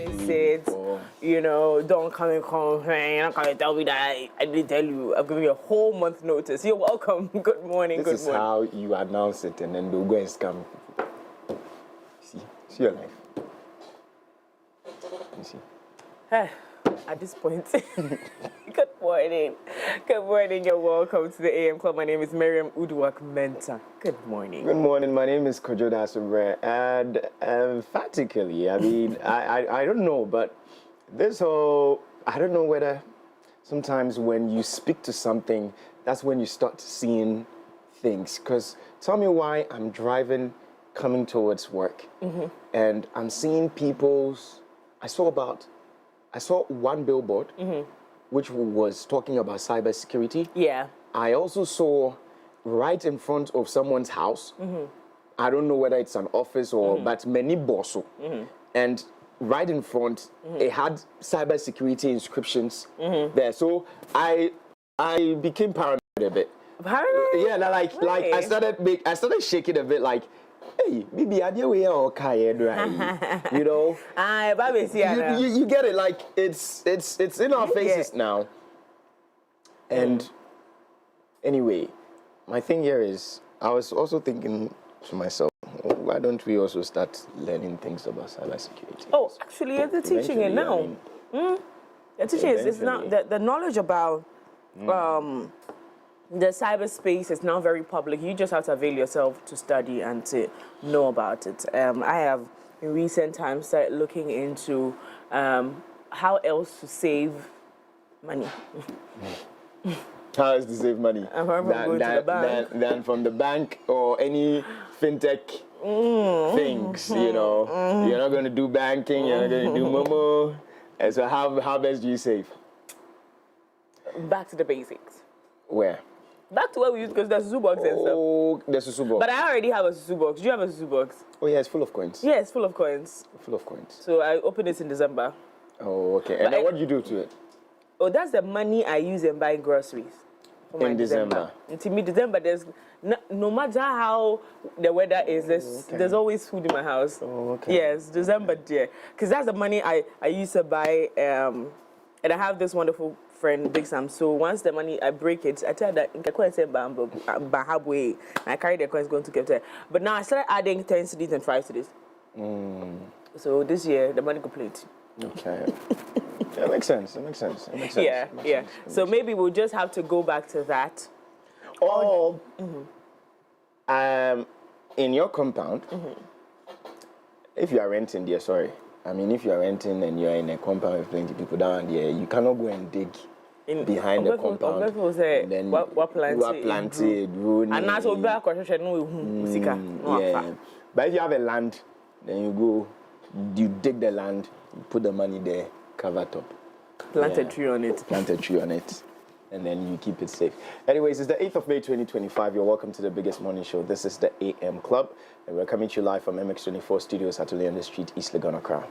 miss it. Don't come and complain. You're not going to tell me that I didn't tell you. I'm giving you a whole month notice. You're welcome. Good morning. This is how you announce it, and then they'll go and scam people. See your life. You see. At this point, good morning. Good morning. You're welcome to the AM Club. My name is Miriam Uduak Mensah. Good morning. Good morning. My name is Kojoda Sobre, and emphatically, I mean, I don't know, but this whole, I don't know whether sometimes when you speak to something, that's when you start seeing things. Because tell me why I'm driving, coming towards work, and I'm seeing people's, I saw one billboard, which was talking about cybersecurity. Yeah. I also saw right in front of someone's house, I don't know whether it's an office or, but many bosso. And right in front, it had cybersecurity inscriptions there. So I became paranoid a bit. Paranoid? Yeah, like I started shaking a bit, like, hey, maybe I do okay, you know. You get it, like it's in our faces now. And anyway, my thing here is, I was also thinking to myself, why don't we also start learning things about cybersecurity? Oh, actually, you're teaching it now. The teaching is now the knowledge about the cyberspace is now very public. You just have to avail yourself to study and to know about it. I have, in recent times, started looking into how else to save money. How else to save money? Than from the bank or any fintech things, you know. You're not going to do banking, you're not going to do Momo. And so how best do you save? Back to the basics. Where? Back to where we used, because there's Susu box and stuff. Oh, there's a Susu box. But I already have a Susu box. Do you have a Susu box? Oh, yeah, it's full of coins. Yeah, it's full of coins. Full of coins. So I opened it in December. Oh, okay. And then what do you do to it? Oh, that's the money I use in buying groceries. In December? Until mid-December, there's no matter how the weather is, there's always food in my house. Oh, okay. Yes, December, dear. Because that's the money I used to buy, and I have this wonderful friend, Big Sam. So once the money, I break it, I tell her that I carry the coins going to Keche. But now I started adding 10 cedis and 5 cedis. So this year, the money complete. Okay. That makes sense. Yeah. So maybe we'll just have to go back to that. Or, in your compound, if you are renting there, if you are renting and you're in a compound with plenty of people down there, you cannot go and dig behind the compound. And then what planted, and that's what back yeah. But if you have a land, then you dig the land, you put the money there, cover top. Plant a tree on it. And then you keep it safe. Anyways, it's the 8th of May 2025. You're welcome to the biggest morning show. This is the AM Club, and we're coming to you live from MX24 Studios at Ole on the Street, East Legon, Accra.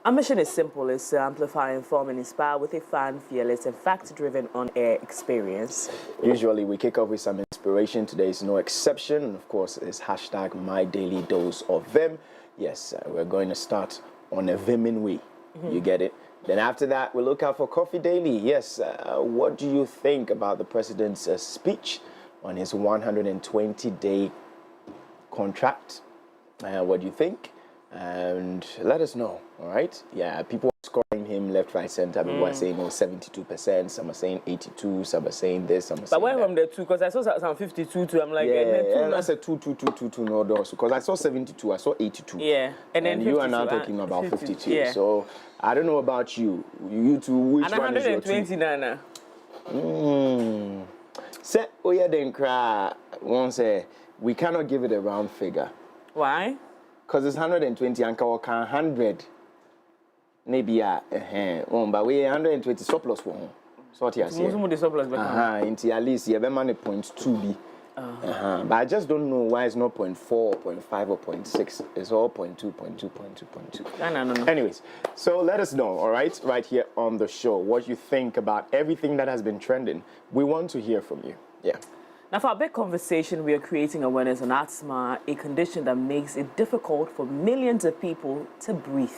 Our mission is simple. It's to amplify, inform, and inspire with a fan, fearless, and fact-driven on-air experience. Usually, we kick off with some inspiration. Today is no exception. And of course, it's hashtag My Daily Dose of Vim. Yes, we're going to start on a Vimin way. You get it? Then after that, we'll look out for Coffee Daily. Yes, what do you think about the president's speech on his 120-day contract? What do you think? And let us know, all right? Yeah, people are scoring him left, right, center. People are saying, 72%. Some are saying 82%. Some are saying this. Some are saying But where from the two? Because I saw some 52 too. I'm like, that's a 2, no, those. Because I saw 72, I saw 82. Yeah, and then you are now talking about 52. Yeah. So I don't know about you. You two, which and one is your 120 Nana. Say, oh yeah, then cry. One say we cannot give it a round figure. Why? Because it's 120 and 100. Maybe but we 120 surplus one. So what you say? Into at least you have money 0.2 b. But I just don't know why it's not 0.4, 0.5 or 0.6. It's all 0.2, 0.2, 0.2, 0.2. No. Anyways, so let us know, all right here on the show, what you think about everything that has been trending. We want to hear from you. Yeah. Now, for our big conversation, we are creating awareness on asthma, a condition that makes it difficult for millions of people to breathe.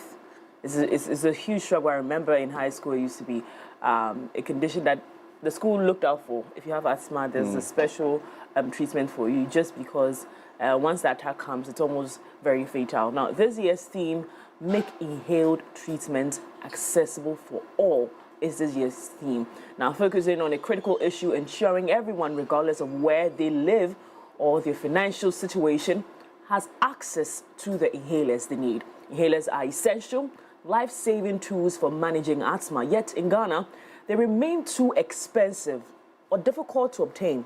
it's a huge struggle. I remember in high school it used to be a condition that the school looked out for. If you have asthma, there's a special treatment for you, just because once the attack comes, it's almost very fatal. Now, this year's theme, make inhaled treatment accessible for all, is this year's theme. Now, focusing on a critical issue, ensuring everyone, regardless of where they live or their financial situation, has access to the inhalers they need. Inhalers are essential, life-saving tools for managing asthma, yet in Ghana, they remain too expensive or difficult to obtain.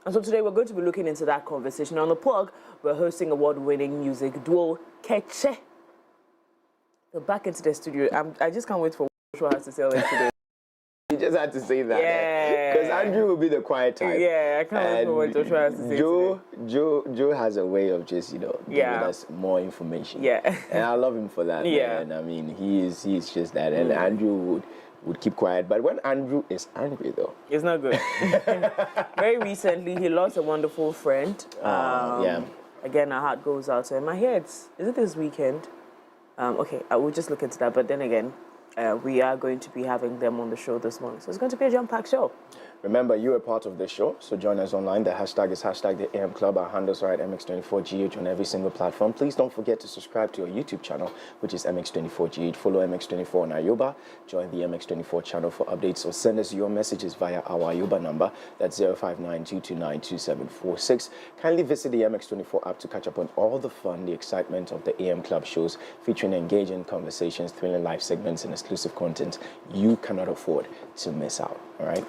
And so today we're going to be looking into that conversation. On the plug, we're hosting award-winning music duo Keche. We're back into the studio. I just can't wait for what Joshua has to say today. You just had to say that. Yeah. Because Andrew will be the quiet type. Yeah, I can't wait for what Joshua has to say today. Joe has a way of just, giving us more information. Yeah. And I love him for that. Yeah. And I mean, he's just that. And Andrew would keep quiet. But when Andrew is angry, though, it's not good. Very recently, he lost a wonderful friend. Yeah. Again, our heart goes out to him. I hear is it this weekend? Okay, I will just look into that. But then again, we are going to be having them on the show this morning. So it's going to be a jam-packed show. Remember, you are part of the show, so join us online. The hashtag is hashtag the AM Club. Our handles are at MX24GH on every single platform. Please don't forget to subscribe to our YouTube channel, which is MX24GH. Follow MX24 on Ayoba. Join the MX24 channel for updates, or send us your messages via our Ayoba number. That's 059-229-2746. Kindly visit the MX24 app to catch up on all the fun, the excitement of the AM Club shows, featuring engaging conversations, thrilling live segments, and exclusive content you cannot afford to miss out. All right?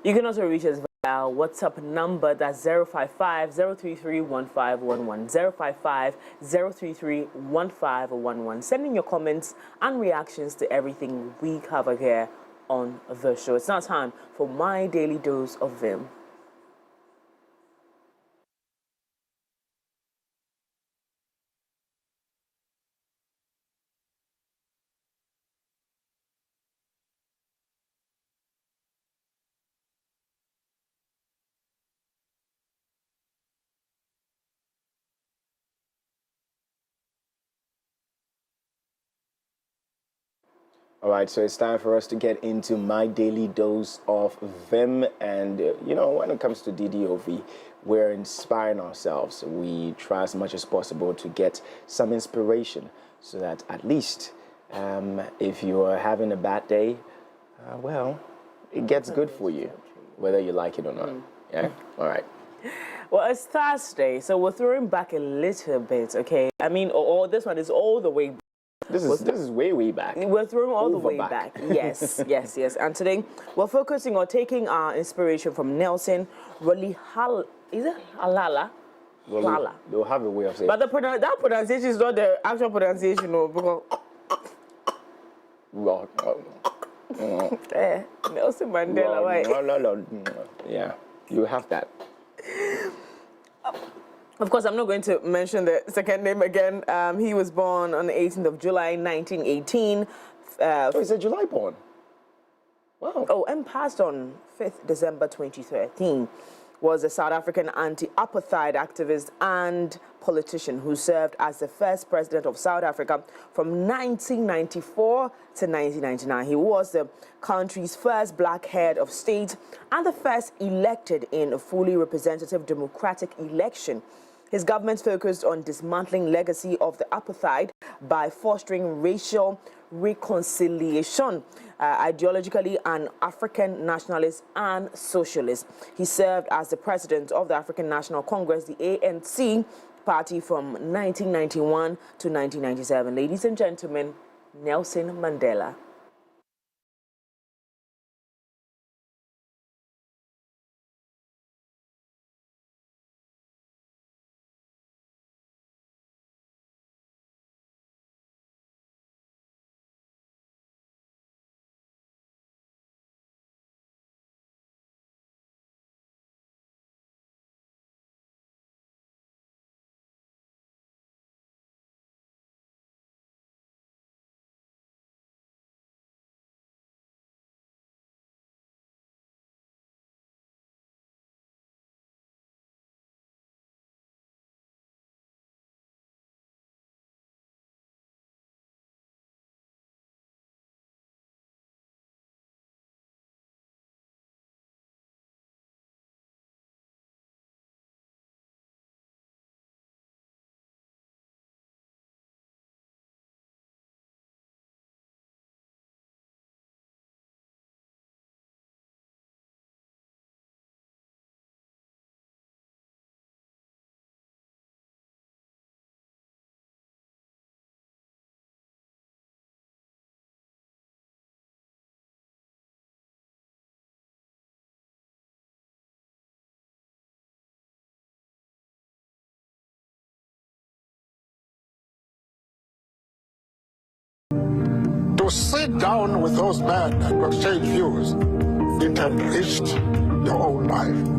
You can also reach us via our WhatsApp number, that's 055-033-1511, 055-033-1511. Send in your comments and reactions to everything we cover here on the show. It's now time for My Daily Dose of Vim. All right, so it's time for us to get into my daily dose of Vim. And, when it comes to DDOV, we're inspiring ourselves. We try as much as possible to get some inspiration so that at least if you are having a bad day, it gets good for you, whether you like it or not. Yeah? All right. Well, it's Thursday, so we're throwing back a little bit, okay? I mean, this one is all the way back. This is way back. We're throwing all the way back. Yes, yes, yes. And today we're focusing on taking our inspiration from Nelson Rolihal. Is it Halala? Lala. They'll have a way of saying. But that pronunciation is not the actual pronunciation, no. Because Nelson Mandela, right? No. Yeah, you have that. Of course, I'm not going to mention the second name again. He was born on the 18th of July, 1918. He's a July born. Wow. Oh, and passed on 5th December 2013. Was a South African anti-apartheid activist and politician who served as the first president of South Africa from 1994 to 1999. He was the country's first black head of state and the first elected in a fully representative democratic election. His government focused on dismantling legacy of the apartheid by fostering racial reconciliation, ideologically an African nationalist and socialist. He served as the president of the African National Congress, the ANC party, from 1991 to 1997. Ladies and gentlemen, Nelson Mandela. To sit down with those men and to exchange views, it enriched your own life.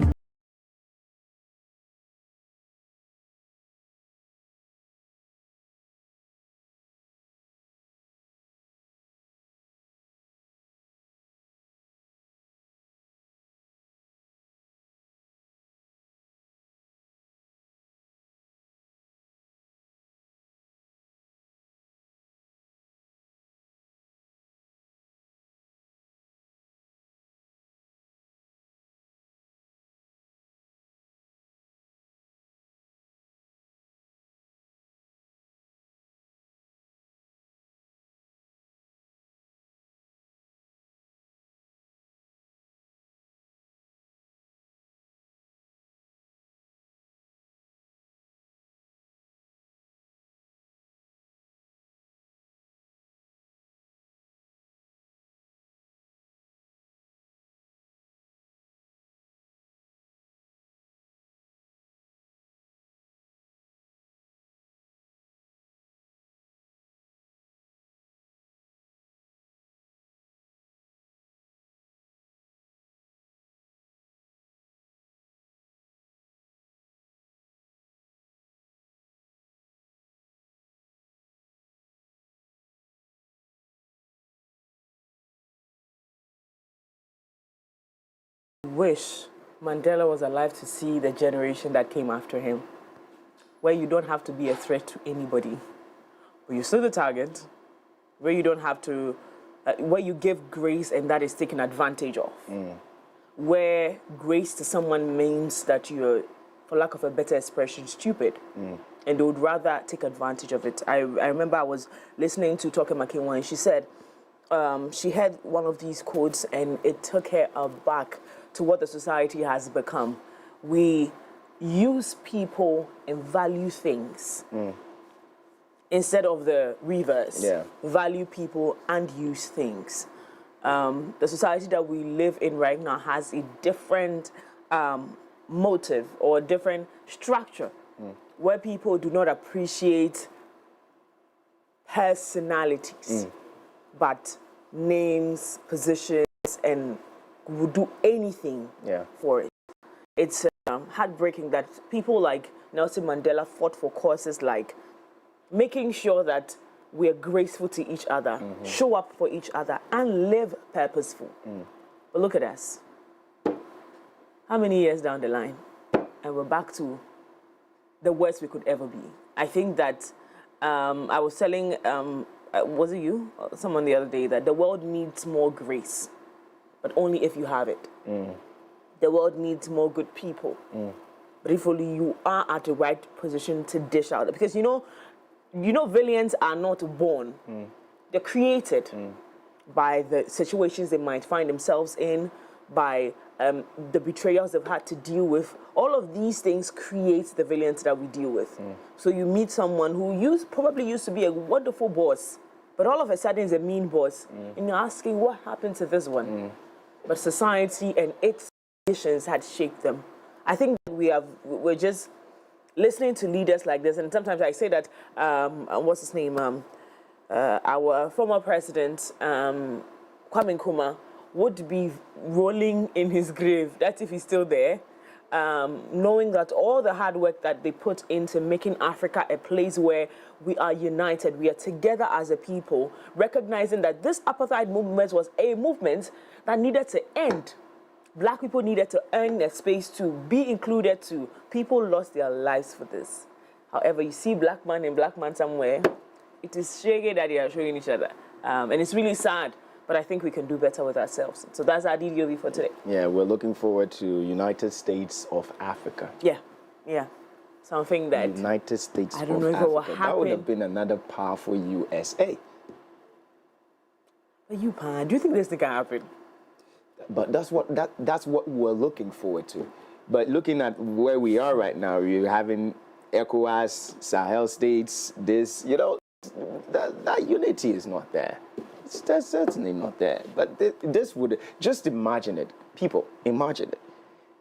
Wish Mandela was alive to see the generation that came after him, where you don't have to be a threat to anybody, but you're still the target, where you don't have to, where you give grace and that is taken advantage of, where grace to someone means that you're, for lack of a better expression, stupid, and they would rather take advantage of it. I remember I was listening to Toke Makinwa and she said she had one of these quotes and it took her aback to what the society has become. We use people and value things instead of the reverse. Yeah. Value people and use things. The society that we live in right now has a different motive or a different structure where people do not appreciate personalities, but names, positions, and would do anything for it. It's heartbreaking that people like Nelson Mandela fought for causes like making sure that we are graceful to each other, show up for each other, and live purposeful. But look at us. How many years down the line? And we're back to the worst we could ever be. I think that I was telling, was it you? Or someone the other day, that the world needs more grace, but only if you have it. The world needs more good people, but if only you are at the right position to dish out. Because you know, villains are not born; they're created by the situations they might find themselves in, by the betrayals they've had to deal with. All of these things create the villains that we deal with. So you meet someone who probably used to be a wonderful boss, but all of a sudden is a mean boss, and you're asking what happened to this one. But society and its conditions had shaped them. I think we're just listening to leaders like this, and sometimes I say that what's his name? Our former president, Kwame Nkrumah, would be rolling in his grave. That's if he's still there. Knowing that all the hard work that they put into making Africa a place where we are united, we are together as a people, recognizing that this apartheid movement was a movement that needed to end. Black people needed to earn their space to be included too. People lost their lives for this. However, you see black man and black man somewhere, it is shaky that they are showing each other. And it's really sad. But I think we can do better with ourselves. So that's our DDOB for today. Yeah, we're looking forward to United States of Africa. Yeah. Something that... United States of Africa. I don't know if it will happen. That would have been another powerful USA. But you, Pan, do you think this thing can happen? But that's what we're looking forward to. But looking at where we are right now, you're having ECOWAS, Sahel states, this, that unity is not there. That's certainly not there. But this would, just imagine it. People, imagine it.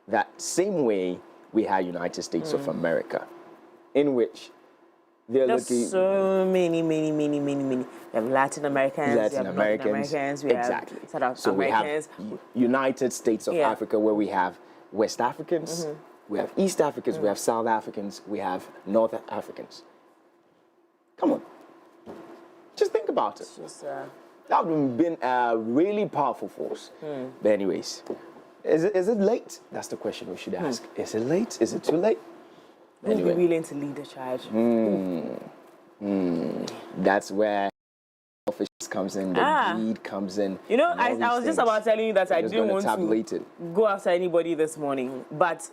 That same way we had United States of America, in which they're There's looking so many. We have Latin Americans, we have North Americans, we exactly. have South So Americans. we have United States of Africa, where we have West Africans, we have East Africans, we have South Africans, we have North Africans. Come on, just think about it. That would have been a really powerful force. But anyways, is it late? That's the question we should ask. Is it late? Is it too late? Who would be willing to lead the charge? That's where selfishness comes in, the greed comes in. You know, I was just about telling you that I didn't want to go after anybody this morning, but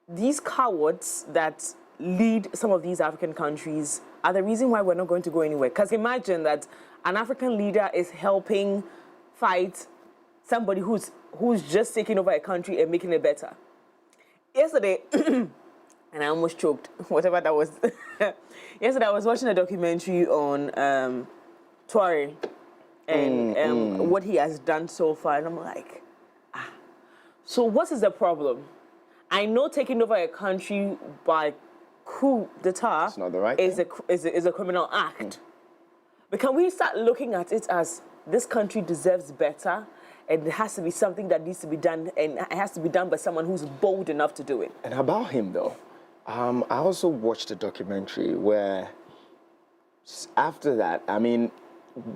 these cowards that lead some of these African countries are the reason why we're not going to go anywhere. Because imagine that an African leader is helping fight somebody who's just taking over a country and making it better. Yesterday, and I almost choked, whatever that was. Yesterday, I was watching a documentary on Tuareg and what he has done so far, and I'm like, so what is the problem? I know taking over a country by coup d'etat is a criminal act. But can we start looking at it as this country deserves better, and it has to be something that needs to be done, and it has to be done by someone who's bold enough to do it? And about him, though, I also watched a documentary where after that, I mean,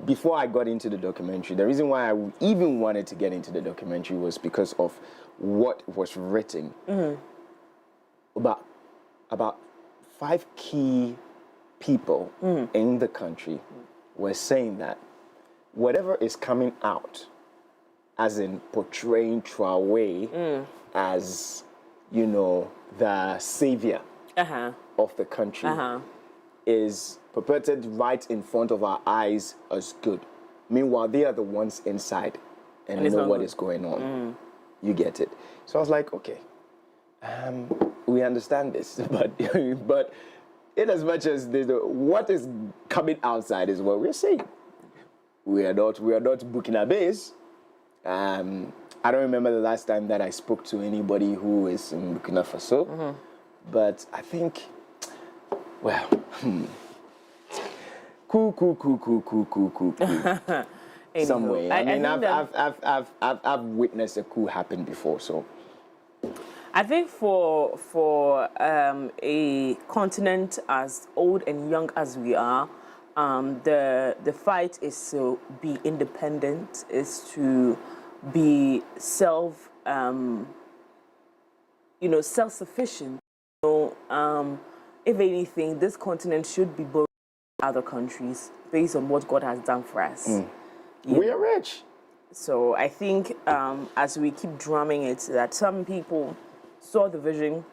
before I got into the documentary, the reason why I even wanted to get into the documentary was because of what was written about 5 key people in the country were saying that whatever is coming out, as in portraying Traoré as, you know, the savior of the country, is perpetrated right in front of our eyes as good. Meanwhile, they are the ones inside and know what is going on. You get it? So I was like, okay, we understand this, but in as much as what is coming outside is what we're saying. We are not Burkina Faso. I don't remember the last time that I spoke to anybody who is in Burkina Faso, but I think, well, cool. Some way. I mean, I've witnessed a coup happen before, so. I think for a continent as old and young as we are, the fight is to be independent, is to be self-sufficient. So, if anything, this continent should be borrowing other countries based on what God has done for us. We are rich. So I think as we keep drumming it, that some people saw the vision,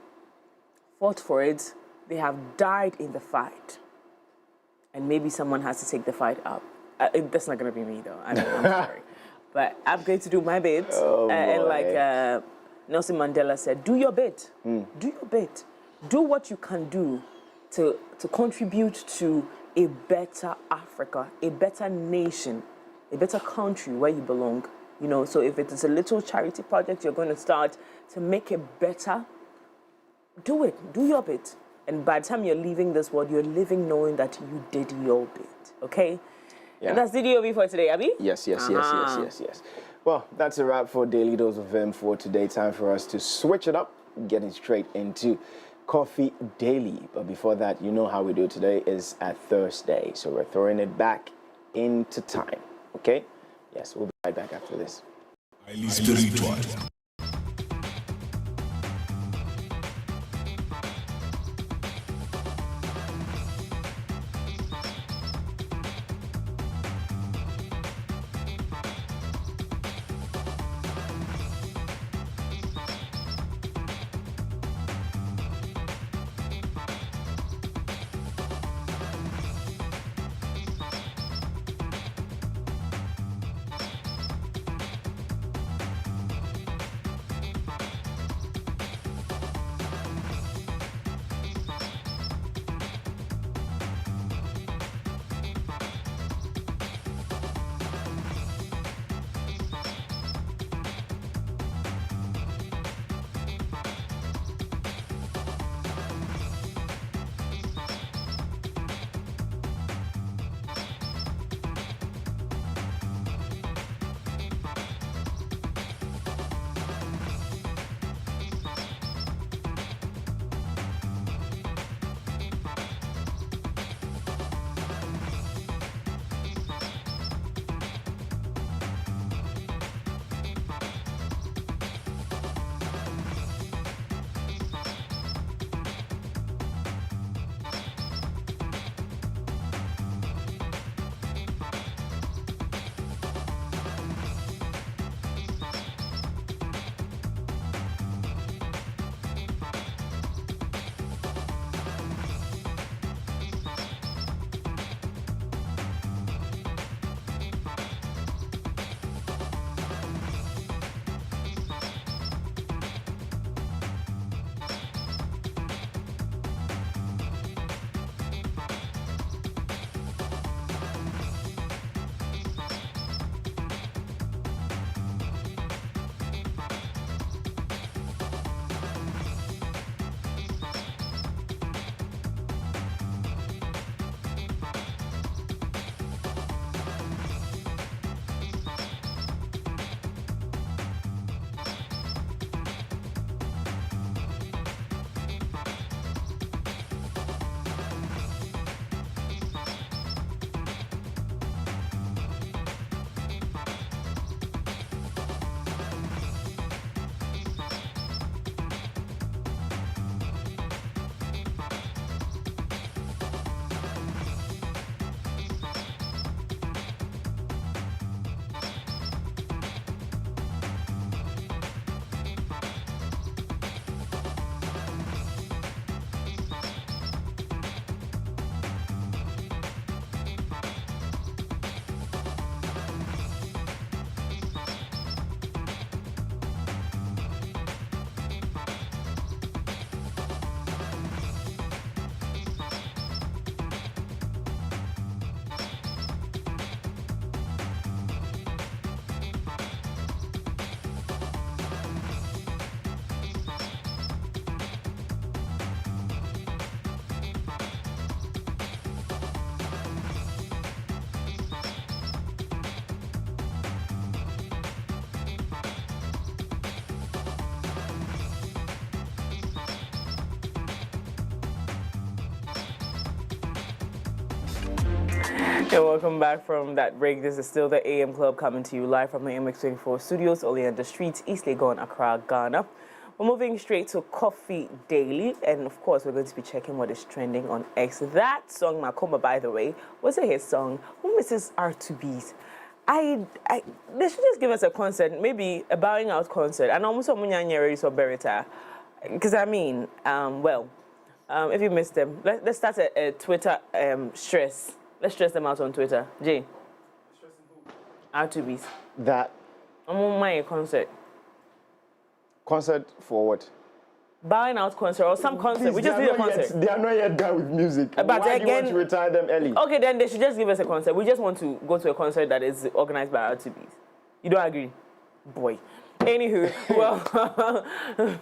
fought for it, they have died in the fight. And maybe someone has to take the fight up. That's not going to be me, though. I'm sorry. But I'm going to do my bit. And like Nelson Mandela said, do your bit. Do your bit. Do what you can do to contribute to a better Africa, a better nation, a better country where you belong. You know, so if it is a little charity project you're going to start to make it better, do it. Do your bit. And by the time you're leaving this world, you're living knowing that you did your bit. Okay? Yeah. And that's the DOV for today, Abby? Yes. Well, that's a wrap for Daily Dose of Vim for today. Time for us to switch it up, getting straight into Coffee Daily. But before that, you know how we do today is a Thursday. So we're throwing it back into time. Okay? Yes, we'll be right back after this. Highly spiritual. And welcome back from that break. This is still the AM Club coming to you live from the MX24 studios, only on the streets, East Legon, Accra, Ghana. We're moving straight to Coffee Daily, and of course, we're going to be checking what is trending on X. That song, Makoma, by the way, was a hit song. Who misses R2Bs? They should just give us a concert, maybe a bowing out concert. And almost so Berita. Because I mean, if you missed them, let's start a Twitter stress. Let's stress them out on Twitter. Jay. R2Bs. That I'm on my concert. concert for what? Bowing out concert or some concert. Please, We just need a concert. They are not yet done with music. But Why do you want again- to retire them early? Okay, then they should just give us a concert. We just want to go to a concert that is organized by R2Bs. You don't agree? Boy. Anywho, well,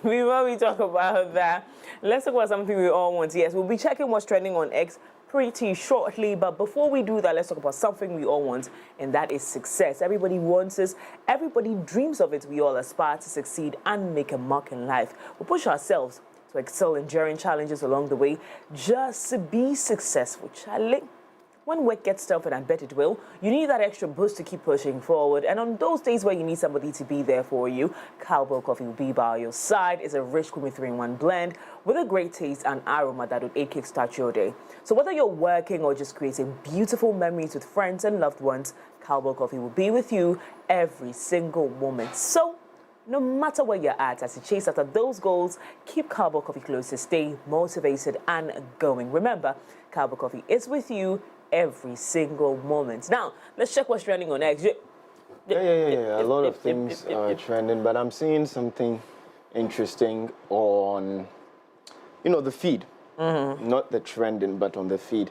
before we talk about that, let's talk about something we all want. Yes, we'll be checking what's trending on X pretty shortly, but before we do that, let's talk about something we all want, and that is success. Everybody wants this. Everybody dreams of it. We all aspire to succeed and make a mark in life. We push ourselves to excel, enduring challenges along the way, just to be successful. Charlie. When work gets tough, and I bet it will, you need that extra boost to keep pushing forward. And on those days where you need somebody to be there for you, Cowbell Coffee will be by your side. It's a rich creamy 3-in-1 blend with a great taste and aroma that would kickstart your day. So whether you're working or just creating beautiful memories with friends and loved ones, Cowbell Coffee will be with you every single moment. So no matter where you're at, as you chase after those goals, keep Cowbell Coffee close to stay motivated and going. Remember, Cowbell Coffee is with you every single moment. Now, let's check what's trending on X. Yeah. A lot of things are trending, but I'm seeing something interesting on, the feed. Not the trending, but on the feed.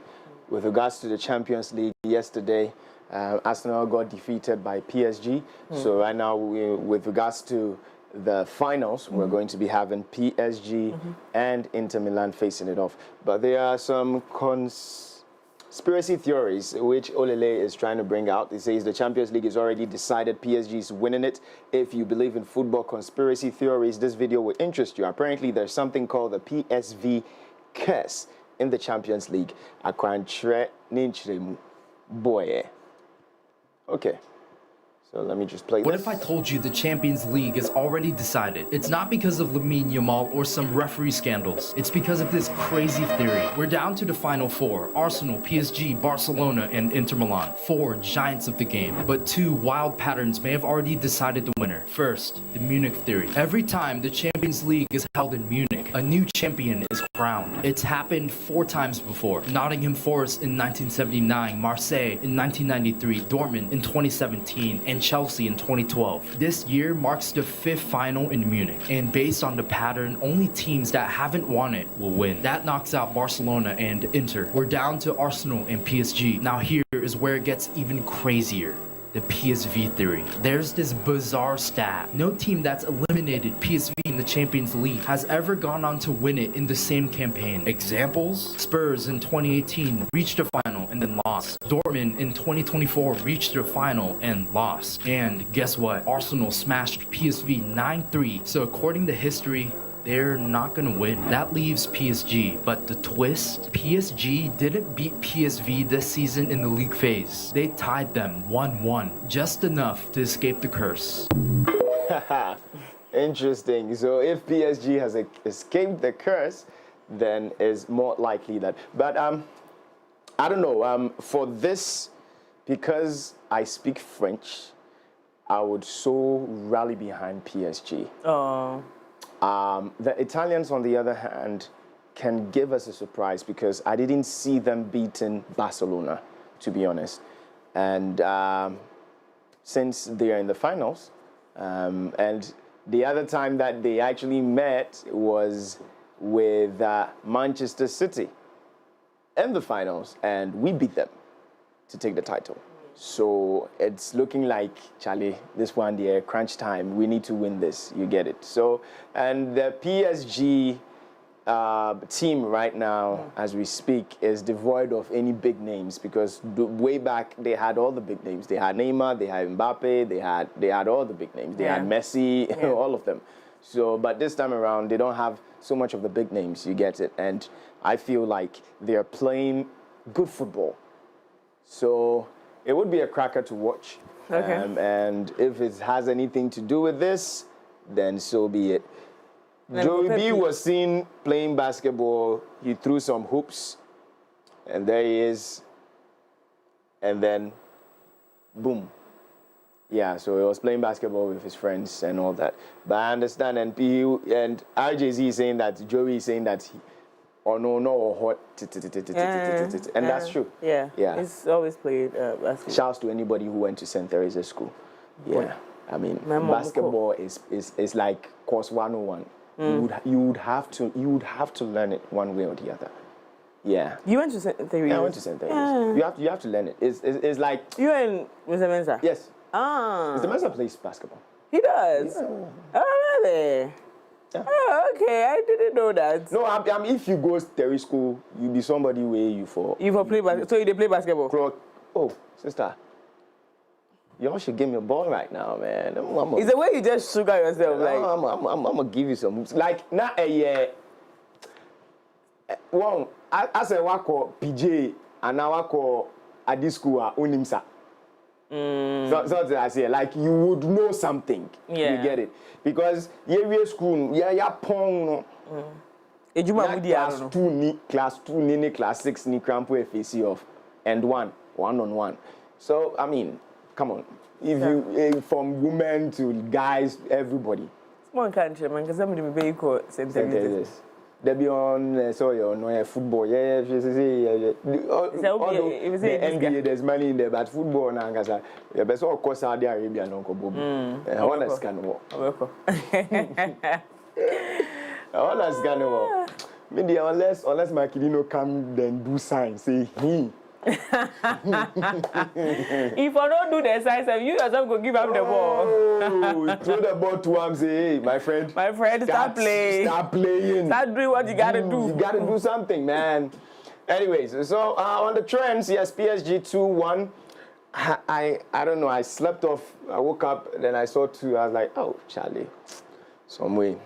With regards to the Champions League yesterday, Arsenal got defeated by PSG. So right now, with regards to the finals, we're going to be having PSG and Inter Milan facing it off. But there are some conspiracy theories which Olele is trying to bring out. He says the Champions League is already decided, PSG is winning it. If you believe in football conspiracy theories, this video will interest you. Apparently, there's something called the PSV curse in the Champions League. Boy. Okay. So let me just play What this. if I told you the Champions League is already decided? It's not because of Lamine Yamal or some referee scandals. It's because of this crazy theory. We're down to the final four: Arsenal, PSG, Barcelona, and Inter Milan. 4 giants of the game. But 2 wild patterns may have already decided the winner. First, the Munich theory. Every time the Champions League is held in Munich, a new champion is crowned. It's happened 4 times before. Nottingham Forest in 1979, Marseille in 1993, Dortmund in 2017, and Chelsea in 2012. This year marks the 5th final in Munich, and based on the pattern, only teams that haven't won it will win. That knocks out Barcelona and Inter. We're down to Arsenal and PSG. Now here is where it gets even crazier. The PSV theory. There's this bizarre stat. No team that's eliminated PSV in the Champions League has ever gone on to win it in the same campaign. Examples? Spurs in 2018 reached the final and then lost. Dortmund in 2024 reached their final and lost. And guess what? Arsenal smashed PSV 9-3. So according to history, they're not gonna win. That leaves PSG, but the twist? PSG didn't beat PSV this season in the league phase. They tied them 1-1, just enough to escape the curse. Interesting. So if PSG has escaped the curse, then it's more likely that. But I don't know. For this, because I speak French, I would so rally behind PSG. Oh. The Italians, on the other hand, can give us a surprise because I didn't see them beating Barcelona, to be honest. And since they are in the finals, and the other time that they actually met was with Manchester City in the finals, and we beat them to take the title. So it's looking like, Charlie, this one, the crunch time, we need to win this. You get it. So, and the PSG team right now, as we speak, is devoid of any big names because way back they had all the big names. They had Neymar, they had Mbappe, they had all the big names. They had Messi, all of them. So, but this time around, they don't have so much of the big names. You get it. And I feel like they're playing good football. So it would be a cracker to watch. Okay. And if it has anything to do with this, then so be it. Joey B was seen playing basketball. He threw some hoops, and there he is. And then, boom. Yeah, so he was playing basketball with his friends and all that. But I understand, and RJZ is saying that, Joey is saying that he, or no, hot, and that's true. Yeah. He's always played basketball. Shouts to anybody who went to St. Teresa's school. Yeah, I mean, basketball is like course 101. You would have to learn it one way or the other. Yeah. You went to St. Teresa's? Yeah, I went to St. Teresa's. Yeah. You have to learn it. It's like you and Mr. Mensah? Yes. Ah. Mr. Mensah plays basketball. He does. Yeah. Oh really? Yeah. Oh, okay. I didn't know that. No, I mean, if you go to Terry school, you be somebody where you for play basketball. So you play basketball? Oh, sister. Y'all should give me a ball right now, man. It's the way you just sugar yourself, like. I'm gonna give you some moves. Like not a year. One, I say wako PJ and now wako at this school unimsa. So I say like you would know something. Yeah. You get it because we school pong no. Class 2 ni class 6 ni crampo FAC off and one on one. So I mean, come on. If you from women to guys, everybody. Small country, man, because somebody be very cool. Same thing. They be on no football. Yeah. The NBA, there's money in there, but football now, because yeah, but so of course Saudi Arabia no go boom. I want to scan war. I want to scan war. Maybe unless my kid no come then do sign say he. If I don't do the exercise, you yourself go give up the ball. Throw the ball to him, say, hey, my friend, start playing. Start playing. Start doing what you gotta do. You gotta do something, man. Anyways, so on the trends, yes, PSG 2-1. I don't know. I slept off. I woke up, then I saw 2. I was like, oh, Charlie, some way.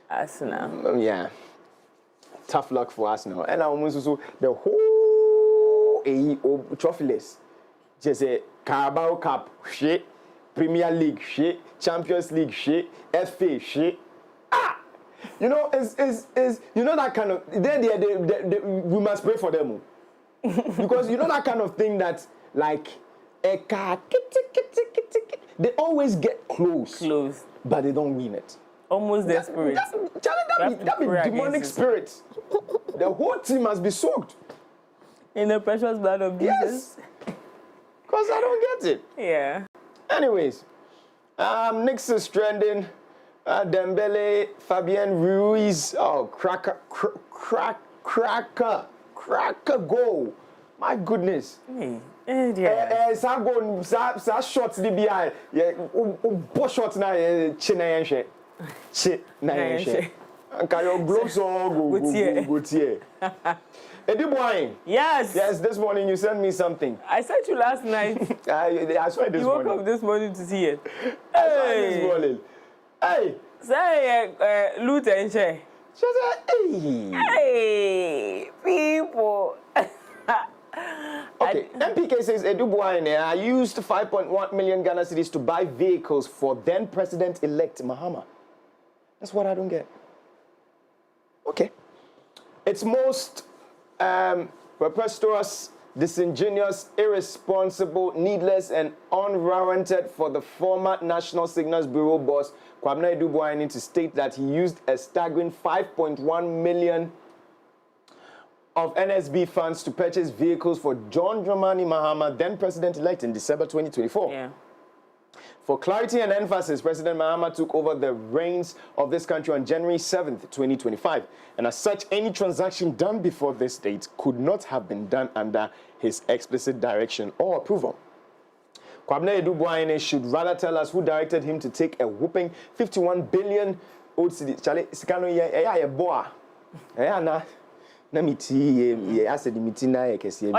Arsenal. Yeah. Tough luck for Arsenal. And I almost also the whole trophyless. Just a Carabao Cup shit, Premier League shit, Champions League shit, FA shit. You know, is you know that kind of we must pray for them. Because you know that kind of thing that like a car they always get close, but they don't win it. Almost desperate. That be demonic spirit. The whole team must be soaked in the precious blood of Jesus. Yes. Because I don't get it. Yeah. Anyways, Knicks is trending. Dembele, Fabian Ruiz. Oh, cracker goal. My goodness. Sa shots the behind. Yeah, shots na chin na yenche. Chin na yenche. Can your gloves all go tie. Yes. Yes, this morning you sent me something. I sent you last night. I saw it this morning. You woke up this morning to see it. I saw it this morning. Hey. Say, loot and share. She said, hey. Hey, people. Okay, MPK says I used 5.1 million Ghana cedis to buy vehicles for then President-elect Mahama. That's what I don't get. Okay. It's most preposterous, disingenuous, irresponsible, needless, and unwarranted for the former National Signals Bureau boss Kwabena Edubuaini to state that he used a staggering 5.1 million of NSB funds to purchase vehicles for John Dramani Mahama, then president-elect in December 2024. Yeah. For clarity and emphasis, President Mahama took over the reins of this country on January 7th, 2025. And as such, any transaction done before this date could not have been done under his explicit direction or approval. Kwabena Edubuaini should rather tell us who directed him to take a whopping 51 billion old cedi. Charlie, sikano ye boa. Oh,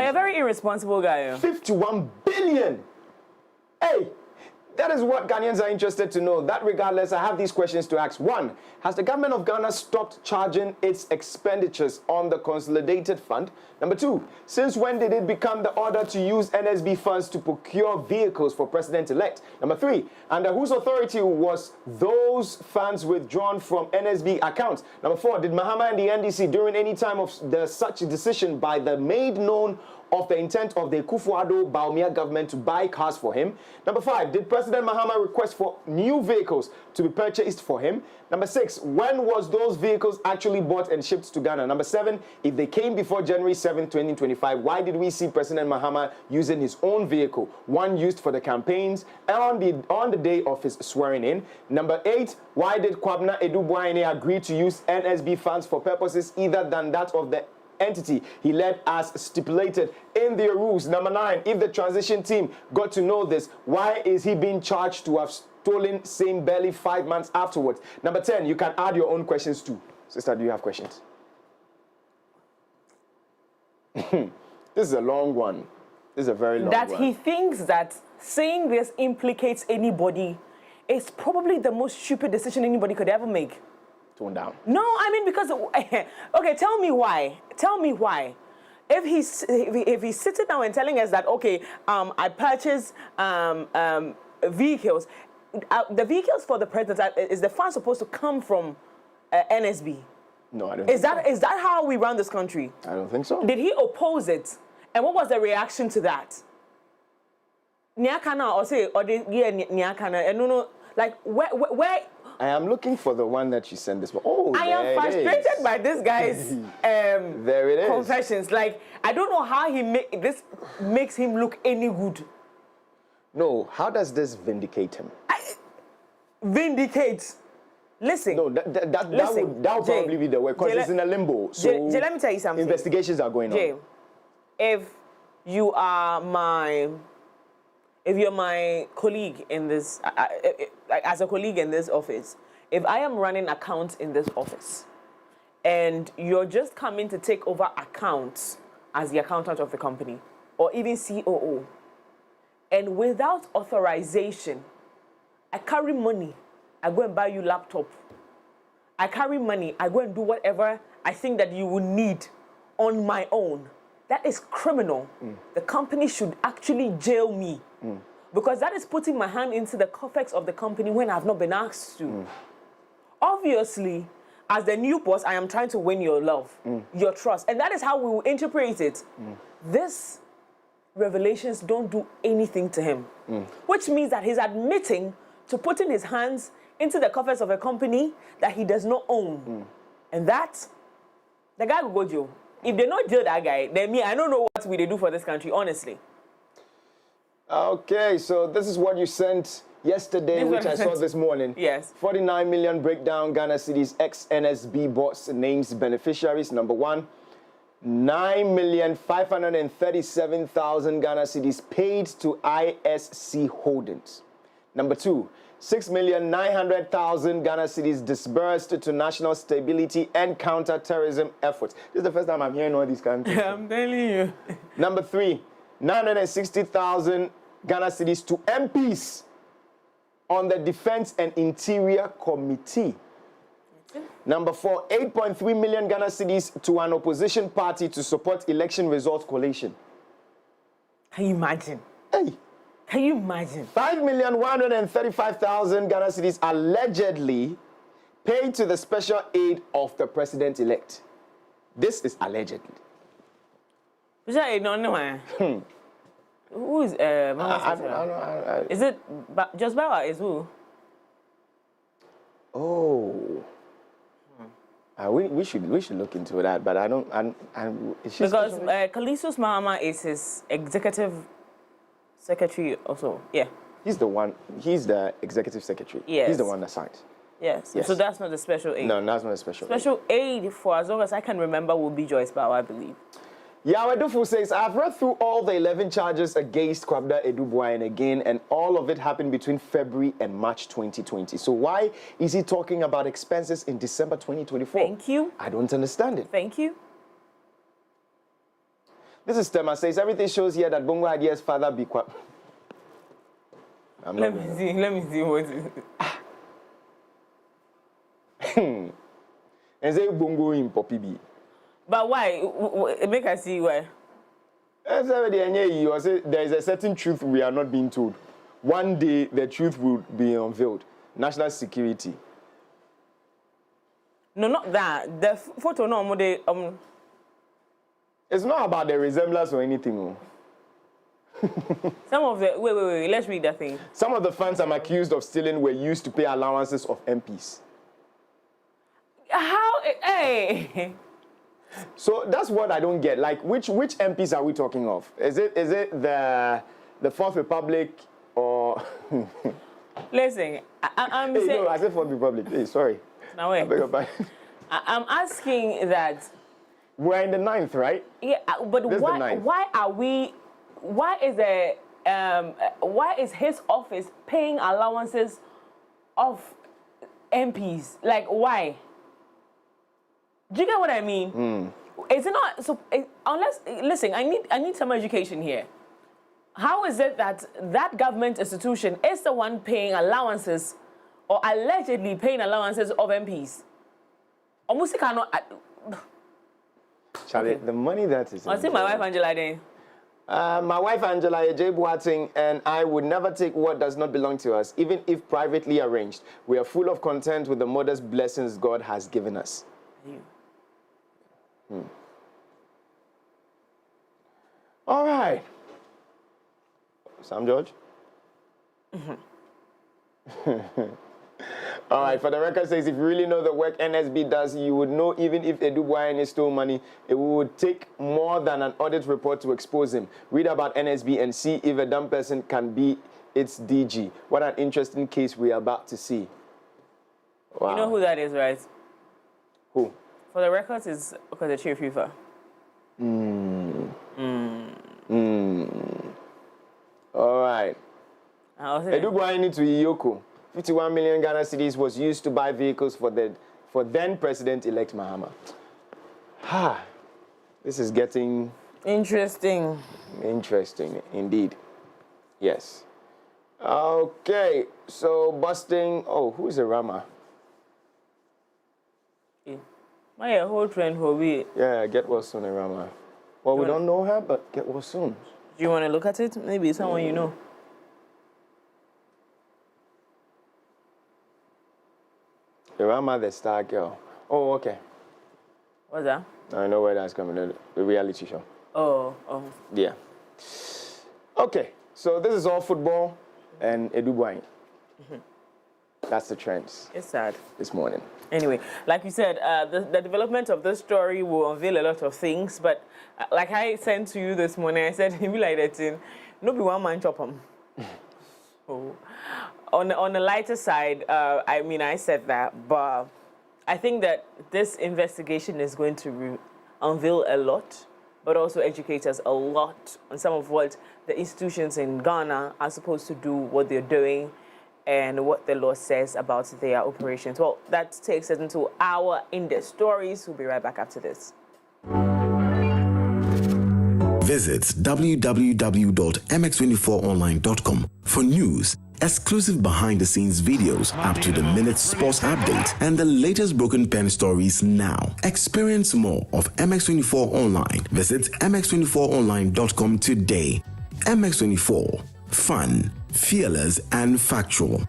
you're a very irresponsible guy. 51 billion. Hey. That is what Ghanaians are interested to know. That regardless, I have these questions to ask. 1, has the government of Ghana stopped charging its expenditures on the consolidated fund? Number 2, since when did it become the order to use NSB funds to procure vehicles for President-elect? Number 3, under whose authority was those funds withdrawn from NSB accounts? Number 4, did Mahama and the NDC during any time of such a decision by the made known of the intent of the Kufuor-Bawumia government to buy cars for him? Number 5, did President Mahama request for new vehicles to be purchased for him? Number 6, when was those vehicles actually bought and shipped to Ghana? Number 7, if they came before January 7, 2025, why did we see President Mahama using his own vehicle, one used for the campaigns, on the day of his swearing in? Number 8, why did Kwabena Edubuaine agree to use NSB funds for purposes other than that of the entity he led as stipulated in their rules? Number 9, if the transition team got to know this, why is he being charged to have stolen same barely 5 months afterwards? Number 10, you can add your own questions too. Sister, do you have questions? This is a long one. This is a very long one. That he thinks that saying this implicates anybody is probably the most stupid decision anybody could ever make. Tone down. No, I mean, because, okay, tell me why. Tell me why. If he's sitting down and telling us that, okay, I purchased vehicles, the vehicles for the president, is the fund supposed to come from NSB? No, I don't Is that how we run this country? I don't think so. Did he oppose it? And what was the reaction to that? Nyakana or say, or the Nyakana, and no, like, where I am looking for the one that you sent this one. Oh, I am frustrated by this guy's there it is. confessions. Like, I don't know how this makes him look any good. No, how does this vindicate him? Vindicate. Listen. No, that would probably be the word, because it's in a limbo. So Jay, let me tell you something. Investigations are going Jay, on. if you're my colleague in this, as a colleague in this office, if I am running accounts in this office, and you're just coming to take over accounts as the accountant of the company, or even COO, and without authorization, I carry money, I go and buy you laptop. I carry money, I go and do whatever I think that you will need on my own. That is criminal. The company should actually jail me. Because that is putting my hand into the coffers of the company when I've not been asked to. Obviously, as the new boss, I am trying to win your love, your trust. And that is how we will interpret it. These revelations don't do anything to him. Which means that he's admitting to putting his hands into the coffers of a company that he does not own. And that, the guy will go jail. If they not jail that guy, then I don't know what we do for this country, honestly. Okay, so this is what you sent yesterday, which I saw this morning. Yes. 49 million breakdown Ghana Cedis ex-NSB boss names beneficiaries. Number 1, 9,537,000 Ghana Cedis paid to ISC Holdings. Number 2, 6,900,000 Ghana Cedis disbursed to national stability and counter-terrorism efforts. This is the first time I'm hearing all these kinds of things. I'm telling you. Number 3, 960,000 Ghana Cedis to MPs on the Defense and Interior Committee. Number 4, 8.3 million Ghana Cedis to an opposition party to support election results collation. Can you imagine? Hey. Can you imagine? 5,135,000 Ghana Cedis allegedly paid to the special aid of the president-elect. This is allegedly. Who is is it just Bawa? Is who? Oh, we should look into that, but I don't. Because Kalisus Mahama is his executive secretary also. Yeah. He's the one. He's the executive secretary. Yes. He's the one that signed. Yes. Yes. So that's not the special aid. No, that's not a special aid. Special aid, for as long as I can remember, will be Joyce Bawa, I believe. Yahweh Dufu says, I've read through all the 11 charges against Kwabena Edubuaine again, and all of it happened between February and March 2020. So why is he talking about expenses in December 2024? Thank you. I don't understand it. Thank you. This is Tema says, everything shows here that Bongo Idea's father be Kwab. I'm Let not me going. see. Let me see what. And say bongo in Poppy B. But why? Make I see why. That's already you say there is a certain truth we are not being told. One day the truth will be unveiled. National security. No, not that. The photo no more they It's not about the resemblance or anything. Oh. some of the wait. Let's read that thing. Some of the funds I'm accused of stealing were used to pay allowances of MPs. How? Hey. So that's what I don't get. Like, which MPs are we talking of? Is it the Fourth Republic or? Listen, I'm Hey, saying. no, I said Fourth Republic. Hey, sorry. Now I wait. beg your pardon. I'm asking that. We're in the 9th, right? Yeah, but This is the why? ninth. Why are we? Why is why is his office paying allowances of MPs? Like, why? Do you get what I mean? Is it not so? Unless listen, I need some education here. How is it that that government institution is the one paying allowances, or allegedly paying allowances of MPs? Almost cannot. Charlie, the money that is. I see my wife Angela then. My wife Angela J. Boateng and I would never take what does not belong to us, even if privately arranged. We are full of content with the modest blessings God has given us. All right. Sam George? All right, for the record says, if you really know the work NSB does, you would know even if Eduboyani stole money, it would take more than an audit report to expose him. Read about NSB and see if a dumb person can be its DG. What an interesting case we are about to see. Wow. You know who that is, right? Who? For the records, is because the chief FIFA. All right. Eduboyani to Iyoko. 51 million Ghana cedis was used to buy vehicles for then President-elect Mahama. This is getting interesting indeed. Yes. Okay, so busting. Oh, who is a Rama? My whole trend will be. Yeah, get well soon, a Rama. Well, we don't know her, but get well soon. Do you want to look at it? Maybe someone you know. Rama, the star girl. Oh, okay. What's that? I know where that's coming. The reality show. Oh. Yeah. Okay, so this is all football and Eduboyani. That's the trends. It's sad. This morning. Anyway, like you said, the development of this story will unveil a lot of things. But like I sent to you this morning, I said, "You be like that thing. No be one man chop 'em." Oh. On the lighter side, I said that, but I think that this investigation is going to unveil a lot, but also educate us a lot on some of what the institutions in Ghana are supposed to do, what they're doing, and what the law says about their operations. Well, that takes us into our in-depth stories. We'll be right back after this. Visit www.mx24online.com for news, exclusive behind-the-scenes videos, up-to-the-minute sports updates, and the latest broken pen stories now. Experience more of MX24 Online. Visit mx24online.com today. MX24. Fun, fearless, and factual.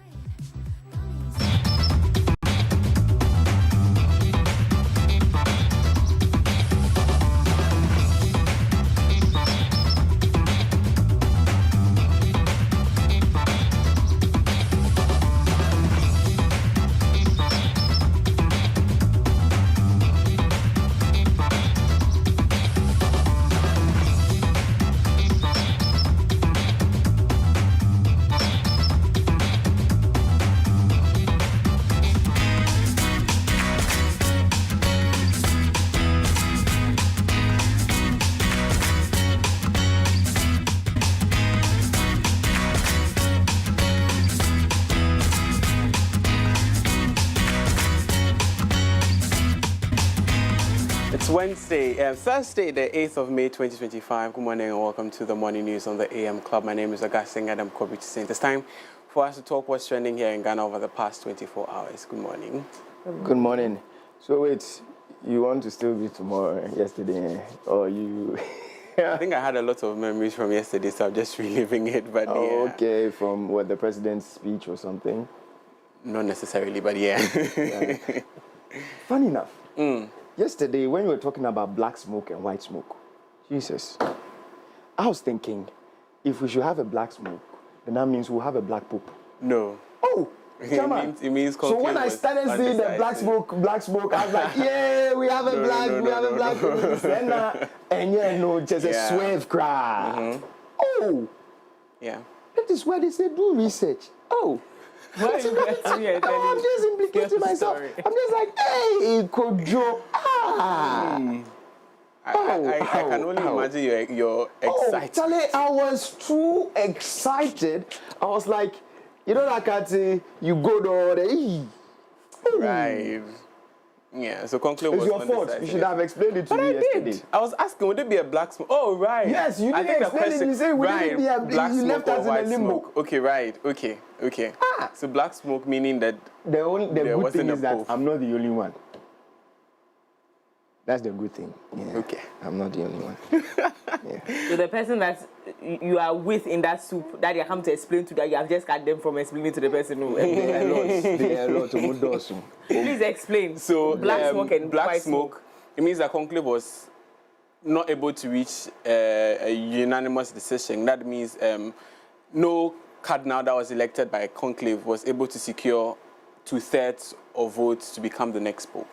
It's Wednesday, Thursday, the 8th of May, 2025. Good morning and welcome to the morning news on the AM Club. My name is Augustine Adam Kobi. This time, for us to talk what's trending here in Ghana over the past 24 hours. Good morning. Good morning. So wait, you want to still be tomorrow, yesterday, or you? I think I had a lot of memories from yesterday, so I'm just reliving it. But Oh, yeah, okay, from what, the president's speech or something? not necessarily, but yeah. Funny enough, yesterday when we were talking about black smoke and white smoke, Jesus, I was thinking, if we should have a black smoke, then that means we'll have a black pope. No. Oh, Chairman. It means So when I started seeing the black smoke, I was like, yeah, we have a black pope. And yeah, no, just a swerve cry. Oh, yeah. that is where they say do research. Oh. Why are you getting here? I'm just implicating myself. I'm just like, hey, Kojo. I can only imagine you're excited. Charlie, I was too excited. I was like, you know, like I say, you go there. Right. Yeah, so conclude It's was your fault. undecided. You should have explained it to me yesterday. I was asking, would it be a black smoke? Oh, right. Yes, you I didn't think the explain it. question- You said, would it be a black you smoke left or us in a white limbo. smoke? Okay, right. Okay. So black smoke meaning that The There good thing wasn't a is that pope. I'm not the only one. That's the good thing. Yeah. Okay. I'm not the only one. So the person that you are with in that soup that you come to explain to, that you have just got them from explaining to the person who They are a lot of Please explain. so black smoke and black white smoke. It means that conclave was not able to reach a unanimous decision. That means no cardinal that was elected by a conclave was able to secure 2/3 of votes to become the next pope.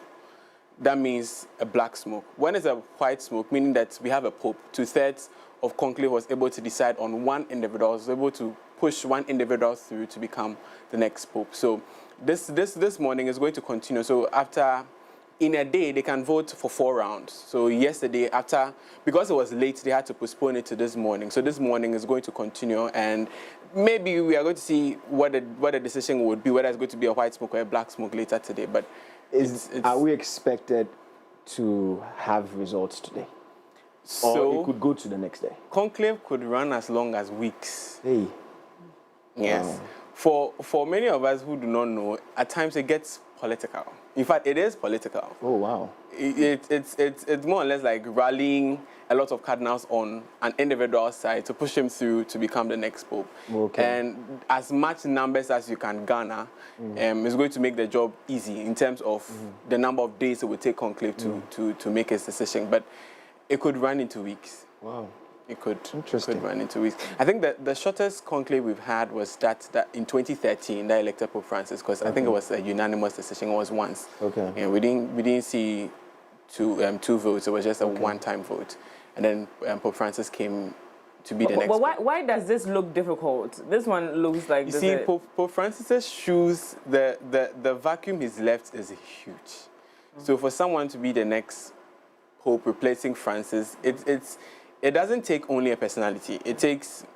That means a black smoke. When it's a white smoke, meaning that we have a pope, 2/3 of conclave was able to decide on one individual, was able to push one individual through to become the next pope. So this morning is going to continue. So in a day, they can vote for 4 rounds. So yesterday, because it was late, they had to postpone it to this morning. So this morning is going to continue, and maybe we are going to see what the decision would be, whether it's going to be a white smoke or a black smoke later today. But Are we expected to have results today? Or so it could go to the next day? conclave could run as long as weeks. Hey. Yes. For many of us who do not know, at times it gets political. In fact, it is political. Oh, wow. It's more or less like rallying a lot of cardinals on an individual side to push him through to become the next pope. Okay. And as much numbers as you can garner is going to make the job easy in terms of the number of days it would take conclave to make his decision. But it could run into weeks. Wow. It could Interesting. run into weeks. I think that the shortest conclave we've had was that in 2013 that elected Pope Francis, because I think it was a unanimous decision. It was once. Okay. And we didn't see two votes. It was just a one-time vote, and then Pope Francis came to be the next. But why does this look difficult? This one looks like You see, Pope Francis's shoes, the vacuum he's left is huge. So for someone to be the next pope replacing Francis, it doesn't take only a personality. It takes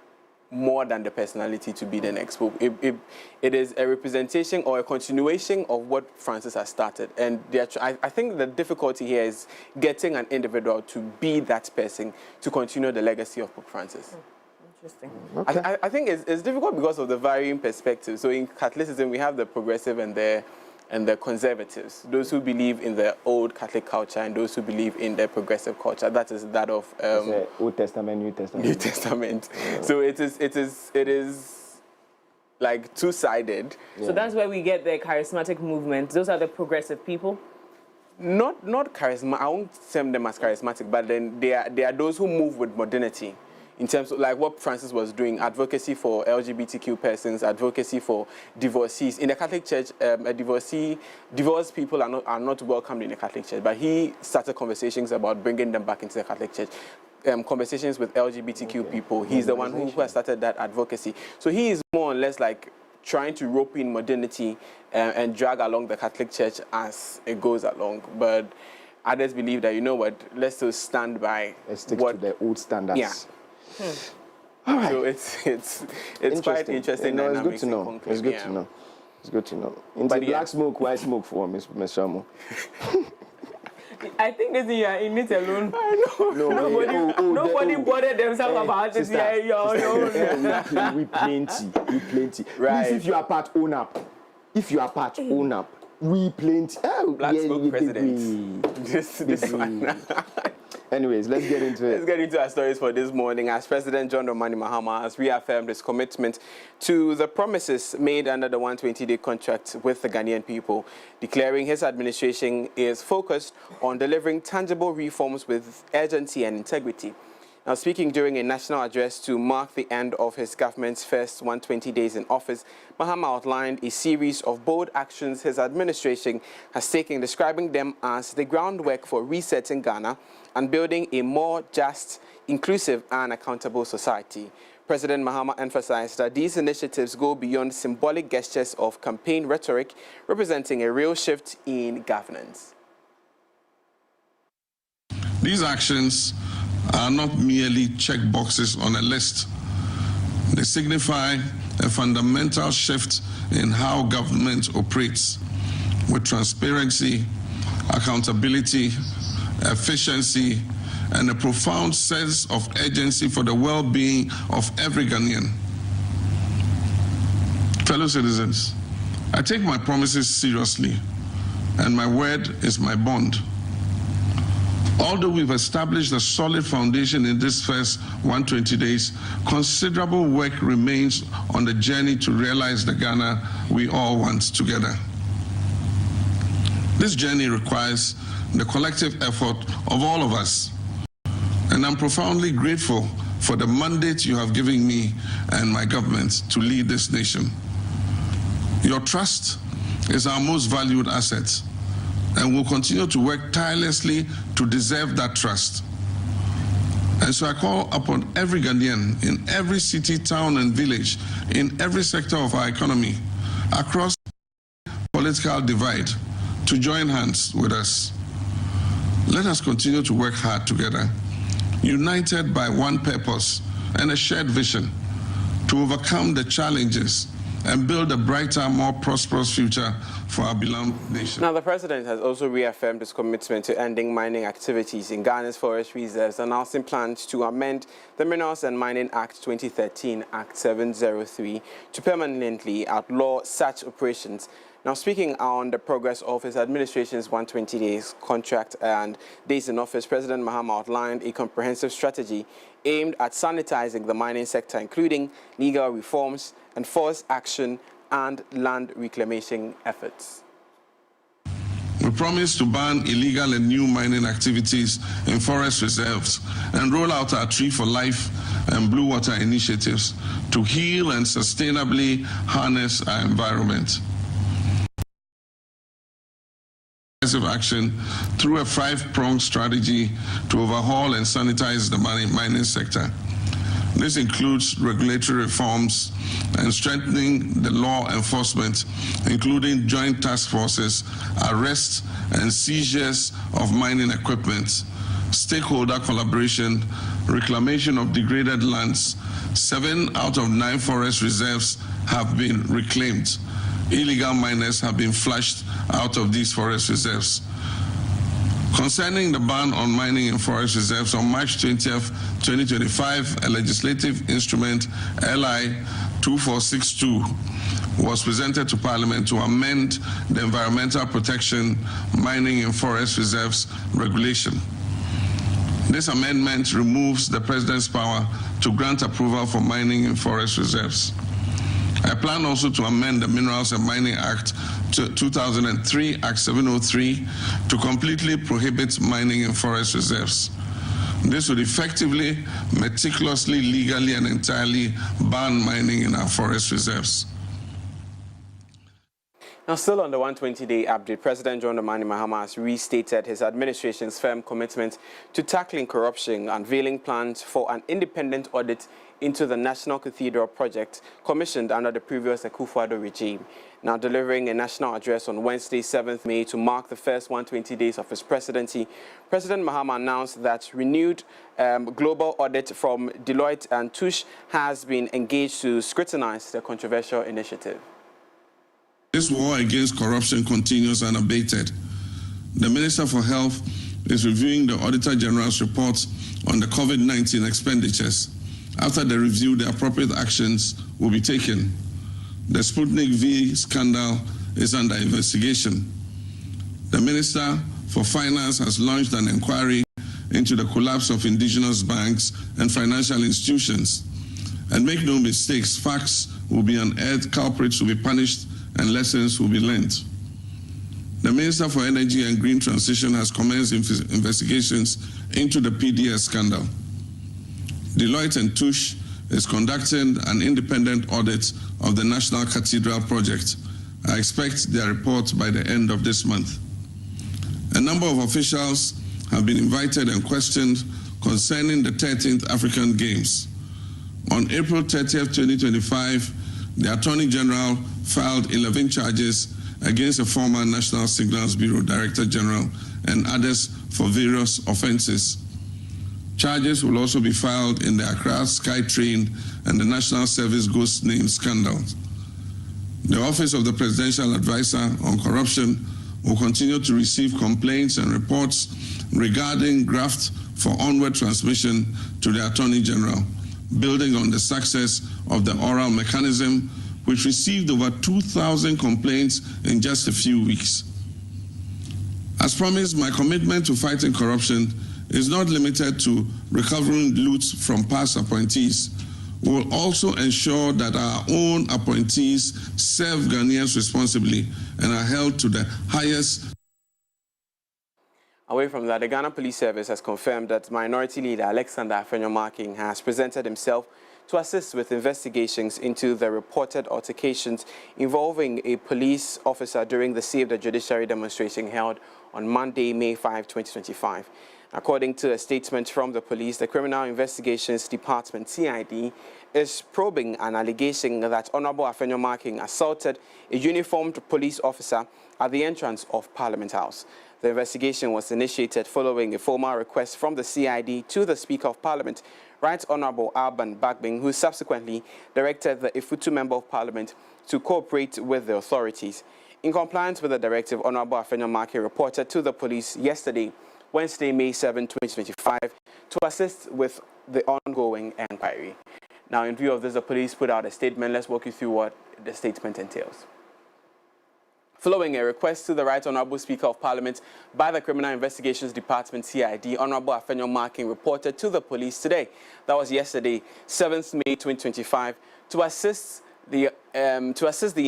more than the personality to be the next pope. It is a representation or a continuation of what Francis has started. And I think the difficulty here is getting an individual to be that person to continue the legacy of Pope Francis. Interesting. Okay. I think it's difficult because of the varying perspectives. So in Catholicism, we have the progressive and the conservatives, those who believe in the old Catholic culture and those who believe in the progressive culture. That is that of Old Testament, New Testament. New Testament. Yeah. So it is like two-sided. So that's where we get the charismatic movement. Those are the progressive people. Not charismatic. I won't term them as charismatic, but then they are those who move with modernity. In terms of like what Francis was doing, advocacy for LGBTQ persons, advocacy for divorcees. In the Catholic Church, divorced people are not welcomed in the Catholic Church, but he started conversations about bringing them back into the Catholic Church. Conversations with LGBTQ people. He's the one who has started that advocacy. So he is more or less like trying to rope in modernity and drag along the Catholic Church as it goes along. But others believe that, you know what, let's still stand by. Let's stick to the old standards. Yeah. All right. So it's quite interesting. No, it's good dynamics to in know. conclave, It's good yeah. to know. It's good to know. Into But yeah. black smoke, white smoke for Miss Shamu. I think this year in it alone. Nobody bothered themselves about this year. We plenty. Right. Please, if you are part, own up. Own up. We plenty. Black smoke president. This one. Anyways, let's get into it. Let's get into our stories for this morning. As President John Dramani Mahama has reaffirmed his commitment to the promises made under the 120-day contract with the Ghanaian people, declaring his administration is focused on delivering tangible reforms with urgency and integrity. Now, speaking during a national address to mark the end of his government's first 120 days in office, Mahama outlined a series of bold actions his administration has taken, describing them as the groundwork for resetting Ghana and building a more just, inclusive and accountable society. President Mahama emphasized that these initiatives go beyond symbolic gestures of campaign rhetoric, representing a real shift in governance. These actions are not merely check boxes on a list. They signify a fundamental shift in how government operates, with transparency, accountability, efficiency, and a profound sense of urgency for the well-being of every Ghanaian. Fellow citizens, I take my promises seriously, and my word is my bond. Although we've established a solid foundation in this first 120 days, considerable work remains on the journey to realize the Ghana we all want together. This journey requires the collective effort of all of us, and I'm profoundly grateful for the mandate you have given me and my government to lead this nation. Your trust is our most valued asset, and we'll continue to work tirelessly to deserve that trust. And so I call upon every Ghanaian in every city, town, and village, in every sector of our economy, across the political divide, to join hands with us. Let us continue to work hard together, united by one purpose and a shared vision, to overcome the challenges and build a brighter, more prosperous future for our beloved nation. Now, the president has also reaffirmed his commitment to ending mining activities in Ghana's forest reserves, announcing plans to amend the Minerals and Mining Act 2013, Act 703, to permanently outlaw such operations. Now, speaking on the progress of his administration's 120 days contract and days in office, President Mahama outlined a comprehensive strategy aimed at sanitizing the mining sector, including legal reforms, enforced action, and land reclamation efforts. We promise to ban illegal and new mining activities in forest reserves and roll out our Tree for Life and Blue Water initiatives to heal and sustainably harness our environment. Action through a five-pronged strategy to overhaul and sanitize the mining sector. This includes regulatory reforms and strengthening the law enforcement, including joint task forces, arrests and seizures of mining equipment, stakeholder collaboration, reclamation of degraded lands. 7 out of 9 forest reserves have been reclaimed. Illegal miners have been flushed out of these forest reserves. Concerning the ban on mining in forest reserves, on March 20th, 2025, a legislative instrument, LI 2462, was presented to Parliament to amend the Environmental Protection Mining in Forest Reserves Regulation. This amendment removes the President's power to grant approval for mining in forest reserves. I plan also to amend the Minerals and Mining Act 2003, Act 703, to completely prohibit mining in forest reserves. This would effectively, meticulously, legally, and entirely ban mining in our forest reserves. Now, still on the 120-day update, President John Dramani Mahama has restated his administration's firm commitment to tackling corruption, unveiling plans for an independent audit into the National Cathedral project commissioned under the previous Akufo-Addo regime. Now, delivering a national address on Wednesday, 7th May, to mark the first 120 days of his presidency, President Mahama announced that renewed global audit from Deloitte and Touche has been engaged to scrutinize the controversial initiative. This war against corruption continues unabated. The Minister for Health is reviewing the Auditor General's report on the COVID-19 expenditures. After the review, the appropriate actions will be taken. The Sputnik V scandal is under investigation. The Minister for Finance has launched an inquiry into the collapse of indigenous banks and financial institutions. And make no mistakes, facts will be unearthed, culprits will be punished, and lessons will be learned. The Minister for Energy and Green Transition has commenced investigations into the PDS scandal. Deloitte & Touche is conducting an independent audit of the National Cathedral project. I expect their report by the end of this month. A number of officials have been invited and questioned concerning the 13th African Games. On April 30th, 2025, the Attorney General filed 11 charges against a former National Signals Bureau Director General and others for various offenses. Charges will also be filed in the Accra SkyTrain and the National Service Ghost Name scandals. The Office of the Presidential Advisor on Corruption will continue to receive complaints and reports regarding graft for onward transmission to the Attorney General, building on the success of the oral mechanism, which received over 2,000 complaints in just a few weeks. As promised, my commitment to fighting corruption is not limited to recovering loot from past appointees. We will also ensure that our own appointees serve Ghanaians responsibly and are held to the highest. Away from that, the Ghana Police Service has confirmed that Minority Leader Alexander Afenyo-Marking has presented himself to assist with investigations into the reported altercations involving a police officer during the Save the Judiciary demonstration held on Monday, May 5, 2025. According to a statement from the police, the Criminal Investigations Department, CID, is probing an allegation that Honorable Afenyo-Marking assaulted a uniformed police officer at the entrance of Parliament House. The investigation was initiated following a formal request from the CID to the Speaker of Parliament, Right Honorable Alban Bagbin, who subsequently directed the Ifutu Member of Parliament to cooperate with the authorities. In compliance with the directive, Honorable Afenyo-Marking reported to the police yesterday, Wednesday, May 7, 2025, to assist with the ongoing inquiry. Now, in view of this, the police put out a statement. Let's walk you through what the statement entails. Following a request to the Right Honourable Speaker of Parliament by the Criminal Investigations Department, CID, Honourable Afenyo-Marking reported to the police today, that was yesterday, 7th May 2025, to assist the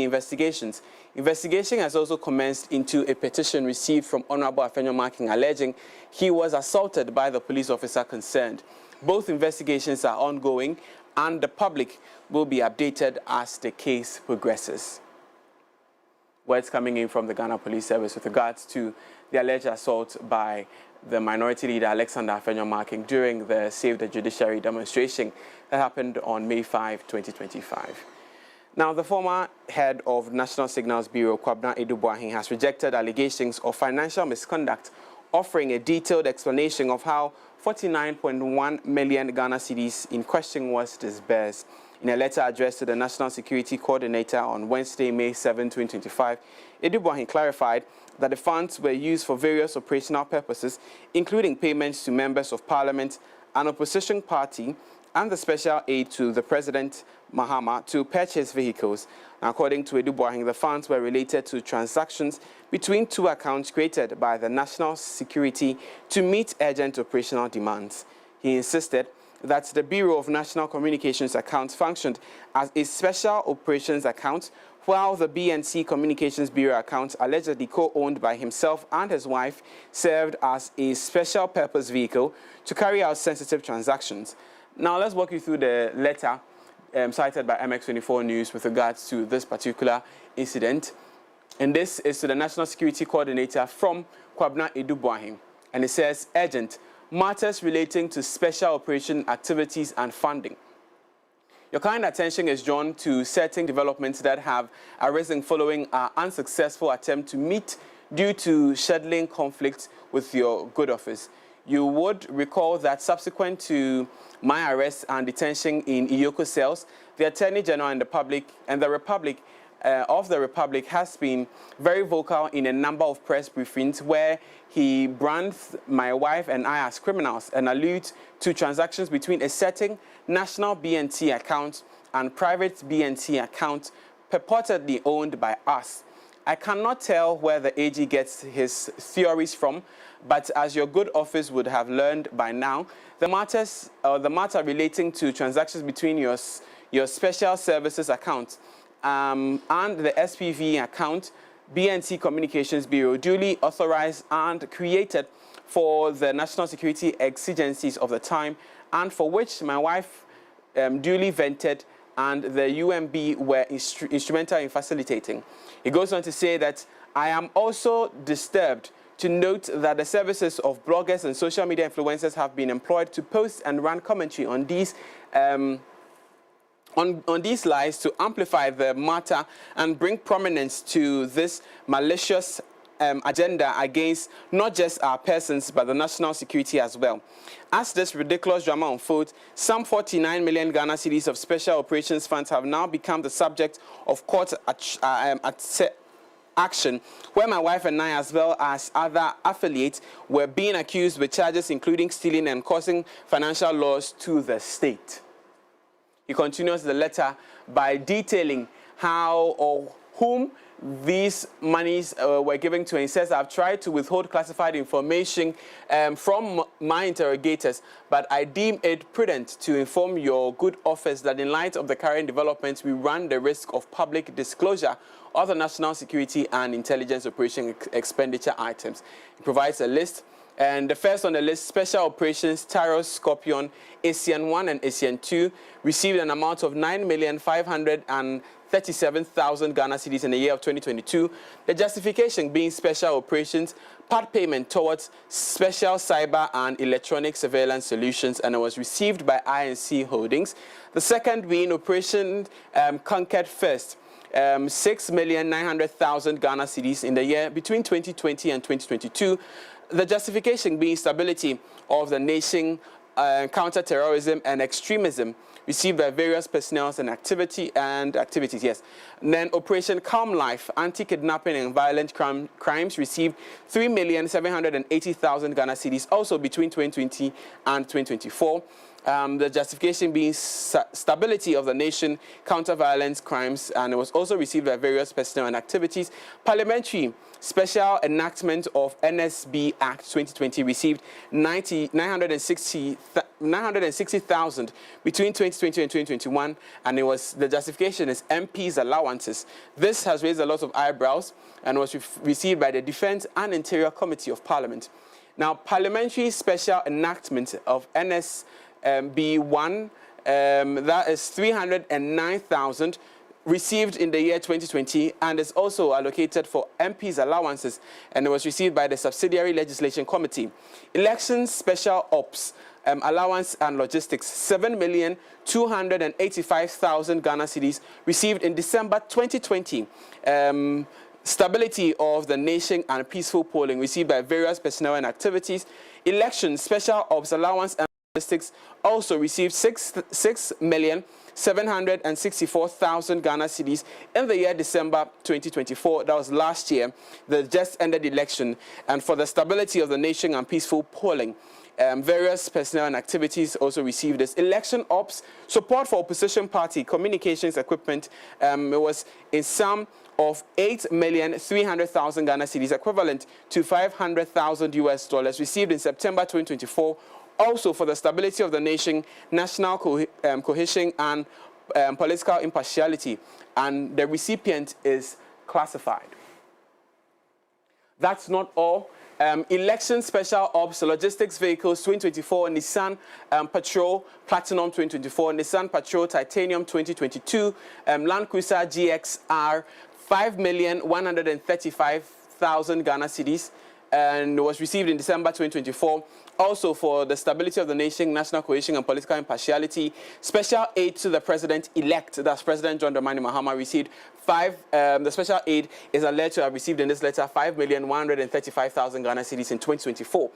investigations. Investigation has also commenced into a petition received from Honourable Afenyo-Marking alleging he was assaulted by the police officer concerned. Both investigations are ongoing and the public will be updated as the case progresses. Words coming in from the Ghana Police Service with regards to the alleged assault by the Minority Leader Alexander Afenyo-Marking during the Save the Judiciary demonstration that happened on May 5, 2025. Now, the former head of National Signals Bureau, Kwabena Edubuahin, has rejected allegations of financial misconduct, offering a detailed explanation of how 49.1 million Ghana cedis in question was disbursed. In a letter addressed to the National Security Coordinator on Wednesday, May 7, 2025, Edubuahin clarified that the funds were used for various operational purposes, including payments to members of parliament, an opposition party, and the special aid to the President Mahama to purchase vehicles. According to Edubuahin, the funds were related to transactions between two accounts created by the National Security to meet urgent operational demands. He insisted that the Bureau of National Communications account functioned as a special operations account, while the BNC Communications Bureau account, allegedly co-owned by himself and his wife, served as a special purpose vehicle to carry out sensitive transactions. Now, let's walk you through the letter cited by MX24 News with regards to this particular incident. And this is to the National Security Coordinator from Kwabena Edubuahin. And it says, urgent, matters relating to special operation activities and funding. Your kind attention is drawn to certain developments that have arisen following our unsuccessful attempt to meet due to scheduling conflicts with your good office. You would recall that subsequent to my arrest and detention in Iyoko cells, the Attorney General and the Republic of the Republic has been very vocal in a number of press briefings where he brands my wife and I as criminals and alludes to transactions between a certain national BNT account and private BNT account purportedly owned by us. I cannot tell where the AG gets his theories from, but as your good office would have learned by now, the matter relating to transactions between your special services account and the SPV account, BNT Communications Bureau, duly authorized and created for the national security exigencies of the time, and for which my wife duly vented and the UMB were instrumental in facilitating. It goes on to say that I am also disturbed to note that the services of bloggers and social media influencers have been employed to post and run commentary on these these lies to amplify the matter and bring prominence to this malicious agenda against not just our persons but the national security as well. As this ridiculous drama unfolds, some 49 million Ghana cedis of special operations funds have now become the subject of court action, where my wife and I, as well as other affiliates, were being accused with charges including stealing and causing financial loss to the state. He continues the letter by detailing how or whom these monies were given to. He says, I've tried to withhold classified information from my interrogators, but I deem it prudent to inform your good office that in light of the current developments, we run the risk of public disclosure of the national security and intelligence operation expenditure items. He provides a list. And the first on the list, Special Operations Taros Scorpion ASEAN 1 and ASEAN 2 received an amount of 9,537,000 Ghana cedis in the year of 2022. The justification being special operations, part payment towards special cyber and electronic surveillance solutions, and it was received by INC Holdings. The second being Operation Conquered First, 6,900,000 Ghana cedis in the year between 2020 and 2022. The justification being stability of the nation, counter-terrorism and extremism received by various personnel and activities. Yes. And then Operation Calm Life, anti-kidnapping and violent crimes received 3,780,000 Ghana cedis also between 2020 and 2024. The justification being stability of the nation, counter-violence crimes, and it was also received by various personnel and activities. Parliamentary special enactment of NSB Act 2020 received 960,000 between 2020 and 2021, and it was, the justification is MPs' allowances. This has raised a lot of eyebrows and was received by the Defence and Interior Committee of Parliament. Now, parliamentary special enactment of NSB1, that is 309,000 received in the year 2020 and is also allocated for MPs' allowances, and it was received by the Subsidiary Legislation Committee. Elections Special Ops allowance and logistics, 7,285,000 Ghana cedis received in December 2020. Stability of the nation and peaceful polling received by various personnel and activities. Elections Special Ops allowance and logistics also received 6,764,000 Ghana cedis in the year December 2024. That was last year, the just ended election. And for the stability of the nation and peaceful polling, various personnel and activities also received this. Election Ops, support for opposition party, communications equipment, it was in sum of 8,300,000 Ghana cedis, equivalent to $500,000 received in September 2024. Also for the stability of the nation, national cohesion and political impartiality, and the recipient is classified. That's not all. Election Special Ops, Logistics Vehicles 2024, Nissan Patrol Platinum 2024, Nissan Patrol Titanium 2022, Land Cruiser GXR, 5,135,000 Ghana cedis, and was received in December 2024. Also for the stability of the nation, national cohesion and political impartiality, special aid to the president-elect, that's President John Dramani Mahama, received the special aid is alleged to have received in this letter 5,135,000 Ghana cedis in 2024.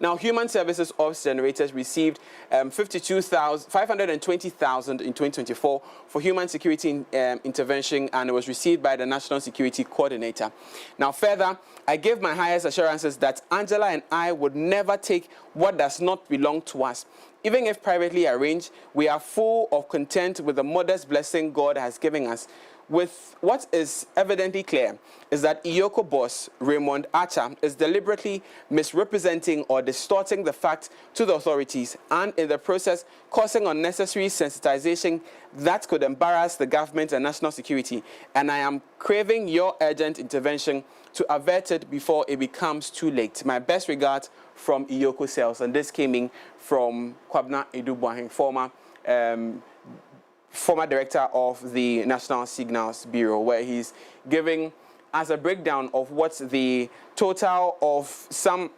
Now, Human Services Office generators received 520,000 in 2024 for human security intervention, and it was received by the National Security Coordinator. Now, further, I gave my highest assurances that Angela and I would never take what does not belong to us. Even if privately arranged, we are full of content with the modest blessing God has given us. With what is evidently clear is that Iyoko boss Raymond Archer is deliberately misrepresenting or distorting the fact to the authorities, and in the process causing unnecessary sensitization that could embarrass the government and national security. And I am craving your urgent intervention to avert it before it becomes too late. My best regards from Iyoko Cells. And this came in from Kwabna Edubuahin, former director of the National Signals Bureau, where he's giving us a breakdown of what's the total of some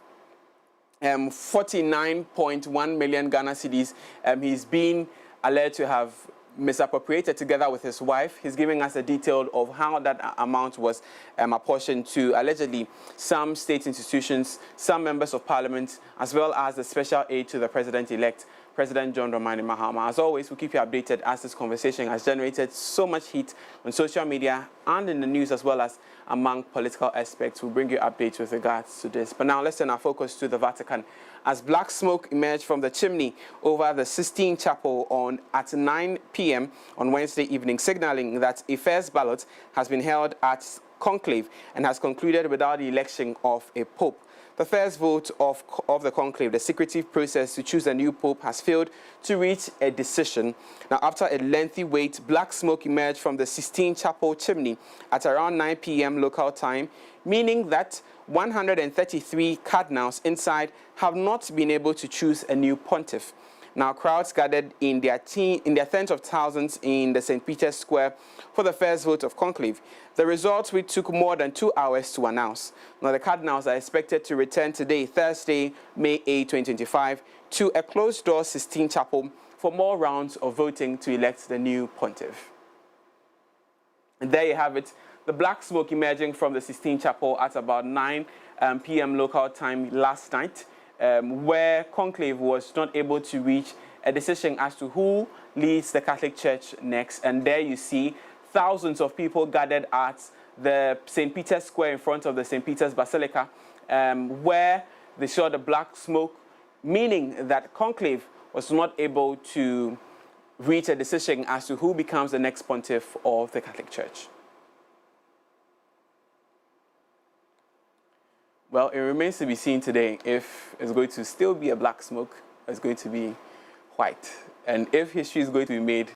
49.1 million Ghana cedis he's been alleged to have misappropriated together with his wife. He's giving us a detail of how that amount was apportioned to allegedly some state institutions, some members of parliament, as well as the special aid to the president-elect, President John Dramani Mahama. As always, we'll keep you updated as this conversation has generated so much heat on social media and in the news, as well as among political aspects. We'll bring you updates with regards to this. But now let's turn our focus to the Vatican, as black smoke emerged from the chimney over the Sistine Chapel at 9 p.m. on Wednesday evening, signaling that a first ballot has been held at conclave and has concluded without the election of a pope. The first vote of the conclave, the secretive process to choose a new pope, has failed to reach a decision. Now, after a lengthy wait, black smoke emerged from the Sistine Chapel chimney at around 9 p.m. local time, meaning that 133 cardinals inside have not been able to choose a new pontiff. Now, crowds gathered in their tens of thousands in the St. Peter's Square for the first vote of conclave. The results, which took more than 2 hours to announce. Now, the cardinals are expected to return today, Thursday, May 8, 2025, to a closed-door Sistine Chapel for more rounds of voting to elect the new pontiff. And there you have it, the black smoke emerging from the Sistine Chapel at about 9 p.m. local time last night, where conclave was not able to reach a decision as to who leads the Catholic Church next. And there you see thousands of people gathered at the St. Peter's Square in front of the St. Peter's Basilica, where they saw the black smoke, meaning that conclave was not able to reach a decision as to who becomes the next pontiff of the Catholic Church. Well, it remains to be seen today if it's going to still be a black smoke or it's going to be white, and if history is going to be made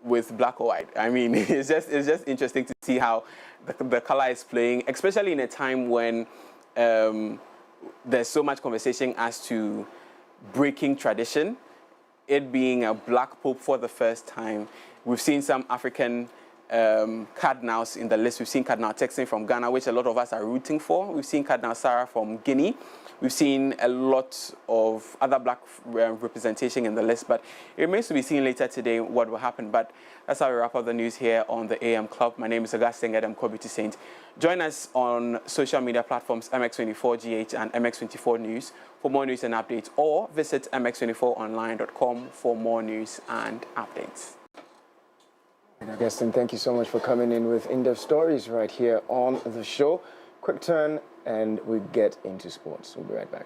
with black or white. I mean, it's just interesting to see how the color is playing, especially in a time when there's so much conversation as to breaking tradition, it being a black pope for the first time. We've seen some African cardinals in the list. We've seen Cardinal Texan from Ghana, which a lot of us are rooting for. We've seen Cardinal Sarah from Guinea. We've seen a lot of other black representation in the list, but it remains to be seen later today what will happen. But that's how we wrap up the news here on the AM Club. My name is Augustine Adam Kobiti Saint. Join us on social media platforms MX24GH and MX24 News for more news and updates, or visit mx24online.com for more news and updates. Augustine, thank you so much for coming in with in-depth stories right here on the show. Quick turn and we get into sports. We'll be right back.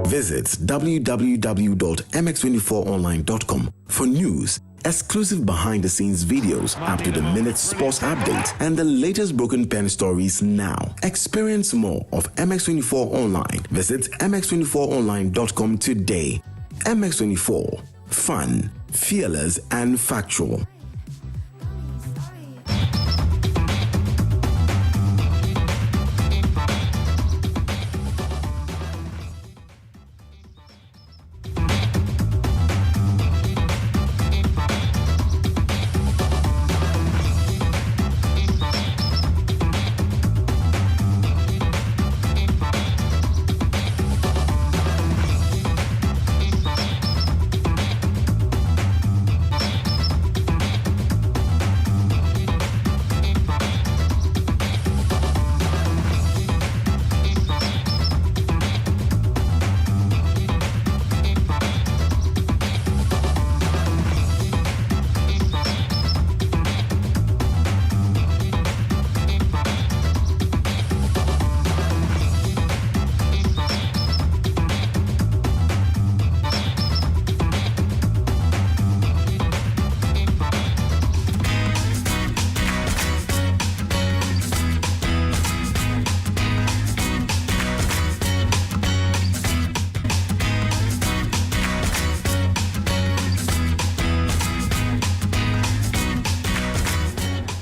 Visit www.mx24online.com for news, exclusive behind-the-scenes videos, up-to-the-minute sports updates, and the latest broken pen stories now. Experience more of MX24 Online. Visit mx24online.com today. MX24. Fun, fearless, and factual.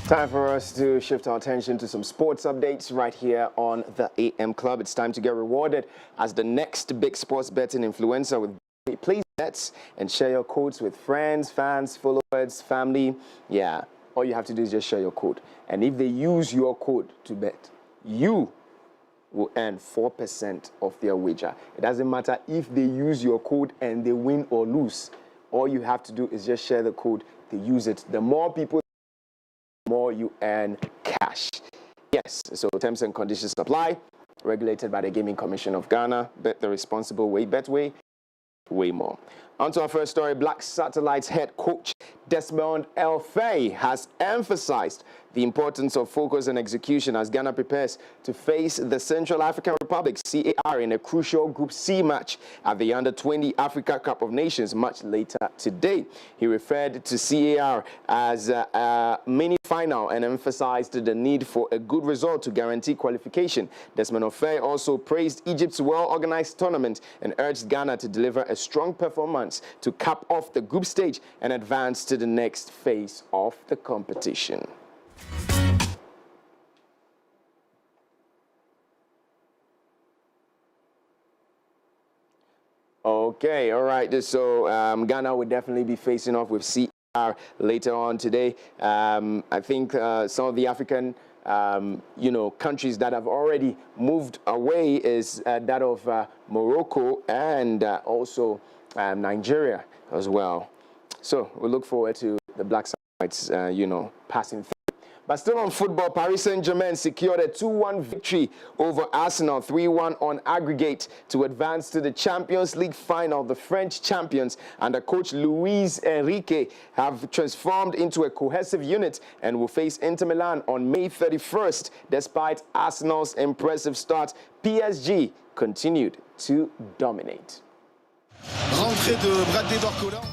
Time for us to shift our attention to some sports updates right here on the AM Club. It's time to get rewarded as the next big sports betting influencer with Please Bets and share your codes with friends, fans, followers, family. Yeah, all you have to do is just share your code. And if they use your code to bet, you will earn 4% of their wager. It doesn't matter if they use your code and they win or lose. All you have to do is just share the code. They use it. The more people, the more you earn cash. Yes, so terms and conditions apply. Regulated by the Gaming Commission of Ghana. Bet the responsible way. Betway, way more. On to our first story. Black Satellites head coach Desmond Elfay has emphasized the importance of focus and execution as Ghana prepares to face the Central African Republic CAR in a crucial Group C match at the Under-20 Africa Cup of Nations much later today. He referred to CAR as a mini final and emphasized the need for a good result to guarantee qualification. Desmond Elfay also praised Egypt's well-organized tournament and urged Ghana to deliver a strong performance to cap off the group stage and advance to the next phase of the competition. Okay, all right. So Ghana will definitely be facing off with CAR later on today. I think some of the African countries that have already moved away is that of Morocco and also Nigeria as well. So we look forward to the Black Satellites, passing through. But still on football, Paris Saint-Germain secured a 2-1 victory over Arsenal, 3-1 on aggregate to advance to the Champions League final. The French champions under coach Luis Enrique have transformed into a cohesive unit and will face Inter Milan on May 31st. Despite Arsenal's impressive start, PSG continued to dominate. Rentrée de Bradley Barcola.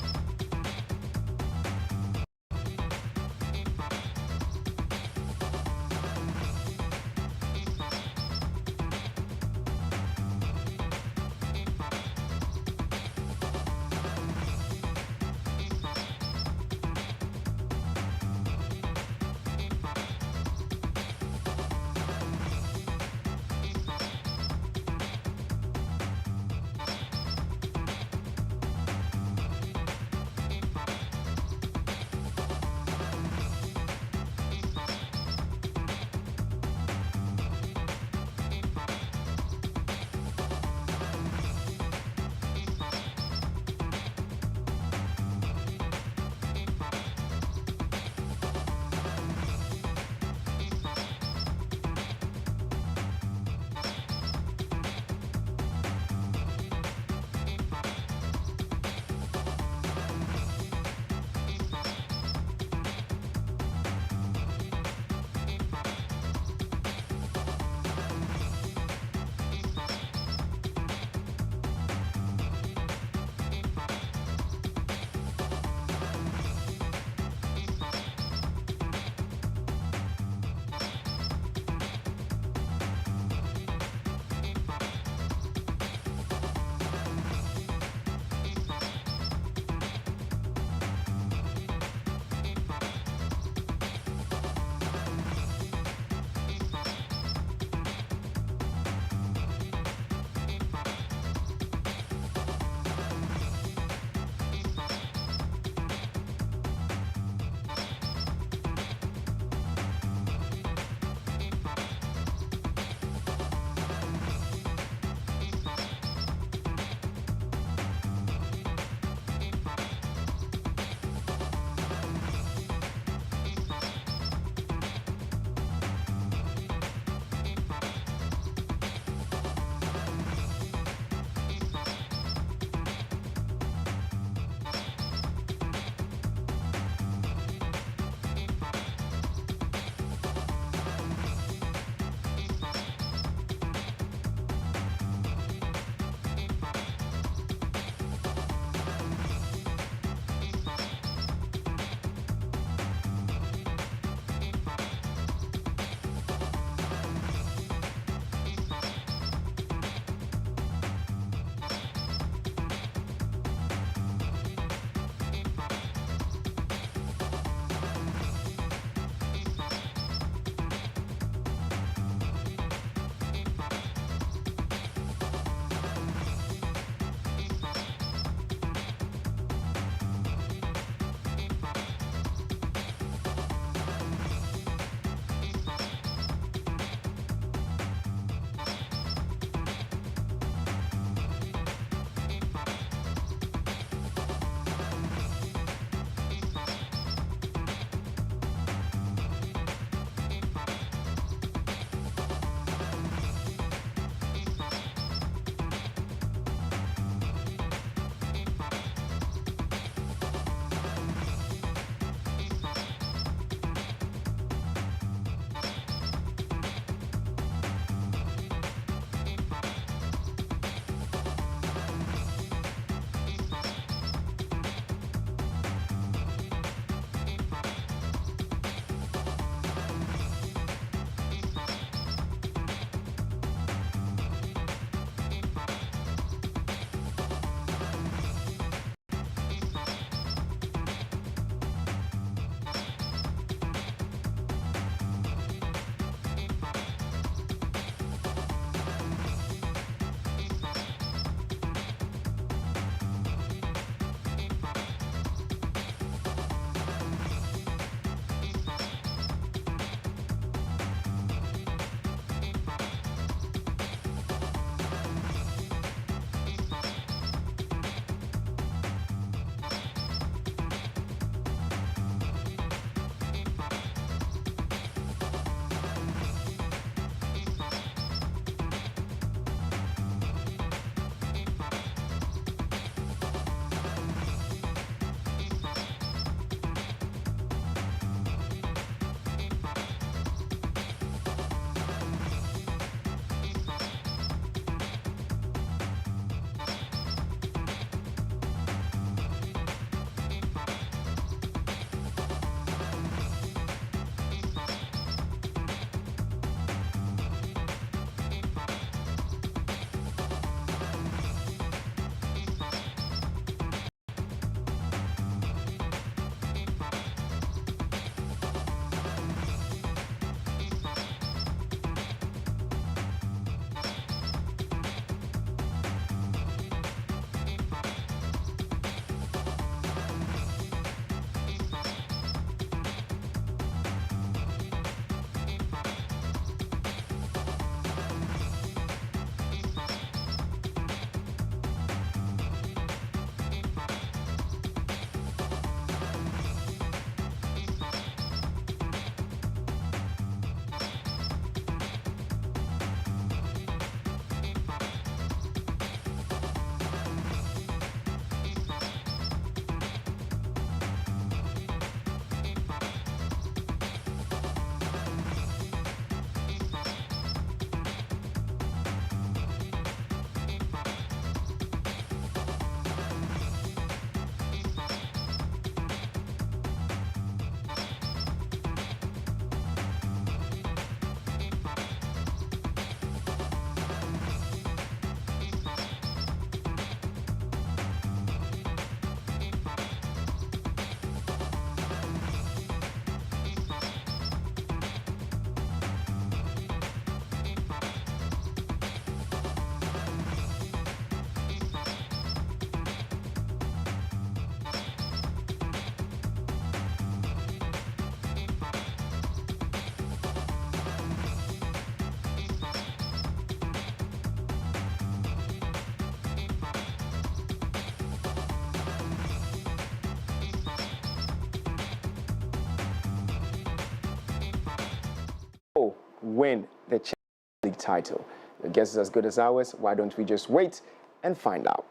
win the Champions League title? Your guess is as good as ours. Why don't we just wait and find out?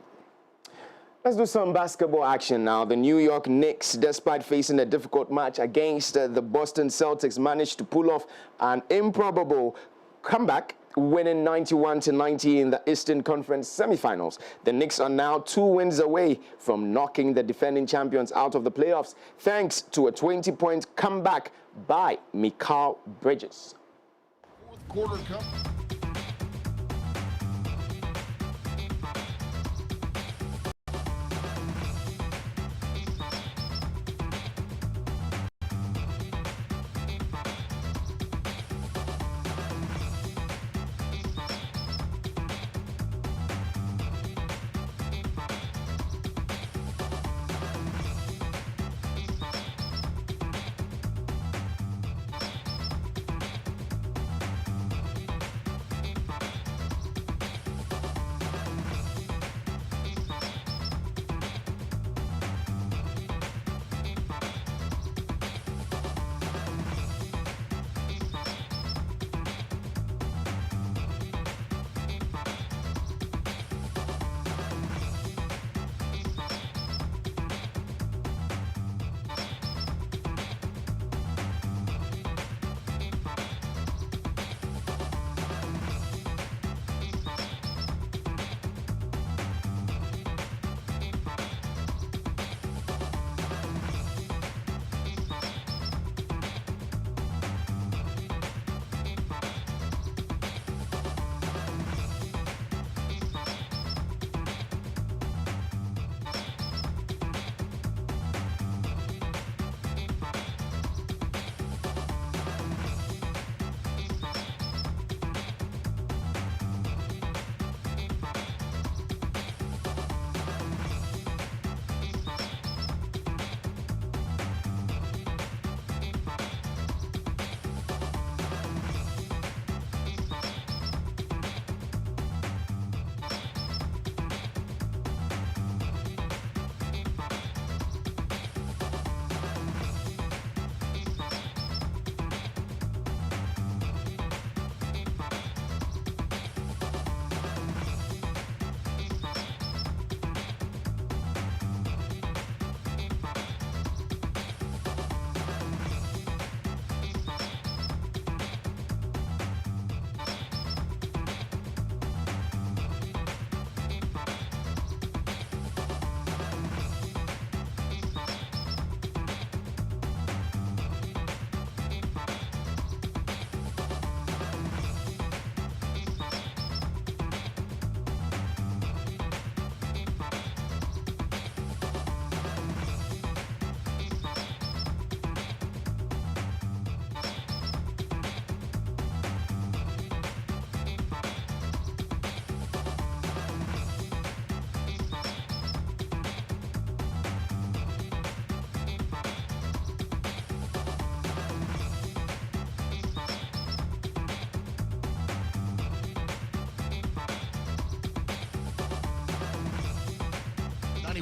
Let's do some basketball action now. The New York Knicks, despite facing a difficult match against the Boston Celtics, managed to pull off an improbable comeback, winning 91-90 in the Eastern Conference semifinals. The Knicks are now 2 wins away from knocking the defending champions out of the playoffs, thanks to a 20-point comeback by Mikal Bridges. Fourth quarter come.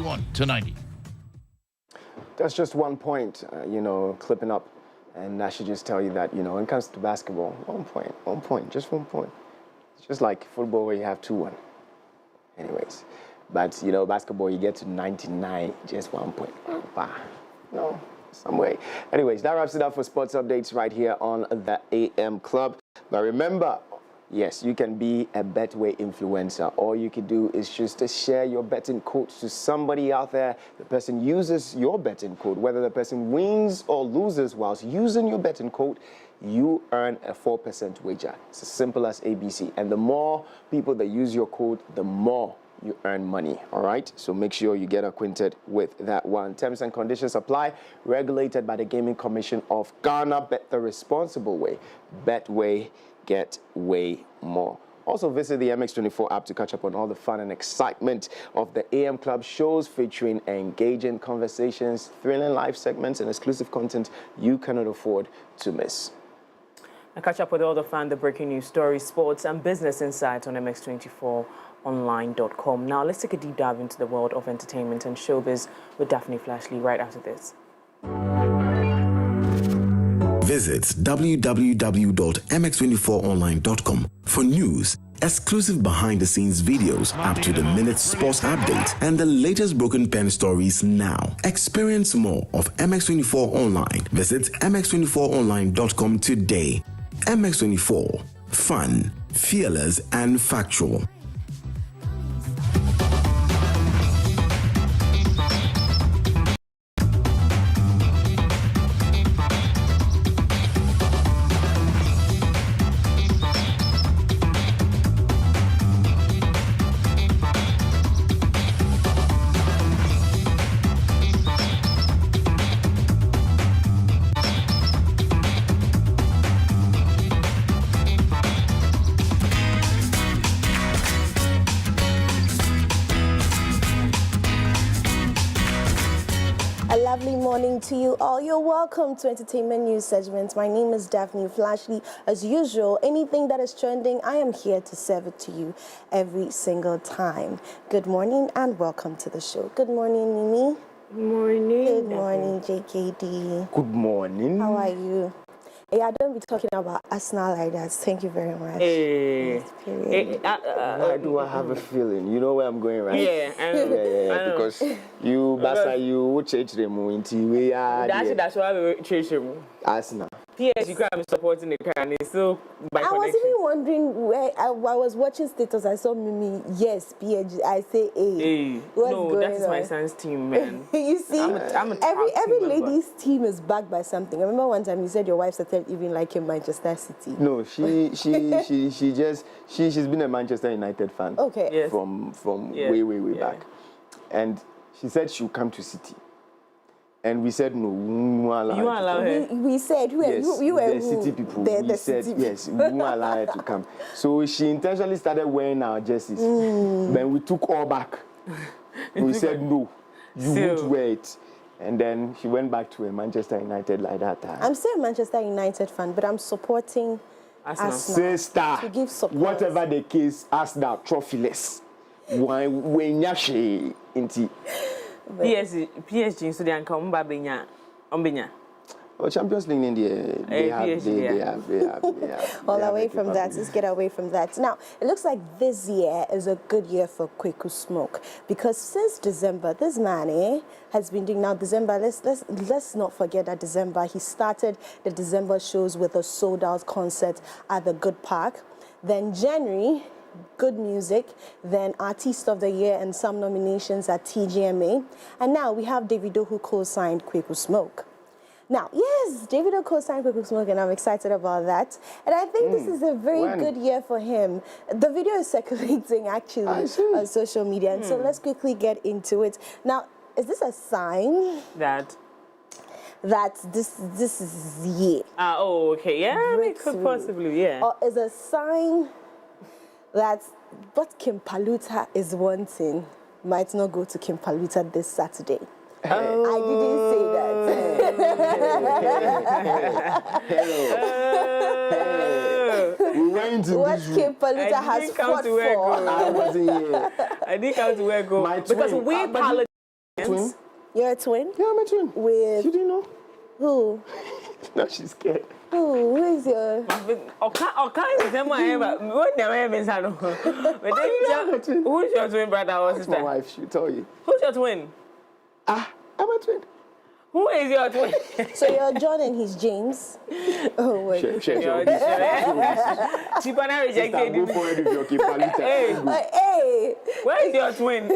91-90. That's just 1 point, clipping up. And I should just tell you that, when it comes to basketball, 1 point, just 1 point. It's just like football where you have 2-1. Anyways, but, basketball, you get to 99, just 1 point. No, some way. Anyways, that wraps it up for sports updates right here on the AM Club. But remember, yes, you can be a Betway influencer. All you can do is just to share your betting code to somebody out there. The person uses your betting code. Whether the person wins or loses whilst using your betting code, you earn a 4% wager. It's as simple as ABC. And the more people that use your code, the more you earn money. All right, so make sure you get acquainted with that one. Terms and conditions apply. Regulated by the Gaming Commission of Ghana. Bet the responsible way. Betway, get way more. Also visit the MX24 app to catch up on all the fun and excitement of the AM Club shows, featuring engaging conversations, thrilling live segments, and exclusive content you cannot afford to miss. And catch up with all the fun, the breaking news stories, sports, and business insights on mx24online.com. Now let's take a deep dive into the world of entertainment and showbiz with Daphne Flashley right after this. Visit www.mx24online.com for news, exclusive behind-the-scenes videos, up-to-the-minute sports updates, and the latest broken pen stories now. Experience more of MX24 Online. Visit mx24online.com today. MX24. Fun, fearless, and factual. Lovely morning to you all. You're welcome to Entertainment News segment. My name is Daphne Flashley. As usual, anything that is trending, I am here to serve it to you every single time. Good morning and welcome to the show. Good morning, Mimi. Good morning. Good morning, JKD. Good morning. How are you? Hey, I don't be talking about asthma like that. Thank you very much. Hey. Why do I have a feeling? You know where I'm going, right? Yeah. Because you, Basa, you change them into way. That's why we change them. Asthma. Yes, you can't be supporting the car, and it's still by I was even wondering where I was watching status. I saw Mimi. Yes, PhD. I say A. Hey. No, that is my son's team, man. You see, every lady's team is backed by something. I remember one time you said your wife started even liking Manchester City. No, she's been a Manchester United fan. Okay. Yes. From way back, and she said she'll come to City. And we said no, we won't allow you won't allow her. We said you were the City people. We said yes, we won't allow her to come. So she intentionally started wearing our jerseys. Then we took all back. We said no, you won't wear it. And then she went back to a Manchester United like that. I'm still a Manchester United fan, but I'm supporting Arsenal. Sister, to give support. whatever the case, Arsenal trophyless. When yashi inti. PSG, so they are coming back. Oh, Champions League in India, they have. All away from that. Let's get away from that. Now, it looks like this year is a good year for Kweku Smoke because since December, this man has been doing now December. Let's not forget that December he started the December shows with a sold-out concert at the Good Park. Then January, good music, then Artist of the Year and some nominations at TGMA. And now we have Davido who co-signed Kweku Smoke. Now, yes, Davido co-signed Kweku Smoke and I'm excited about that. And I think this is a very good year for him. The video is circulating actually on social media. And so let's quickly get into it. Now, is this a sign that this is the year? Okay, yeah, it could possibly, yeah. Or is a sign that what Kim Paluta is wanting might not go to Kim Paluta this Saturday. I didn't say that. We went to what Kim Paluta has fought for. I wasn't here. I didn't come to where go. My because twin. we politicians. Twin? You're a twin? Yeah, I'm a twin. With you didn't know? who? Now she's scared. Who is your? Who's your twin brother or sister? My wife, she'll tell you. Who's your twin? I'm a twin. Who is your twin? So you're John and he's James. Oh wait. Cheaper now rejected go for it if you're Hey, where is your twin?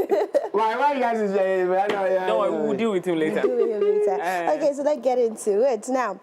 Why you guys is Don't worry, we'll deal with him later. Okay, so let's get into it. Now,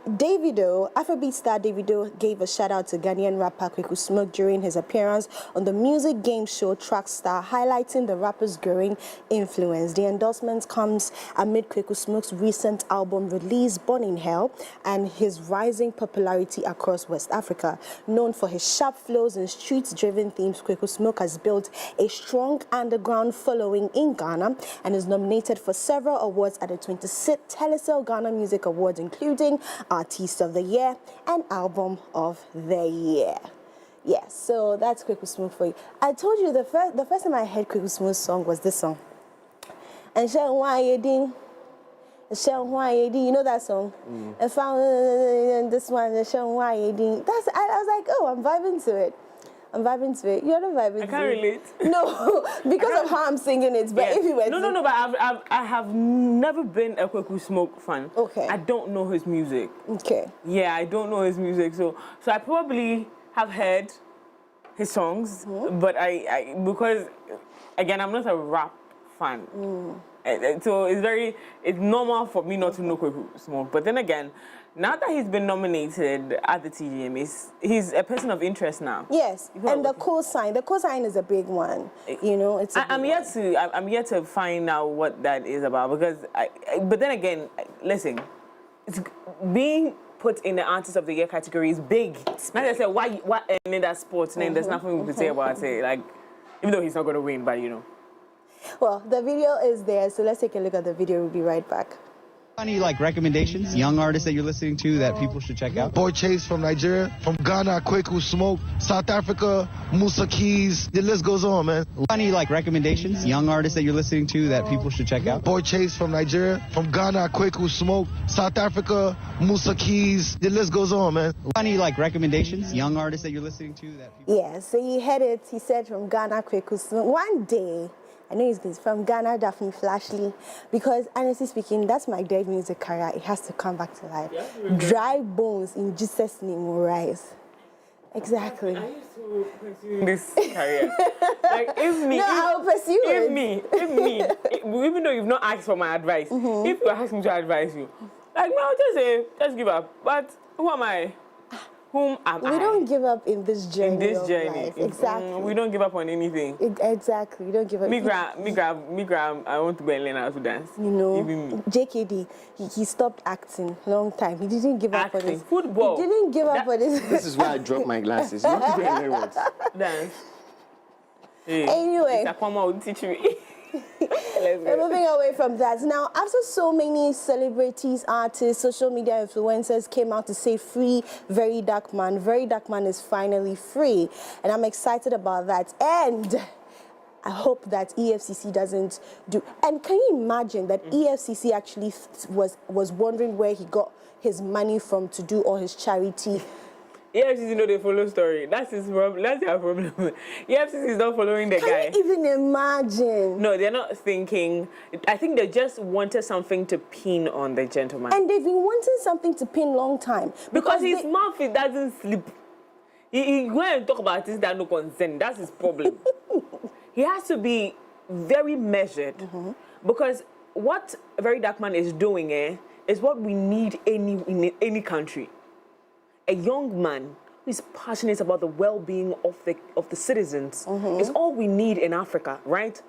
Davido, Afrobeat star Davido gave a shout out to Ghanaian rapper Kweku Smoke during his appearance on the music game show Trackstar, highlighting the rapper's growing influence. The endorsement comes amid Kweku Smoke's recent album release, Born in Hell, and his rising popularity across West Africa. Known for his sharp flows and street-driven themes, Kweku Smoke has built a strong underground following in Ghana and is nominated for several awards at the 26th Telecel Ghana Music Awards, including Artist of the Year and Album of the Year. Yes, so that's Kweku Smoke for you. I told you the first time I heard Kweku Smoke's song was this song. And why you ding? You know that song? And found this one, I was like, oh, I'm vibing to it. You're not vibing to it. I can't relate. No, because of how I'm singing it. But if you were No, but I have never been a Kweku Smoke fan. Okay. I don't know his music. Okay. Yeah, I don't know his music. So I probably have heard his songs, but I because again, I'm not a rap fan. So it's normal for me not to know Kweku Smoke. But then again, now that he's been nominated at the TGM, he's a person of interest now. Yes, and the cosign is a big one. You know, it's. I'm yet to find out what that is about because but then again, listen, it's being put in the Artist of the Year category is big. Now they say why in that sports name, there's nothing we can say about it. Like, even though he's not going to win, but you know. Well, the video is there, so let's take a look at the video. We'll be right back. Any recommendations, young artists that you're listening to that people should check out? Boy Chase from Nigeria, from Ghana, Kweku Smoke, South Africa, Musa Keys, the list goes on, man. Any recommendations, young artists that you're listening to that people should check out? Boy Chase from Nigeria, from Ghana, Kweku Smoke, South Africa, Musa Keys, the list goes on, man. Any recommendations, young artists that you're listening to that people... Yeah, so he had it, he said from Ghana, Kweku Smoke. One day, I know he's from Ghana, Daphne Flashley, because honestly speaking, that's my dead music career. It has to come back to life. Yeah, dry bones in Jesus' name will rise. Exactly. I used to pursue this career. Like, I'll pursue it. If me, even though you've not asked for my advice, if you ask me to advise you, like, no, I'll just say, just give up. But who am I? Whom am I? We don't give up in this journey. Life. Exactly. We don't give up on anything. Exactly. We don't give up. Me grab, I want to go and learn how to dance. You know, JKD, he stopped acting long time. He didn't give up on his football. He didn't give up on his. This is why I dropped my glasses. Not to learn words. Dance. Hey, anyway. Mr. Kwama will teach me. We're moving away from that. Now, after so many celebrities, artists, social media influencers came out to say free Very Dark Man is finally free. And I'm excited about that. And I hope that EFCC doesn't do... And can you imagine that EFCC actually was wondering where he got his money from to do all his charity? EFCC know they follow story. That's his problem. That's their problem. EFCC is not following the guy. Can you even imagine? No, they're not thinking. I think they just wanted something to pin on the gentleman. And they've been wanting something to pin long time. Because his mouth, it doesn't sleep. He go and talk about things that no concern. That's his problem. He has to be very measured. Because what Very Dark Man is doing is what we need in any country. A young man who is passionate about the well-being of the citizens is all we need in Africa, right?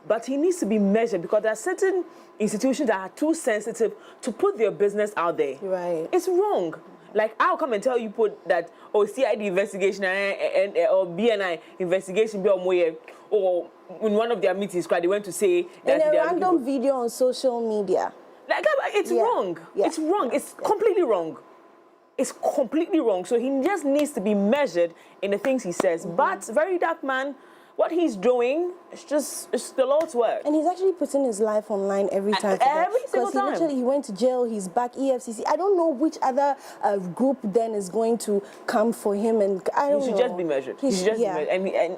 But he needs to be measured because there are certain institutions that are too sensitive to put their business out there. Right. It's wrong. Like, I'll come and tell you that, CID investigation or BNI investigation, or in one of their meetings, they went to say that in a random video on social media. Like, it's wrong. Yeah. It's wrong. It's completely wrong. It's completely wrong. So he just needs to be measured in the things he says. But Very Dark Man, what he's doing, it's the Lord's work. And he's actually putting his life online every time. Every single time. Because he went to jail, he's back, EFCC. I don't know which other group then is going to come for him. And I don't know. He should just be measured. He should just be measured.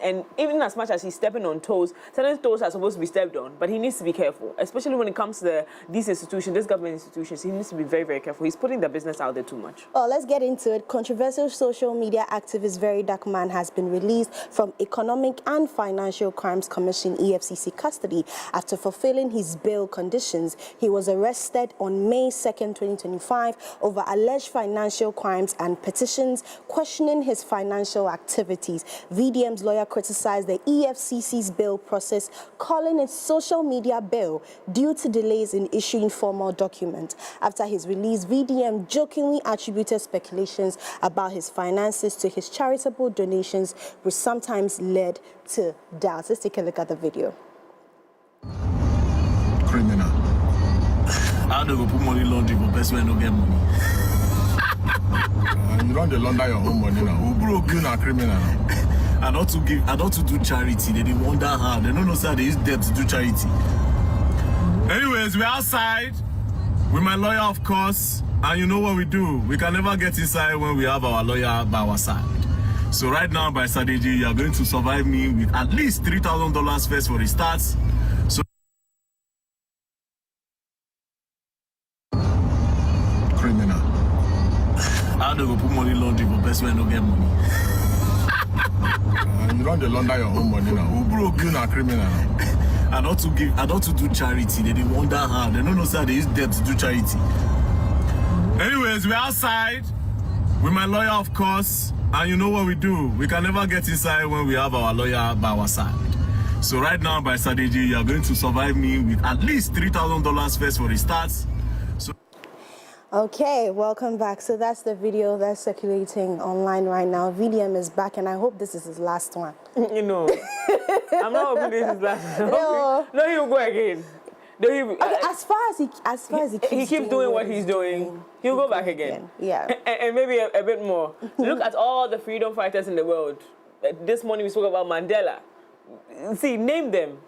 And even as much as he's stepping on toes, certain toes are supposed to be stepped on, but he needs to be careful, especially when it comes to these institutions, these government institutions. He needs to be very, very careful. He's putting the business out there too much. Well, let's get into it. Controversial social media activist Very Dark Man has been released from Economic and Financial Crimes Commission EFCC custody after fulfilling his bail conditions. He was arrested on May 2nd, 2025 over alleged financial crimes and petitions questioning his financial activities. VDM's lawyer criticized the EFCC's bail process, calling it social media bail due to delays in issuing formal documents. After his release, VDM jokingly attributed speculations about his finances to his charitable donations, which sometimes led to doubts. Let's take a look at the video. Criminal. How do you put money laundry for best when you get money? You don't launder your own money now. Who broke you now, criminal? I don't to do charity. They wonder how. They don't know how they use debt to do charity. Anyways, we're outside. With my lawyer, of course, and you know what we do. We can never get inside when we have our lawyer by our side. So right now, by strategy, you are going to survive me with at least $3,000 first for the starts. So criminal. How do you put money laundry for best when you get money? You don't launder your own money now. Who broke you now, criminal? I don't to do charity. They wonder how. They don't know how they use debt to do charity. Anyways, we're outside with my lawyer, of course, and you know what we do. We can never get inside when we have our lawyer by our side. So right now, by strategy, you are going to survive me with at least $3,000 first for the starts. So. Okay, welcome back. So that's the video that's circulating online right now. VDM is back, and I hope this is his last one. You know, I'm not hoping this is his last one. No, he'll go again. No, okay, as far as he keeps doing what he's doing, he'll go back again. Yeah, and maybe a bit more. Look at all the freedom fighters in the world. This morning we spoke about Mandela. See, name them.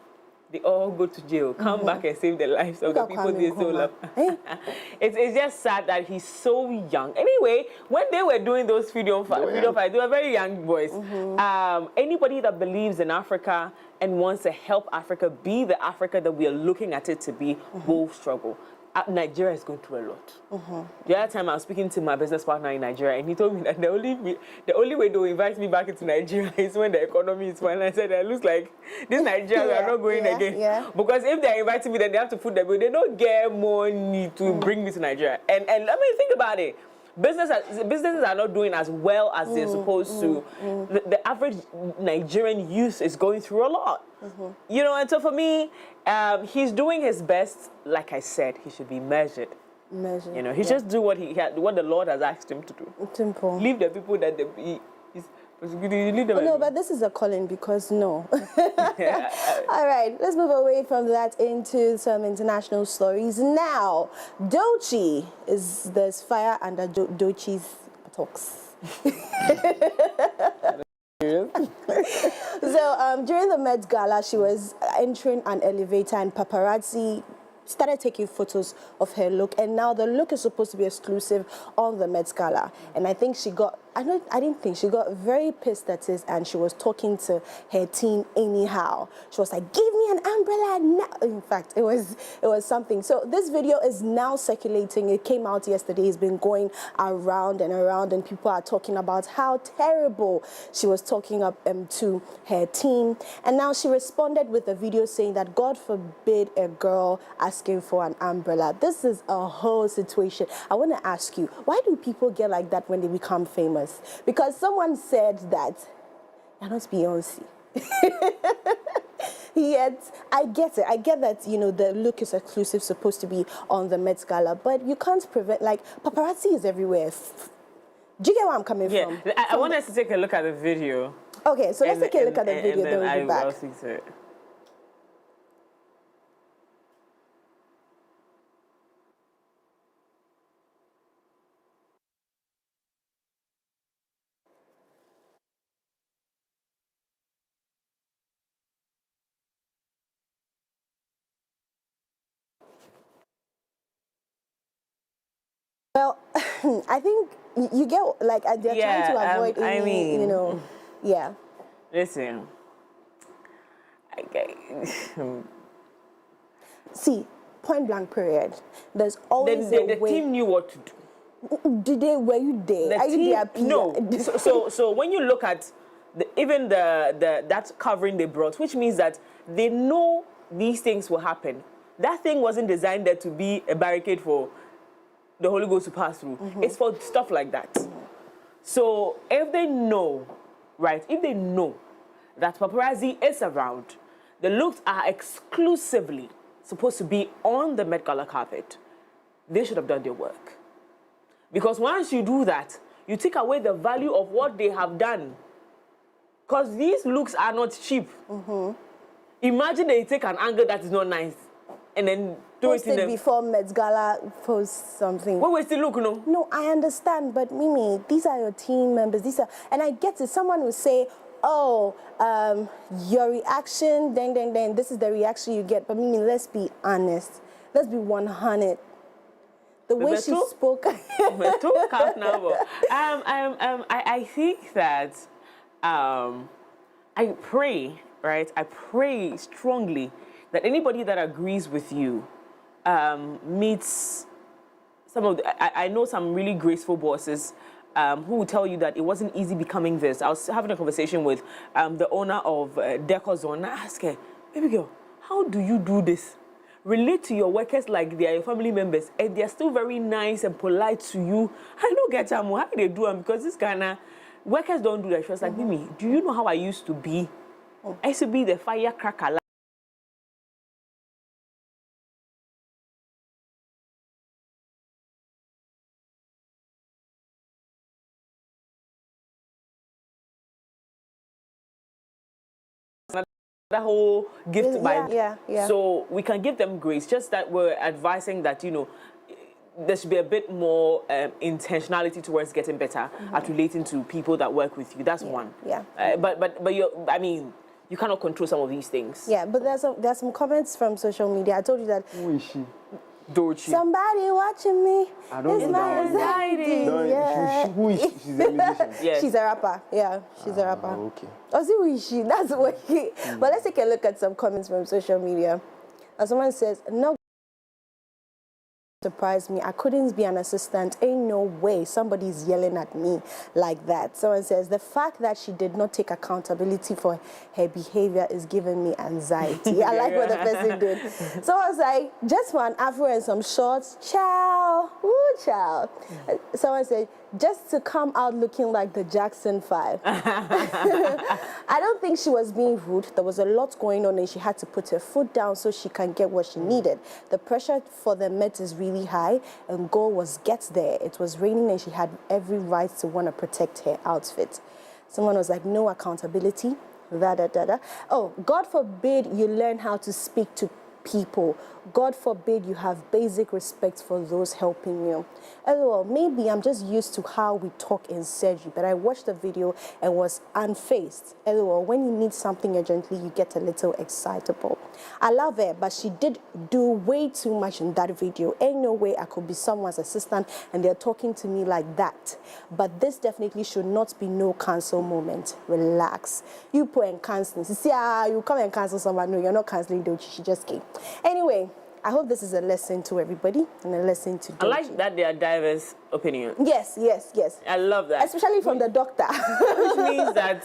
They all go to jail, come back and save the lives of the people they so love. It's just sad that he's so young. Anyway, when they were doing those freedom fights, they were very young boys. Anybody that believes in Africa and wants to help Africa be the Africa that we are looking at it to be will struggle. Nigeria is going through a lot. The other time I was speaking to my business partner in Nigeria, and he told me that the only way they'll invite me back into Nigeria is when the economy is fine. I said, it looks like this Nigeria, we are not going again. Because if they're inviting me, then they have to foot the bill. They don't get money to bring me to Nigeria. And let me think about it. Businesses are not doing as well as they're supposed to. The average Nigerian youth is going through a lot. You know, and so for me, he's doing his best. Like I said, he should be measured. You know, he just do what what the Lord has asked him to do. Simple. Leave the people that he's persecuting. No, but this is a calling because no. All right, let's move away from that into some international stories. Now, Doechii there's fire under Doechii's talks. So during the Met Gala, she was entering an elevator and paparazzi started taking photos of her look, and now the look is supposed to be exclusive on the Met Gala. And I think she got, she got very pissed at this, and she was talking to her team anyhow. She was like, give me an umbrella now. In fact, it was something. So this video is now circulating. It came out yesterday. It's been going around and around, and people are talking about how terrible she was talking up to her team. And now she responded with a video saying that God forbid a girl asking for an umbrella. This is a whole situation. I want to ask you, why do people get like that when they become famous? Because someone said that you're not Beyonce. Yet, I get it. I get that, you know, the look is exclusive, supposed to be on the Met Gala, but you can't prevent, like, paparazzi is everywhere. Do you get where I'm coming from? I want us to take a look at the video. Okay, so let's take a look at the video, then we'll be back. I'll see to it. Well, I think you get, like, they're trying to avoid any, you know, Listen, see, point blank period. There's always a way. The team knew what to do. Were you there? Are you there? No. So when you look at that covering they brought, which means that they know these things will happen. That thing wasn't designed there to be a barricade for the Holy Ghost to pass through. It's for stuff like that. So if they know, right, if they know that paparazzi is around, the looks are exclusively supposed to be on the Met Gala carpet, they should have done their work. Because once you do that, you take away the value of what they have done. Because these looks are not cheap. Imagine they take an angle that is not nice and then post it before Met Gala, post something. What was the look, no? No, I understand, but Mimi, these are your team members. And I get it. Someone will say, oh, your reaction, then, this is the reaction you get. But Mimi, let's be honest. Let's be 100. The way she spoke. I think that I pray, right? I pray strongly that anybody that agrees with you meets some of I know some really graceful bosses who will tell you that it wasn't easy becoming this. I was having a conversation with the owner of Decor Zone. I asked her, baby girl, how do you do this? Relate to your workers like they are your family members, and they are still very nice and polite to you. I don't get them. How they do them? Because this kind of workers don't do that. She was like, Mimi, do you know how I used to be? I used to be the firecracker. That whole gift by so we can give them grace, just that we're advising that, you know, there should be a bit more intentionality towards getting better at relating to people that work with you. That's one. But I mean, you cannot control some of these things. Yeah, but there's some comments from social media. I told you that. Who is she? Dochi. Somebody watching me. I don't it's my anxiety. Who is she? She's a musician. Yes. She's a rapper. Yeah, she's a rapper. Okay. Oh, see who is she? That's what he. But let's take a look at some comments from social media. Someone says, no. Surprised me. I couldn't be an assistant. Ain't no way somebody's yelling at me like that. Someone says the fact that she did not take accountability for her behavior is giving me anxiety. I like what the person did. Someone's like, just for an afro and some shorts, ciao, woo, ciao. Someone said, just to come out looking like the Jackson 5. I don't think she was being rude. There was a lot going on and she had to put her foot down so she can get what she needed. The pressure for the Met is really high and goal was get there. It was raining and she had every right to want to protect her outfit. Someone was like, no accountability. Oh, God forbid you learn how to speak to people. God forbid you have basic respect for those helping you. LOL, maybe I'm just used to how we talk in surgery, but I watched the video and was unfazed. LOL, when you need something urgently, you get a little excitable. I love her, but she did do way too much in that video. Ain't no way I could be someone's assistant and they're talking to me like that. But this definitely should not be no cancel moment. Relax. You put in canceling. See, you come and cancel someone. No, you're not canceling Dochi. She just came. Anyway, I hope this is a lesson to everybody and a lesson to Dochi. I like that there are diverse opinions. Yes. I love that. Especially from the doctor. Which means that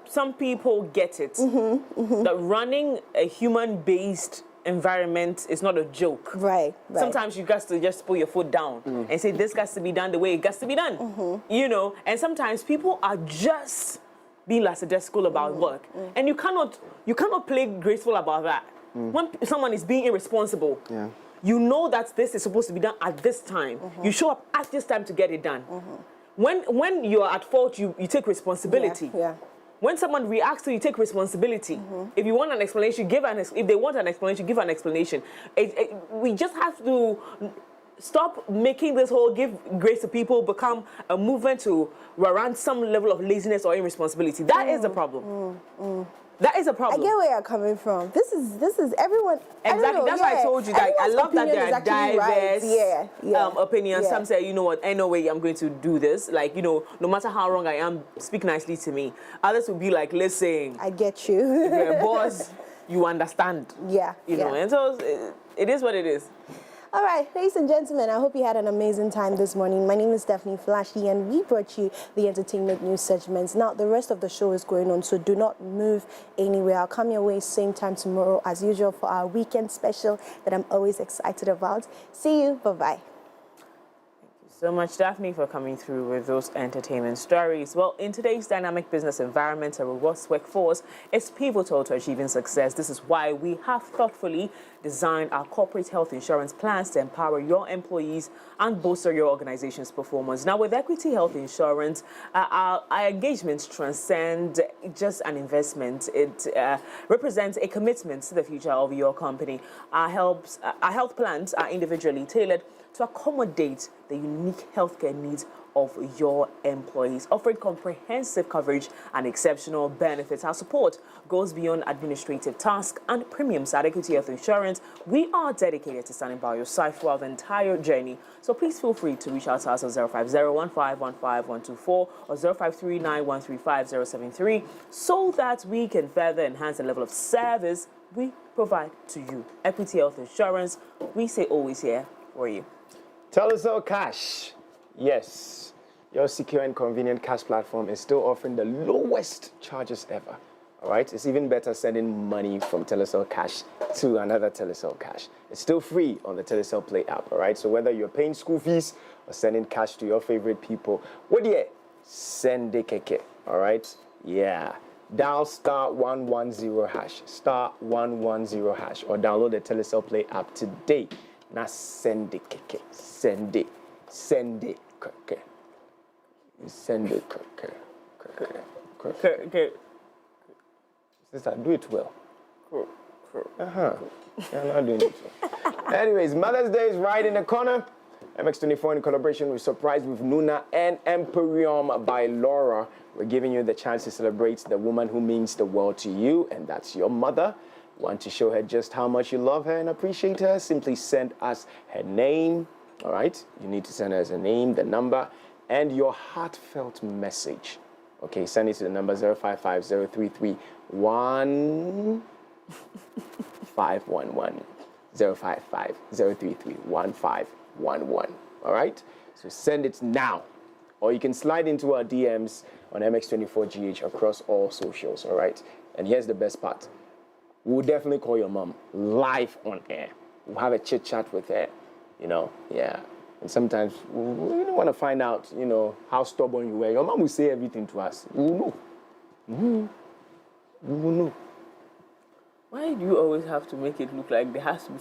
some people get it. That running a human-based environment is not a joke. Right. Sometimes you got to just put your foot down and say, this has to be done the way it has to be done. You know, and sometimes people are just being lackadaisical about work. And you cannot play graceful about that. When someone is being irresponsible, you know that this is supposed to be done at this time. You show up at this time to get it done. When you are at fault, you take responsibility. When someone reacts to you, take responsibility. If you want an explanation, if they want an explanation, give an explanation. We just have to stop making this whole give grace to people become a movement to warrant some level of laziness or irresponsibility. That is a problem. That is a problem. I get where you're coming from. This is everyone. Exactly. That's why I told you that I love that there are diverse opinions. Yeah. Some say, you know what, ain't no way I'm going to do this. Like, you know, no matter how wrong I am, speak nicely to me. Others will be like, listen. I get you. If you're a boss, you understand. Yeah. You know, and so it is what it is. All right, ladies and gentlemen, I hope you had an amazing time this morning. My name is Stephanie Flashy, and we brought you the entertainment news segments. Now, the rest of the show is going on, so do not move anywhere. I'll come your way same time tomorrow, as usual, for our weekend special that I'm always excited about. See you. Bye-bye. So much, Daphne, for coming through with those entertainment stories. Well, in today's dynamic business environment, a robust workforce is pivotal to achieving success. This is why we have thoughtfully designed our corporate health insurance plans to empower your employees and bolster your organization's performance. Now, with Equity Health Insurance, our engagements transcend just an investment. It represents a commitment to the future of your company. Our health plans are individually tailored to accommodate the unique healthcare needs of your employees, offering comprehensive coverage and exceptional benefits. Our support goes beyond administrative tasks and premiums at Equity Health Insurance. We are dedicated to standing by your side throughout the entire journey. So please feel free to reach out to us on 050-1515-124 or 0539-135-073 so that we can further enhance the level of service we provide to you. Equity Health Insurance, we say always here for you. Telecel Cash. Yes, your secure and convenient cash platform is still offering the lowest charges ever. All right, it's even better sending money from Telecel Cash to another Telecel Cash. It's still free on the Telecel Play app. All right, so whether you're paying school fees or sending cash to your favorite people, what do you send the Keche? All right, yeah. Dial *110#, *110#, or download the Telecel Play app today. Now send the Keche, send it Keche, send it Keche. Sister, do it well. You're not doing it well. Anyways, Mother's Day is right in the corner. MX24 in collaboration with Surprise with Nuna and Emporium by Laura. We're giving you the chance to celebrate the woman who means the world to you, and that's your mother. Want to show her just how much you love her and appreciate her? Simply send us her name. All right? You need to send us her name, the number, and your heartfelt message. Okay, send it to the number 055-033-1511. 055-033-1511. All right? So send it now. Or you can slide into our DMs on MX24GH across all socials. All right? And here's the best part. We'll definitely call your mom live on air. We'll have a chit chat with her, yeah. And sometimes we don't want to find out, how stubborn you were. Your mom will say everything to us. We will know. We will know. Why do you always have to make it look like there has to be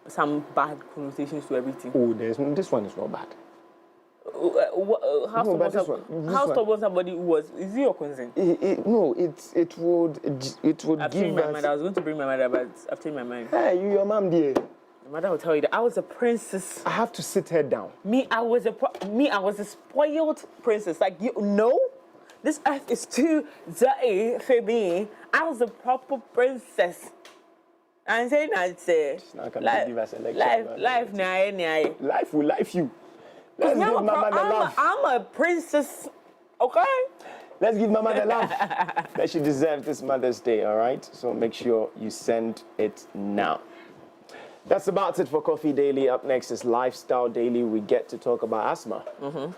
some bad connotations to everything? Oh, this one is not bad. How stubborn somebody was? Is it your concern? No, it would I've changed my mind. I was going to bring my mother, but I've changed my mind. Hey, your mom, dear. My mother will tell you that I was a princess. I have to sit her down. I was a spoiled princess. Like, this earth is too dirty for me. I was a proper princess. I'm saying life will life you. Let's give Mama the love. I'm a princess, okay? Let's give Mama the love that she deserves this Mother's Day, all right? So make sure you send it now. That's about it for Coffee Daily. Up next is Lifestyle Daily. We get to talk about asthma,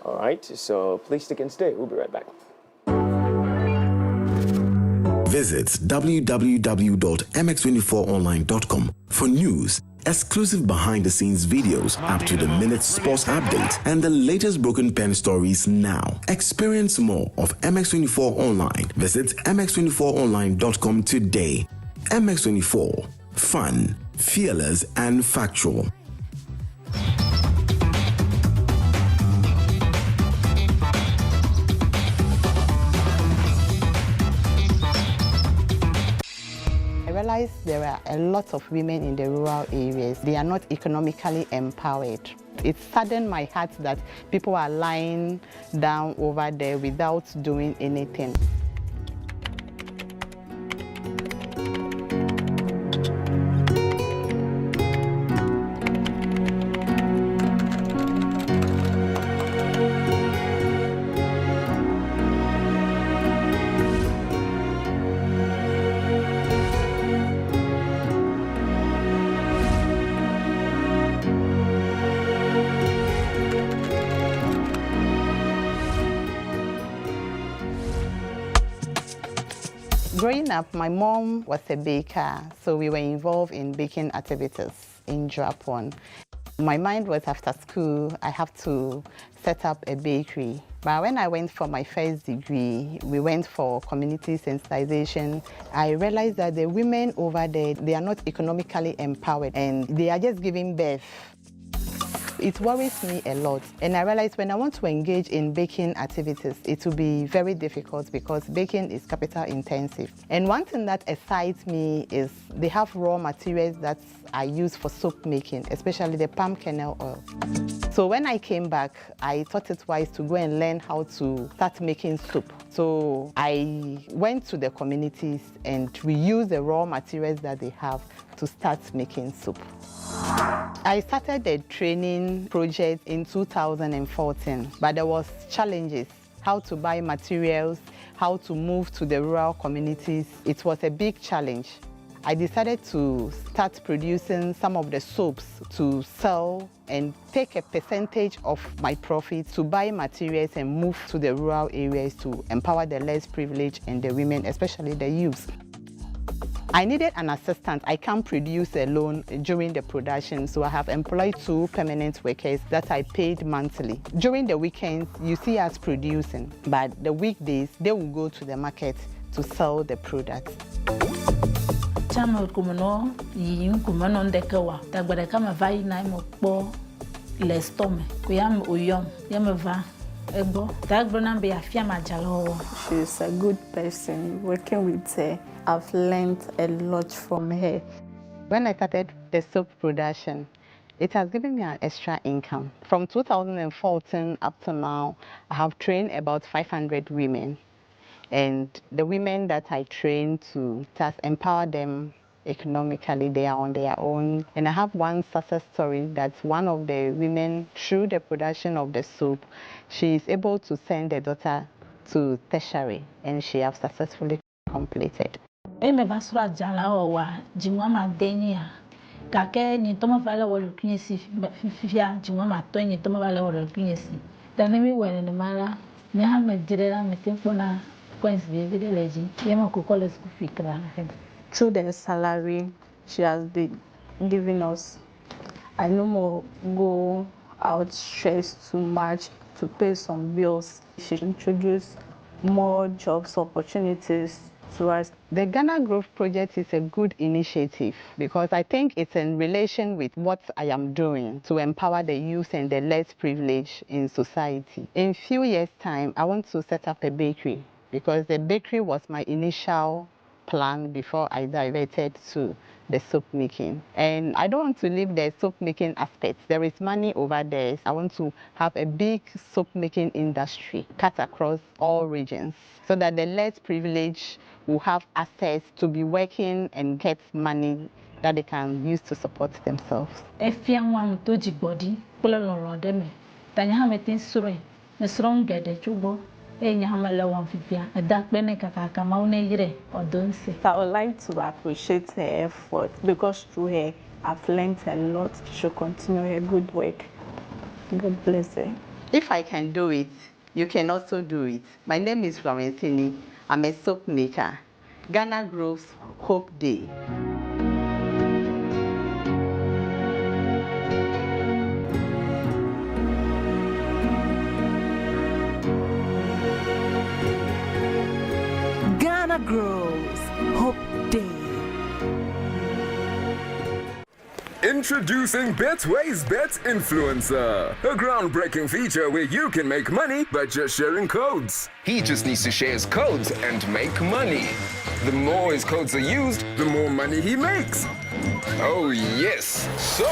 all right? So please stick and stay. We'll be right back. Visit www.mx24online.com for news, exclusive behind-the-scenes videos, up-to-the-minute sports updates, and the latest broken pen stories now. Experience more of MX24 Online. Visit mx24online.com today. MX24. Fun, fearless, and factual. There are a lot of women in the rural areas. They are not economically empowered. It saddened my heart that people are lying down over there without doing anything. Growing up, my mom was a baker, so we were involved in baking activities in Japan. My mind was after school, I have to set up a bakery. But when I went for my first degree, we went for community sensitization. I realized that the women over there, they are not economically empowered and they are just giving birth. It worries me a lot, and I realize when I want to engage in baking activities, it will be very difficult because baking is capital intensive. And one thing that excites me is they have raw materials that are used for soap making, especially the palm kernel oil. So when I came back, I thought it wise to go and learn how to start making soup. So I went to the communities and we used the raw materials that they have to start making soup. I started the training project in 2014, but there was challenges, how to buy materials, how to move to the rural communities. It was a big challenge. I decided to start producing some of the soaps to sell and take a percentage of my profits to buy materials and move to the rural areas to empower the less privileged and the women, especially the youths. I needed an assistant. I can't produce alone during the production, so I have employed 2 permanent workers that I paid monthly. During the weekends, you see us producing, but the weekdays, they will go to the market to sell the products. Chama kumano yin kumano ndekawa tagbada kama vai na mo po lestome kuyam uyom yameva ebo tagbona be afia majalo. She's a good person. Working with her, I've learned a lot from her. When I started the soap production, it has given me an extra income. From 2014 up to now, I have trained about 500 women. And the women that I train to just empower them economically, they are on their own. And I have one success story that one of the women, through the production of the soap, she is able to send her daughter to tertiary, and she has successfully completed. Eme basura jala owa jingwama denia kake ni toma vale wolo kunyesi fifia jingwama to ni toma vale wolo kunyesi danemi wele ne mara me ha me direla me tempona coins vivi de leji yema ko college ku fikra. Through the salary she has been giving us, I no more go out stressed too much to pay some bills. She introduced more jobs opportunities to us. The Ghana Growth Project is a good initiative because I think it's in relation with what I am doing to empower the youth and the less privileged in society. In a few years' time, I want to set up a bakery because the bakery was my initial plan before I diverted to the soap making. And I don't want to leave the soap making aspect. There is money over there. I want to have a big soap making industry cut across all regions so that the less privileged will have access to be working and get money that they can use to support themselves. If young one to the body, pull along them, then you have a thing sorry, the strong get the chubo. I would like to appreciate her effort because through her, I've learned a lot. She'll continue her good work. God bless her. If I can do it, you can also do it. My name is Florentini. I'm a soap maker. Ghana Grows Hope Day. Ghana Grows Hope Day. Introducing Betway's Bet Influencer, a groundbreaking feature where you can make money by just sharing codes. He just needs to share his codes and make money. The more his codes are used, the more money he makes. Oh yes, so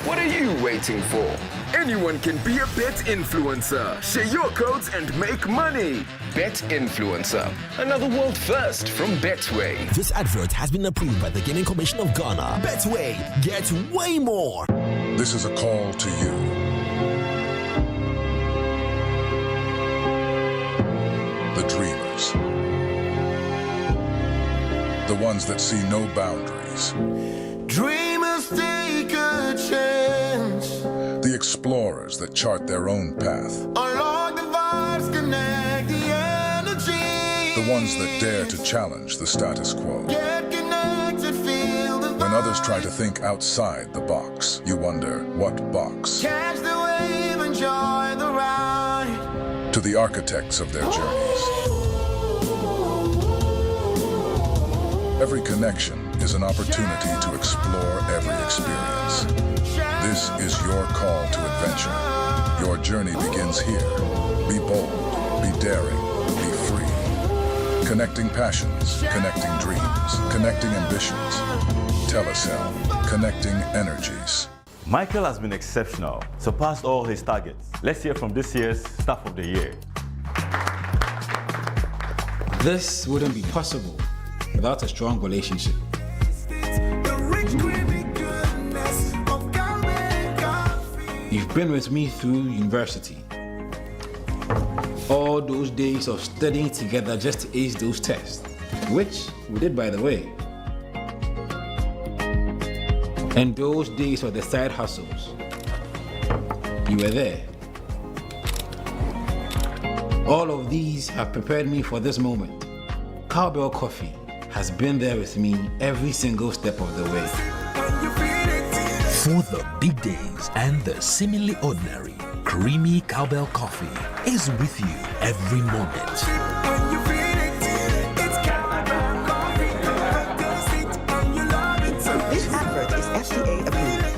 what are you waiting for? Anyone can be a bet influencer. Share your codes and make money. Bet Influencer, another world first from Betway. This advert has been approved by the Gaming Commission of Ghana. Betway, get way more. This is a call to you. The dreamers. The ones that see no boundaries. Dreamers take a chance. The explorers that chart their own path. Unlock the vibes, connect the energy. The ones that dare to challenge the status quo. Get connected, feel the vibe. When others try to think outside the box, you wonder, what box? Catch the wave, enjoy the ride. To the architects of their journeys. Every connection is an opportunity to explore every experience. This is your call to adventure. Your journey begins here. Be bold, be daring, be free. Connecting passions, connecting dreams, connecting ambitions. Telecel, connecting energies. Michael has been exceptional, surpassed all his targets. Let's hear from this year's Staff of the Year. This wouldn't be possible without a strong relationship. You've been with me through university. All those days of studying together just to ace those tests, which we did, by the way. And those days of the side hustles. You were there. All of these have prepared me for this moment. Cowbell Coffee has been there with me every single step of the way. For the big days and the seemingly ordinary, creamy Cowbell Coffee is with you every moment. This advert is FDA approved.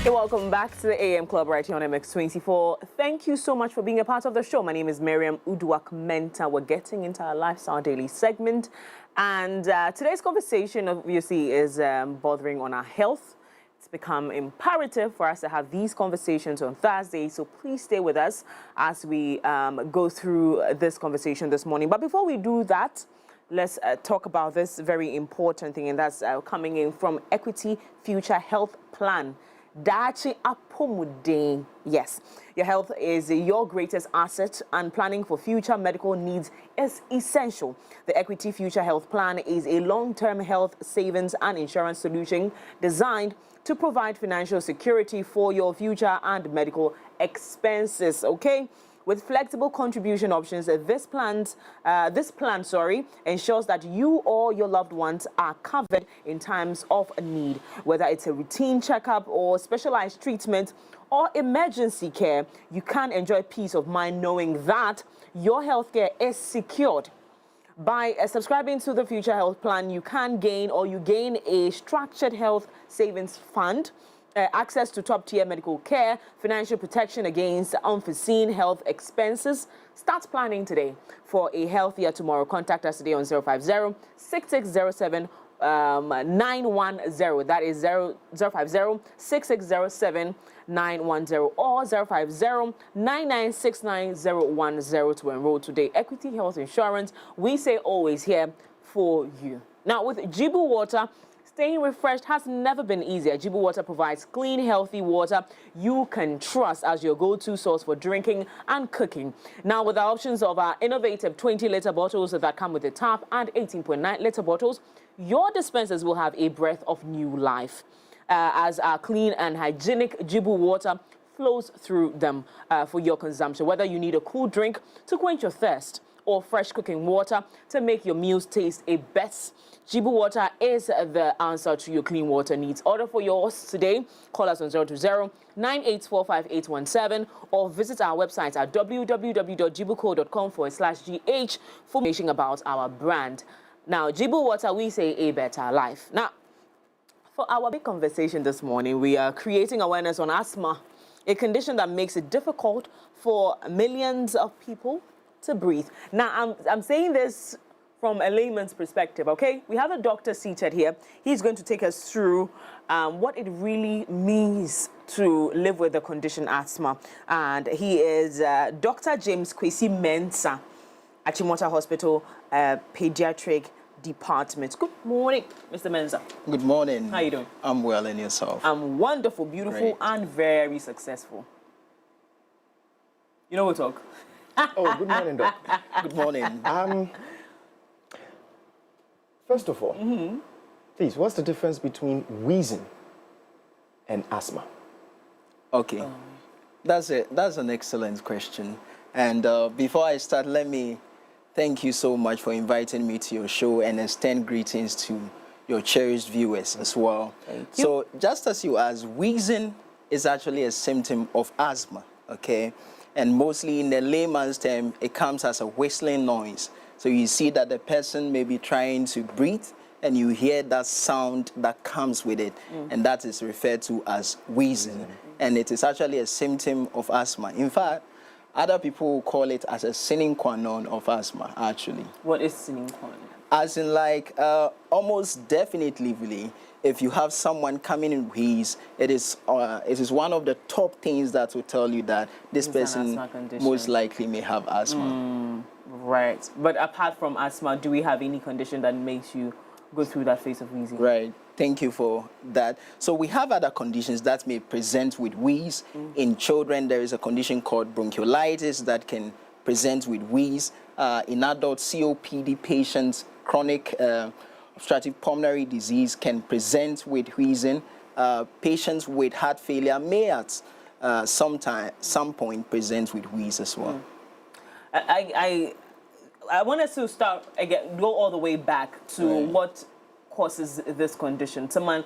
Welcome back to the AM Club right here on MX24. Thank you so much for being a part of the show. My name is Miriam Uduak-Mensah. We're getting into our Lifestyle Daily segment. And today's conversation, obviously, is bothering on our health. It's become imperative for us to have these conversations on Thursday. So please stay with us as we go through this conversation this morning. But before we do that, let's talk about this very important thing, and that's coming in from Equity Future Health Plan. Dachi Apomudin. Yes, your health is your greatest asset, and planning for future medical needs is essential. The Equity Future Health Plan is a long-term health savings and insurance solution designed to provide financial security for your future and medical expenses. Okay? With flexible contribution options, this plan ensures that you or your loved ones are covered in times of need. Whether it's a routine checkup or specialized treatment or emergency care, you can enjoy peace of mind knowing that your healthcare is secured. By subscribing to the Future Health Plan, you gain a structured health savings fund, access to top-tier medical care, financial protection against unforeseen health expenses. Start planning today for a healthier tomorrow. Contact us today on 050-6607-910. That is 050-6607-910 or 050-9969-010 to enroll today. Equity Health Insurance, we say always here for you. Now, with Jibu Water, staying refreshed has never been easier. Jibu Water provides clean, healthy water you can trust as your go-to source for drinking and cooking. Now, with the options of our innovative 20-liter bottles that come with a tap and 18.9-liter bottles, your dispensers will have a breath of new life as our clean and hygienic Jibu Water flows through them for your consumption. Whether you need a cool drink to quench your thirst or fresh cooking water to make your meals taste a best, Jibu Water is the answer to your clean water needs. Order for yours today. Call us on 020-9845-817 or visit our website at www.jibuco.com/gh for information about our brand. Now, Jibu Water, we say a better life. Now, for our big conversation this morning, we are creating awareness on asthma, a condition that makes it difficult for millions of people to breathe. Now, I'm saying this from a layman's perspective, okay? We have a doctor seated here. He's going to take us through what it really means to live with the condition asthma. And he is Dr. James Kwesi Mensah, Achimota Hospital Paediatric Department. Good morning, Mr. Mensah. Good morning. How are you doing? I'm well, and yourself? I'm wonderful, beautiful, Great. and very successful. You know we'll talk. Oh, good morning, Doc. Good morning. First of all, please, what's the difference between wheezing and asthma? Okay, that's an excellent question. And before I start, let me thank you so much for inviting me to your show and extend greetings to your cherished viewers as well. Thank you. So just as you asked, wheezing is actually a symptom of asthma, okay? And mostly in the layman's term, it comes as a whistling noise. So you see that the person may be trying to breathe and you hear that sound that comes with it. And that is referred to as wheezing. And it is actually a symptom of asthma. In fact, other people will call it as a sine qua non of asthma, actually. What is sine qua non? As in like, almost definitively, if you have someone coming in wheeze, it is one of the top things that will tell you that this person most likely may have asthma. Right. But apart from asthma, do we have any condition that makes you go through that phase of wheezing? Right. Thank you for that. So we have other conditions that may present with wheeze. In children, there is a condition called bronchiolitis that can present with wheeze. In adult COPD patients, chronic obstructive pulmonary disease can present with wheezing. Patients with heart failure may at some point present with wheeze as well. I want us to start again, go all the way back to what causes this condition. When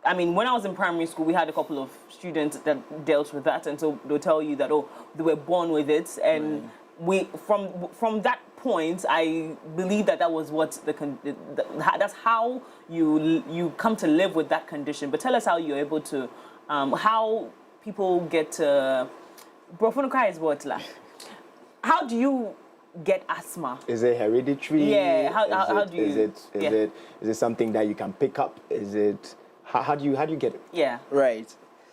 I was in primary school, we had a couple of students that dealt with that, and so they'll tell you that, oh, they were born with it, and from that point, I believe that was what that's how you come to live with that condition. But tell us how you're able to, how people get to, is what like, how do you get asthma? Is it hereditary? Yeah. How do you? Is it something that you can pick up? Is it how do you get it? Yeah. Right.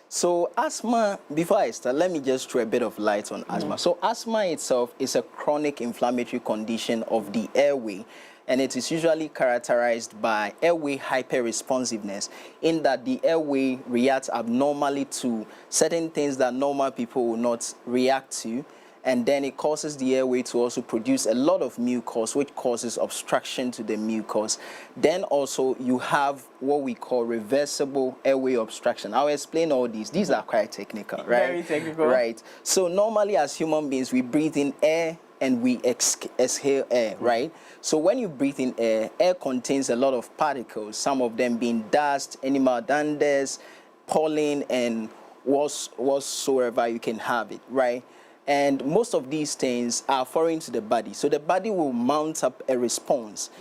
So asthma, before I start, let me just throw a bit of light on asthma. So asthma itself is a chronic inflammatory condition of the airway, and it is usually characterized by airway hyperresponsiveness, in that the airway reacts abnormally to certain things that normal people will not react to. And then it causes the airway to also produce a lot of mucus, which causes obstruction to the mucus. Then also you have what we call reversible airway obstruction. I'll explain all these. These are quite technical, right? Very technical. Right. So normally as human beings, we breathe in air and we exhale air, right? So when you breathe in air, air contains a lot of particles, some of them being dust, animal danders, pollen, and whatsoever you can have it, right? And most of these things are foreign to the body. So the body will mount up a response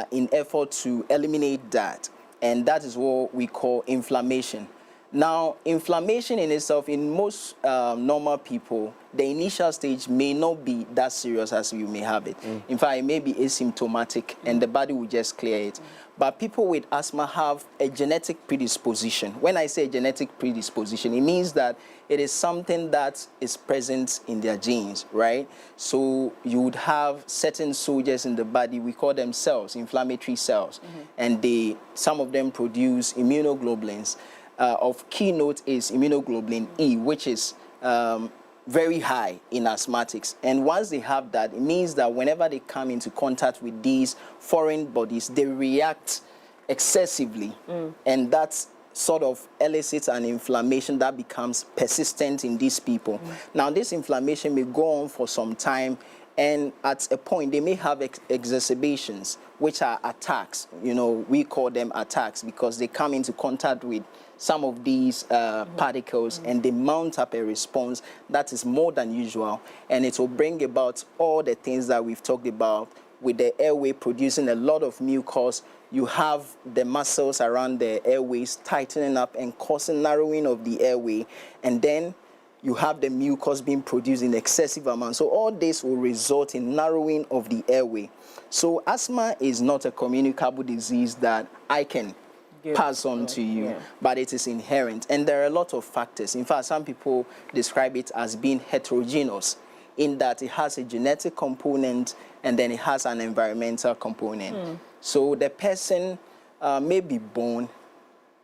in effort to eliminate that. And that is what we call inflammation. Now, inflammation in itself, in most normal people, the initial stage may not be that serious as you may have it. In fact, it may be asymptomatic and the body will just clear it. But people with asthma have a genetic predisposition. When I say genetic predisposition, it means that it is something that is present in their genes, right? So you would have certain soldiers in the body, we call them cells, inflammatory cells, and some of them produce immunoglobulins. Of keynote is immunoglobulin E, which is very high in asthmatics. And once they have that, it means that whenever they come into contact with these foreign bodies, they react excessively. And that sort of elicits an inflammation that becomes persistent in these people. Now, this inflammation may go on for some time, and at a point, they may have exacerbations, which are attacks. You know, we call them attacks because they come into contact with some of these particles and they mount up a response that is more than usual, and it will bring about all the things that we've talked about with the airway producing a lot of mucus. You have the muscles around the airways tightening up and causing narrowing of the airway, and then you have the mucus being produced in excessive amounts. So all this will result in narrowing of the airway. So asthma is not a communicable disease that I can pass on to you, but it is inherent. And there are a lot of factors. In fact, some people describe it as being heterogeneous, in that it has a genetic component and then it has an environmental component. So the person may be born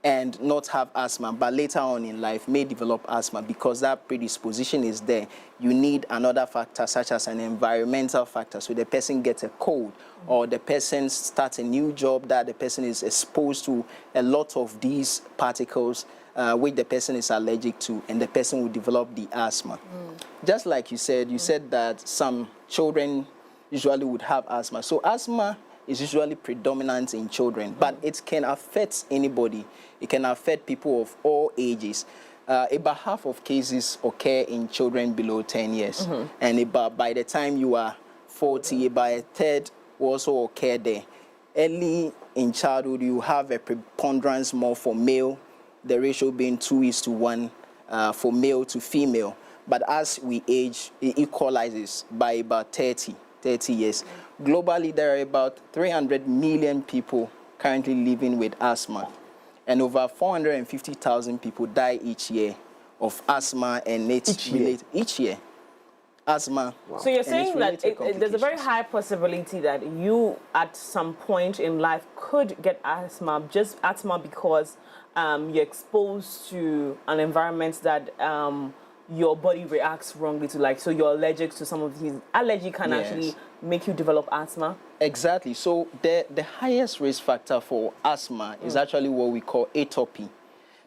and not have asthma, but later on in life may develop asthma because that predisposition is there. You need another factor such as an environmental factor. So the person gets a cold, or the person starts a new job that the person is exposed to a lot of these particles which the person is allergic to, and the person will develop the asthma. Just like you said that some children usually would have asthma. So asthma is usually predominant in children, but it can affect anybody. It can affect people of all ages. About half of cases occur in children below 10 years. And about by the time you are 40, about a third will also occur there. Early in childhood, you have a preponderance more for male, the ratio being 2:1 for male to female. But as we age, it equalizes by about 30 years. Globally, there are about 300 million people currently living with asthma, and over 450,000 people die each year of asthma and its related each year. Asthma. So you're saying that there's a very high possibility that you, at some point in life, could get asthma, just asthma because you're exposed to an environment that your body reacts wrongly to, like, so you're allergic to some of these. Allergy can actually make you develop asthma. Exactly. So the highest risk factor for asthma is actually what we call atopy.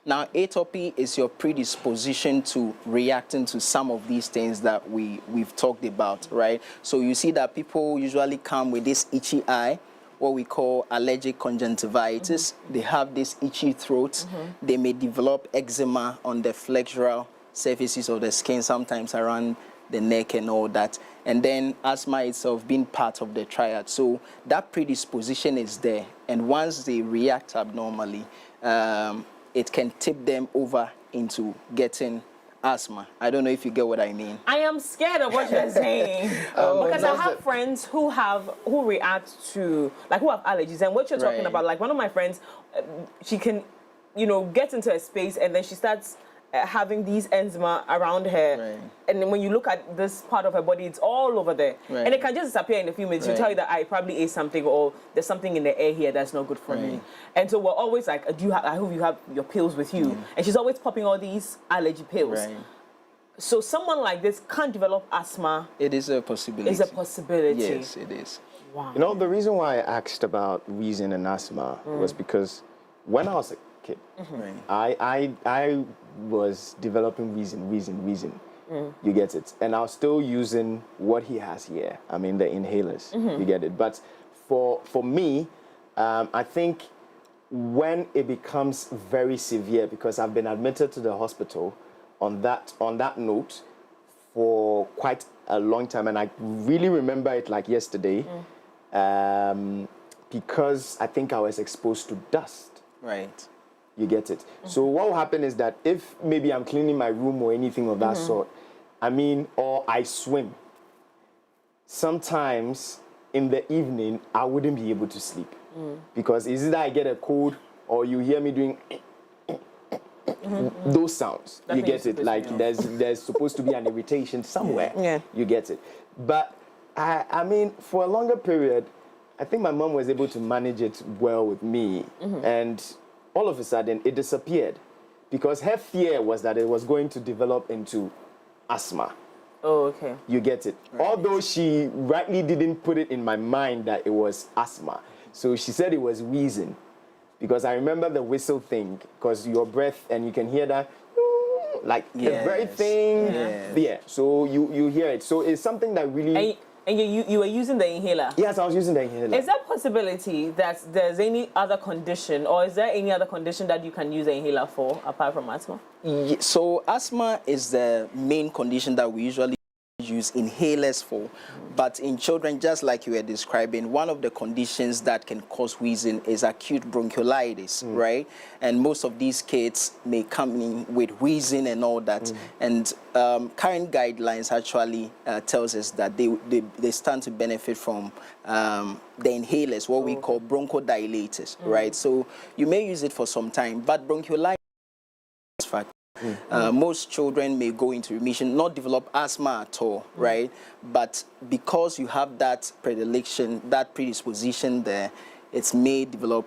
Now, atopy is your predisposition to reacting to some of these things that we've talked about, right? So you see that people usually come with this itchy eye, what we call allergic conjunctivitis. They have this itchy throat. They may develop eczema on the flexural surfaces of the skin, sometimes around the neck and all that. And then asthma itself being part of the triad. So that predisposition is there. And once they react abnormally, it can tip them over into getting asthma. I don't know if you get what I mean. I am scared of what you're saying because I have friends who react to, like, who have allergies, and what you're talking about, like one of my friends, she can, get into a space and then she starts having these eczema around her, and then when you look at this part of her body, it's all over there, and it can just disappear in a few minutes. You tell you that I probably ate something, or there's something in the air here that's not good for me. And so we're always like, I hope you have your pills with you, and she's always popping all these allergy pills. So someone like this can't develop asthma. It is a possibility. It's a possibility. Yes, it is. Wow. The reason why I asked about wheezing and asthma was because when I was a kid, I was developing wheezing. You get it? And I was still using what he has here. I mean, the inhalers. You get it? But for me, I think when it becomes very severe, because I've been admitted to the hospital on that note for quite a long time, and I really remember it like yesterday, because I think I was exposed to dust. You get it? So what will happen is that if maybe I'm cleaning my room or anything of that sort, or I swim, sometimes in the evening, I wouldn't be able to sleep. Because it's either I get a cold or you hear me doing those sounds. You get it? Like there's supposed to be an irritation somewhere. You get it? But I mean, for a longer period, I think my mom was able to manage it well with me. And all of a sudden, it disappeared because her fear was that it was going to develop into asthma. Oh, okay. You get it? Although she rightly didn't put it in my mind that it was asthma. So she said it was wheezing, because I remember the whistle thing, because your breath, and you can hear that, like the very thing. Yeah. So you hear it. So it's something that really... And you were using the inhaler? Yes, I was using the inhaler. Is there a possibility that there's any other condition, or is there any other condition that you can use the inhaler for, apart from asthma? So asthma is the main condition that we usually use inhalers for. But in children, just like you were describing, one of the conditions that can cause wheezing is acute bronchiolitis, right? And most of these kids may come in with wheezing and all that. And current guidelines actually tells us that they stand to benefit from the inhalers, what we call bronchodilators, right? So you may use it for some time, but bronchiolitis most children may go into remission, not develop asthma at all, right? But because you have that predilection, that predisposition there, it may develop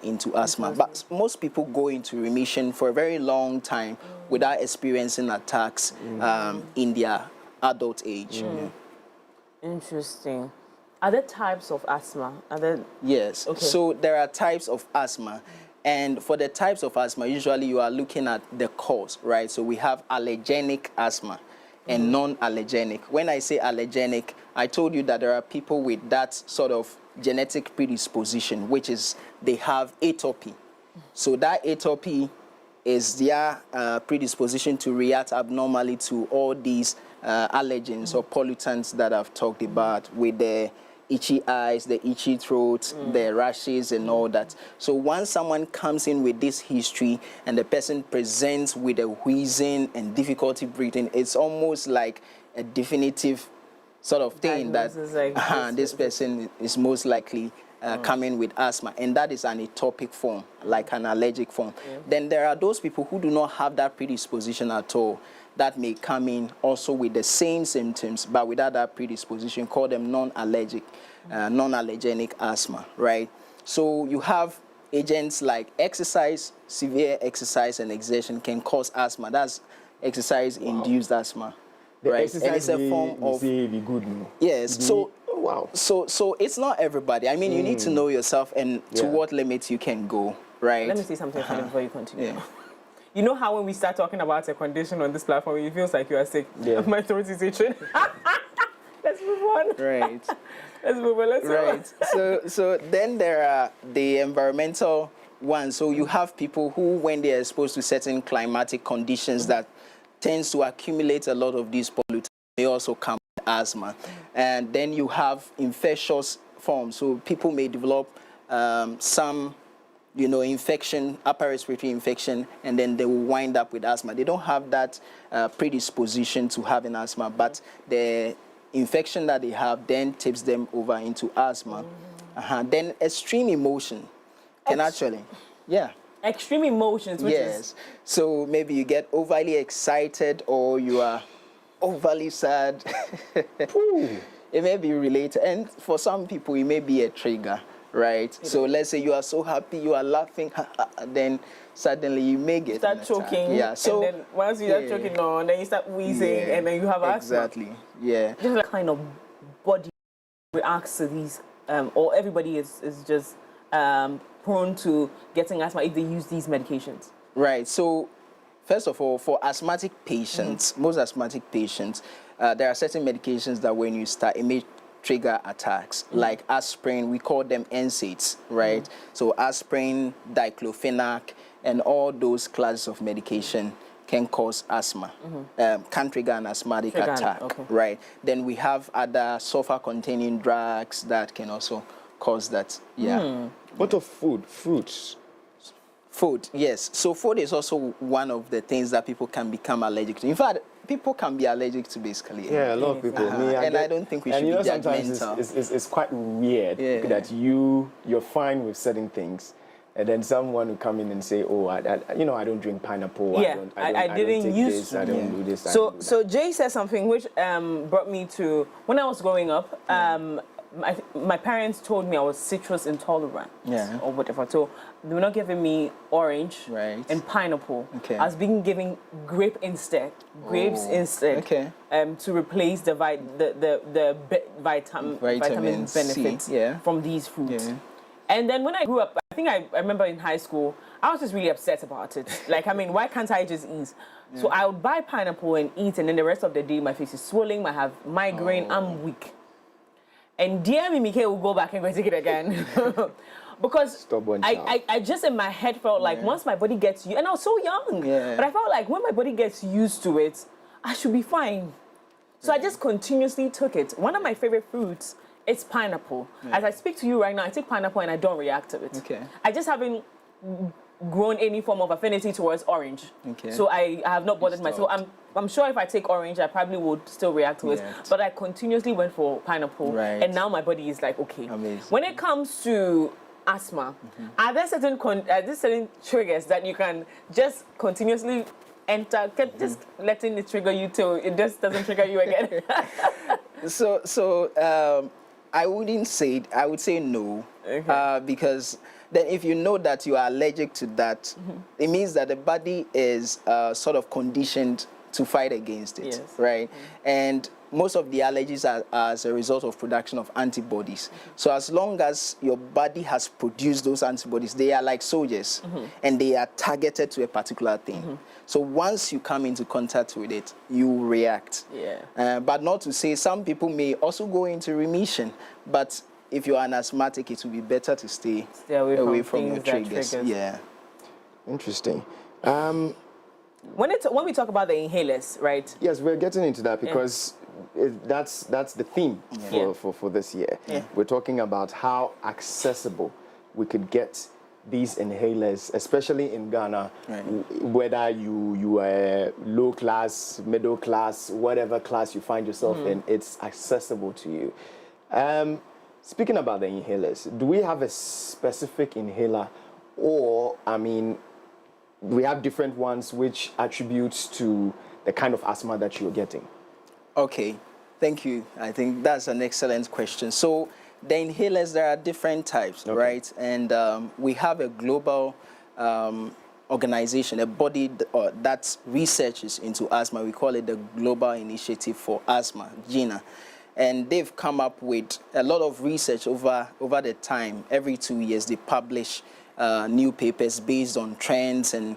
into asthma. But most people go into remission for a very long time without experiencing attacks in their adult age. Interesting. Are there types of asthma? Yes. Okay. So there are types of asthma. And for the types of asthma, usually you are looking at the cause, right? So we have allergenic asthma and non-allergenic. When I say allergenic, I told you that there are people with that sort of genetic predisposition, which is they have atopy. So that atopy is their predisposition to react abnormally to all these allergens or pollutants that I've talked about, with the itchy eyes, the itchy throat, the rashes and all that. So once someone comes in with this history and the person presents with a wheezing and difficulty breathing, it's almost like a definitive sort of thing that this person is most likely coming with asthma, and that is an atopic form, like an allergic form. Then there are those people who do not have that predisposition at all, that may come in also with the same symptoms, but without that predisposition, call them non-allergic, non-allergenic asthma, right? So you have agents like exercise, severe exercise and exertion can cause asthma. That's exercise-induced asthma, right? And it's a form of... Yes, so... So it's not everybody. I mean, you need to know yourself and to what limits you can go, right? Let me say something funny before you continue. You know how when we start talking about a condition on this platform, it feels like you are sick. My throat is itching. Let's move on. Right. Let's move on. Let's move on. So then there are the environmental ones. So you have people who, when they are exposed to certain climatic conditions that tends to accumulate a lot of these pollutants, may also come with asthma. And then you have infectious forms. So people may develop some infection, upper respiratory infection, and then they will wind up with asthma. They don't have that predisposition to having asthma, but the infection that they have then tips them over into asthma. Then extreme emotion can actually, extreme emotions, which is... So maybe you get overly excited or you are overly sad. It may be related, and for some people it may be a trigger. Right. So let's say you are so happy, you are laughing, then suddenly you may get start choking. Yeah. So and then once you start choking on, then you start wheezing, and then you have asthma. Exactly. Yeah. Just what kind of body reacts to these, or everybody is just prone to getting asthma if they use these medications? Right. So first of all, for asthmatic patients, most asthmatic patients, there are certain medications that when you start, it may trigger attacks, like aspirin. We call them NSAIDs, right? So aspirin, diclofenac, and all those classes of medication can cause asthma, can trigger an asthmatic attack, right? Then we have other sulfur-containing drugs that can also cause that, What of food? Fruits? Food, yes. So food is also one of the things that people can become allergic to. In fact, people can be allergic to basically. Yeah, a lot of people. I don't think we should be judgmental. Sometimes it's quite weird that you're fine with certain things, and then someone will come in and say, "Oh, I don't drink pineapple. I didn't use. I don't do this." So Jay said something which brought me to when I was growing up. My parents told me I was citrus intolerant, or whatever. So they were not giving me orange and pineapple. I was being given grapes instead, to replace the vitamin benefits from these fruits. And then when I grew up, I think I remember in high school, I was just really upset about it. Like, I mean, why can't I just eat? So I would buy pineapple and eat, and then the rest of the day, my face is swelling, I have migraine, I'm weak. And dear me, Mike will go back and go take it again. Because I just in my head felt like once my body gets used, and I was so young, but I felt like when my body gets used to it, I should be fine. So I just continuously took it. One of my favorite fruits is pineapple. As I speak to you right now, I take pineapple and I don't react to it. Okay. I just haven't grown any form of affinity towards orange. Okay. So I have not bothered myself. I'm sure if I take orange, I probably would still react to it. But I continuously went for pineapple. Right. And now my body is like, okay. Amazing. When it comes to asthma, are there certain triggers that you can just continuously enter, just letting it trigger you till it just doesn't trigger you again? I wouldn't say, I would say no, because then if you know that you are allergic to that, it means that the body is sort of conditioned to fight against it, right? And most of the allergies are as a result of production of antibodies. So as long as your body has produced those antibodies, they are like soldiers, and they are targeted to a particular thing. So once you come into contact with it, you react. But not to say some people may also go into remission, but if you're an asthmatic, it will be better to stay away from your triggers. Yeah. Interesting. When we talk about the inhalers, right? Yes, we're getting into that because that's the theme for this year. We're talking about how accessible we could get these inhalers, especially in Ghana, whether you are low class, middle class, whatever class you find yourself in, it's accessible to you. Speaking about the inhalers, do we have a specific inhaler, or, I mean, we have different ones which attributes to the kind of asthma that you're getting? Okay, thank you. I think that's an excellent question. So the inhalers, there are different types, right? And we have a global organization, a body that researches into asthma. We call it the Global Initiative for Asthma, GINA. And they've come up with a lot of research over the time. Every 2 years, they publish new papers based on trends and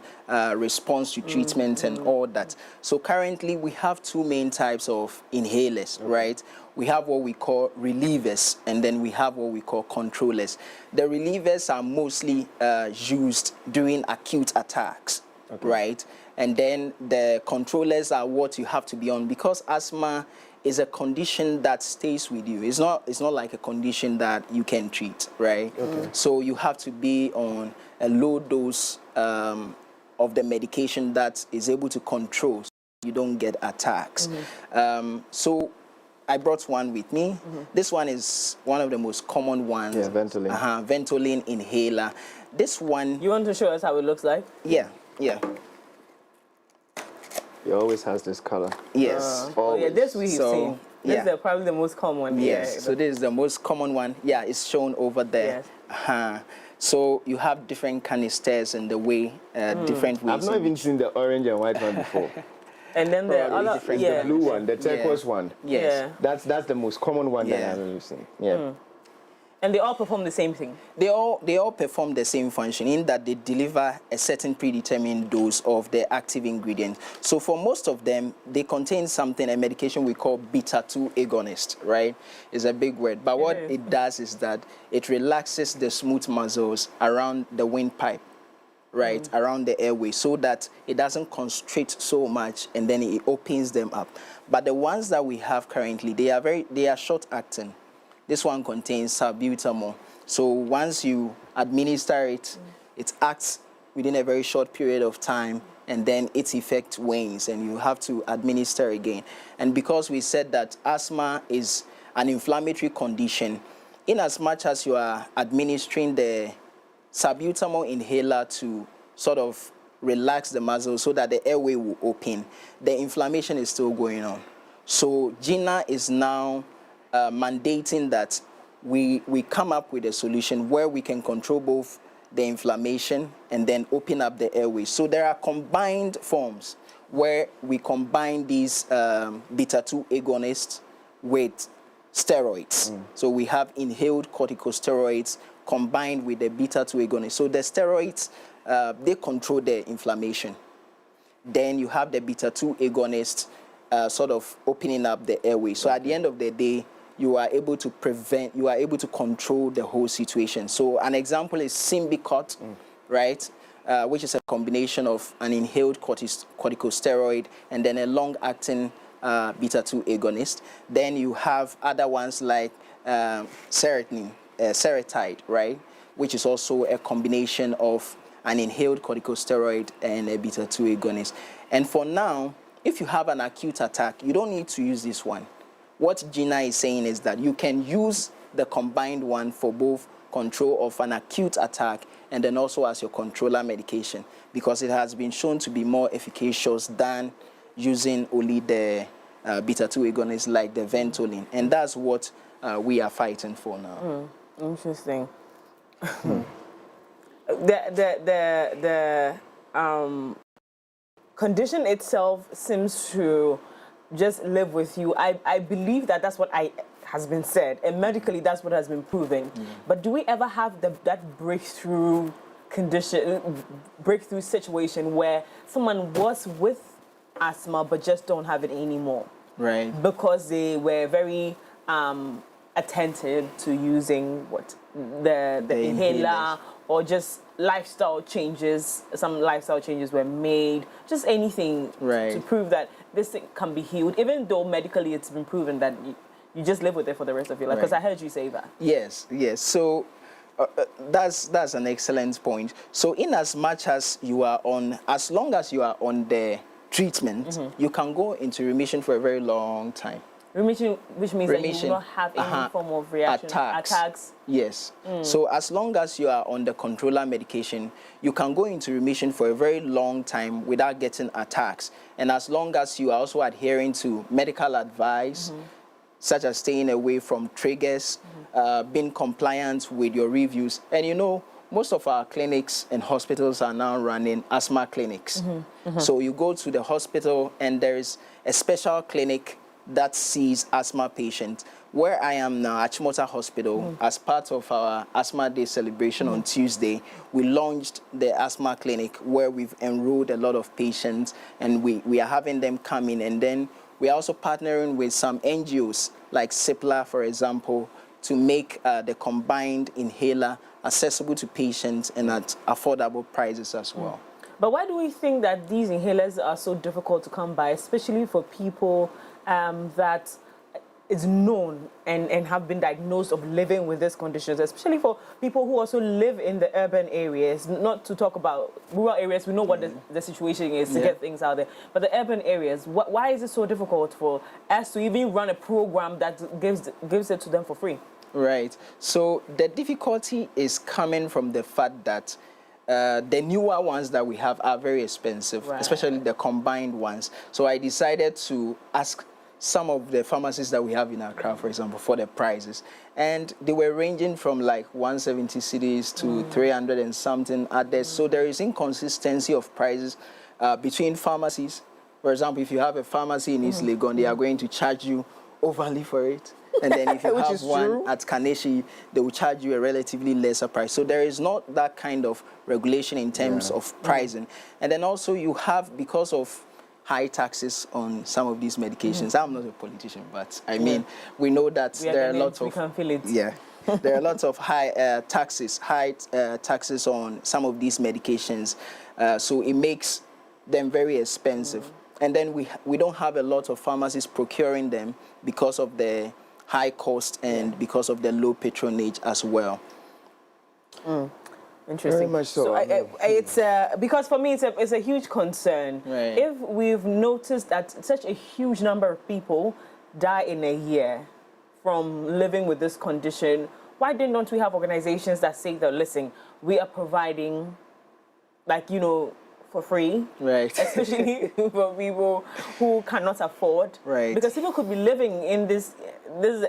response to treatment and all that. So currently, we have two main types of inhalers, right? We have what we call relievers, and then we have what we call controllers. The relievers are mostly used during acute attacks, right? And then the controllers are what you have to be on, because asthma is a condition that stays with you. It's not like a condition that you can treat, right? So you have to be on a low dose of the medication that is able to control so you don't get attacks. So I brought one with me. This one is one of the most common ones. Yeah, Ventolin. Ventolin inhaler. This one... You want to show us how it looks like? Yeah. It always has this color. Yes. This we've seen. This is probably the most common one. Yes. So this is the most common one. Yeah, it's shown over there. So you have different canisters and the way, different ways. I've not even seen the orange and white one before. And then the other, the blue one, the turquoise one. Yes. That's the most common one that I've ever seen. And they all perform the same thing? They all perform the same function in that they deliver a certain predetermined dose of the active ingredient. So for most of them, they contain something, a medication we call beta-2 agonist, right? It's a big word. But what it does is that it relaxes the smooth muscles around the windpipe, right, around the airway, so that it doesn't constrict so much, and then it opens them up. But the ones that we have currently, they are short-acting. This one contains salbutamol. So once you administer it, it acts within a very short period of time, and then its effect wanes, and you have to administer again. And because we said that asthma is an inflammatory condition, in as much as you are administering the salbutamol inhaler to sort of relax the muscle so that the airway will open, the inflammation is still going on. So GINA is now mandating that we come up with a solution where we can control both the inflammation and then open up the airway. So there are combined forms where we combine these beta-2 agonists with steroids. So we have inhaled corticosteroids combined with the beta-2 agonist. So the steroids, they control the inflammation. Then you have the beta-2 agonist sort of opening up the airway. So at the end of the day, you are able to control the whole situation. So an example is Symbicort, right? Which is a combination of an inhaled corticosteroid and then a long-acting beta-2 agonist. Then you have other ones like seretide, right, which is also a combination of an inhaled corticosteroid and a beta-2 agonist. And for now, if you have an acute attack, you don't need to use this one. What Gina is saying is that you can use the combined one for both control of an acute attack and then also as your controller medication, because it has been shown to be more efficacious than using only the beta-2 agonists like the Ventolin. And that's what we are fighting for now. Interesting. The condition itself seems to just live with you. I believe that's what has been said, and medically that's what has been proven. But do we ever have that breakthrough situation where someone was with asthma but just don't have it anymore? Right. Because they were very attentive to using the inhaler, or just lifestyle changes. Some lifestyle changes were made, just anything to prove that this thing can be healed, even though medically it's been proven that you just live with it for the rest of your life. Because I heard you say that. Yes. So that's an excellent point. So in as much as as long as you are on the treatment, you can go into remission for a very long time. Remission, which means that you will not have any form of reaction. Attacks. Yes. So as long as you are on the controller medication, you can go into remission for a very long time without getting attacks. And as long as you are also adhering to medical advice, such as staying away from triggers, being compliant with your reviews. And most of our clinics and hospitals are now running asthma clinics. So you go to the hospital and there is a special clinic that sees asthma patients. Where I am now, Achimota Hospital, as part of our Asthma Day celebration on Tuesday, we launched the asthma clinic where we've enrolled a lot of patients, and we are having them come in. And then we are also partnering with some NGOs like CIPLA, for example, to make the combined inhaler accessible to patients and at affordable prices as well. But why do we think that these inhalers are so difficult to come by, especially for people that is known and have been diagnosed of living with these conditions, especially for people who also live in the urban areas, not to talk about rural areas? We know what the situation is to get things out there, but the urban areas, why is it so difficult for us to even run a program that gives it to them for free? Right. So the difficulty is coming from the fact that the newer ones that we have are very expensive, especially the combined ones. So I decided to ask some of the pharmacies that we have in Accra, for example, for the prices. And they were ranging from like 170 cedis to 300 and something others. So there is inconsistency of prices between pharmacies. For example, if you have a pharmacy in East Legon, they are going to charge you overly for it. And then if you have one at Keche, they will charge you a relatively lesser price. So there is not that kind of regulation in terms of pricing. And then also you have, because of high taxes on some of these medications. I'm not a politician, but I mean, we know that there are lots of... We can feel it. Yeah. There are lots of high taxes on some of these medications. So it makes them very expensive. And then we don't have a lot of pharmacies procuring them because of the high cost and because of the low patronage as well. Interesting. Very much so. It's because for me it's a huge concern. Right. If we've noticed that such a huge number of people die in a year from living with this condition, why don't we have organizations that say that, listen, we are providing, like, for free, right? Especially for people who cannot afford, right? Because people could be living in this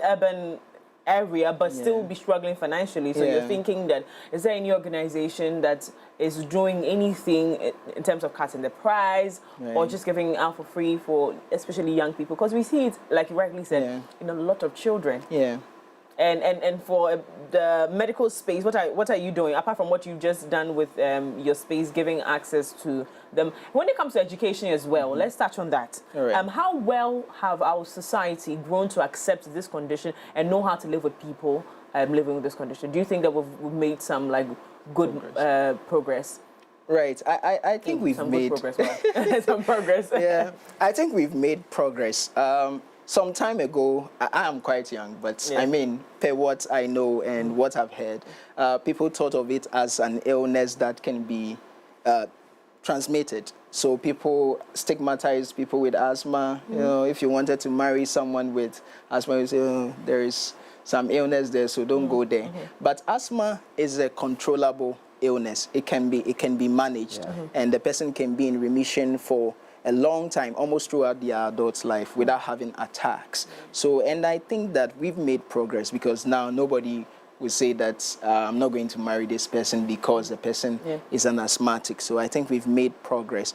urban area but still be struggling financially. So you're thinking that, is there any organization that is doing anything in terms of cutting the price or just giving out for free for especially young people? Because we see it, like you rightly said, in a lot of children. Yeah. And for the medical space, what are you doing apart from what you've just done with your space, giving access to them? When it comes to education as well, let's touch on that. Right. How well have our society grown to accept this condition and know how to live with people living with this condition? Do you think that we've made some good progress? Right. I think we've made progress. Some progress. Yeah. I think we've made progress. Some time ago, I am quite young, but I mean, per what I know and what I've heard, people thought of it as an illness that can be transmitted. So people stigmatize people with asthma. You know, if you wanted to marry someone with asthma, you say, oh, there is some illness there, so don't go there. But asthma is a controllable illness. It can be managed, and the person can be in remission for a long time, almost throughout their adult life, without having attacks. So, and I think that we've made progress, because now nobody will say that I'm not going to marry this person because the person is an asthmatic. So I think we've made progress.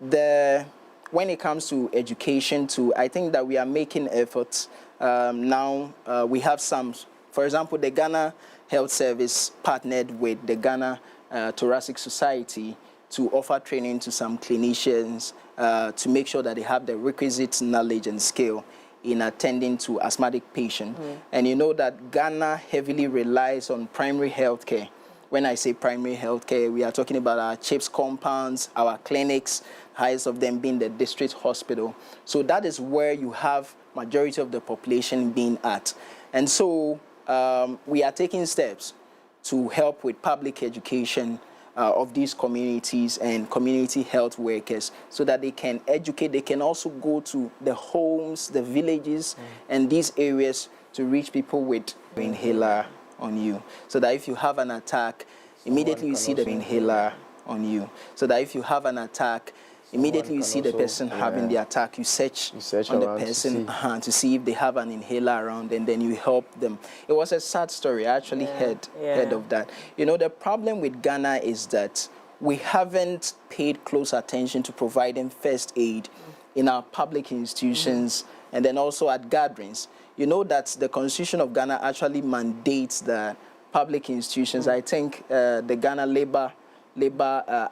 When it comes to education too, I think that we are making efforts. Now we have some, for example, the Ghana Health Service partnered with the Ghana Thoracic Society to offer training to some clinicians to make sure that they have the requisite knowledge and skill in attending to asthmatic patients. And you know that Ghana heavily relies on primary health care. When I say primary health care, we are talking about our CHIPS compounds, our clinics, highest of them being the district hospital. So that is where you have majority of the population being at. And so we are taking steps to help with public education of these communities and community health workers, so that they can educate. They can also go to the homes, the villages, and these areas to reach people with inhaler on you, so that if you have an attack, immediately you see the inhaler on you. So that if you have an attack, immediately you see the person having the attack, you search on the person to see if they have an inhaler around, and then you help them. It was a sad story. I actually heard of that. You know, the problem with Ghana is that we haven't paid close attention to providing first aid in our public institutions and then also at gatherings. You know that the Constitution of Ghana actually mandates that public institutions, I think the Ghana Labor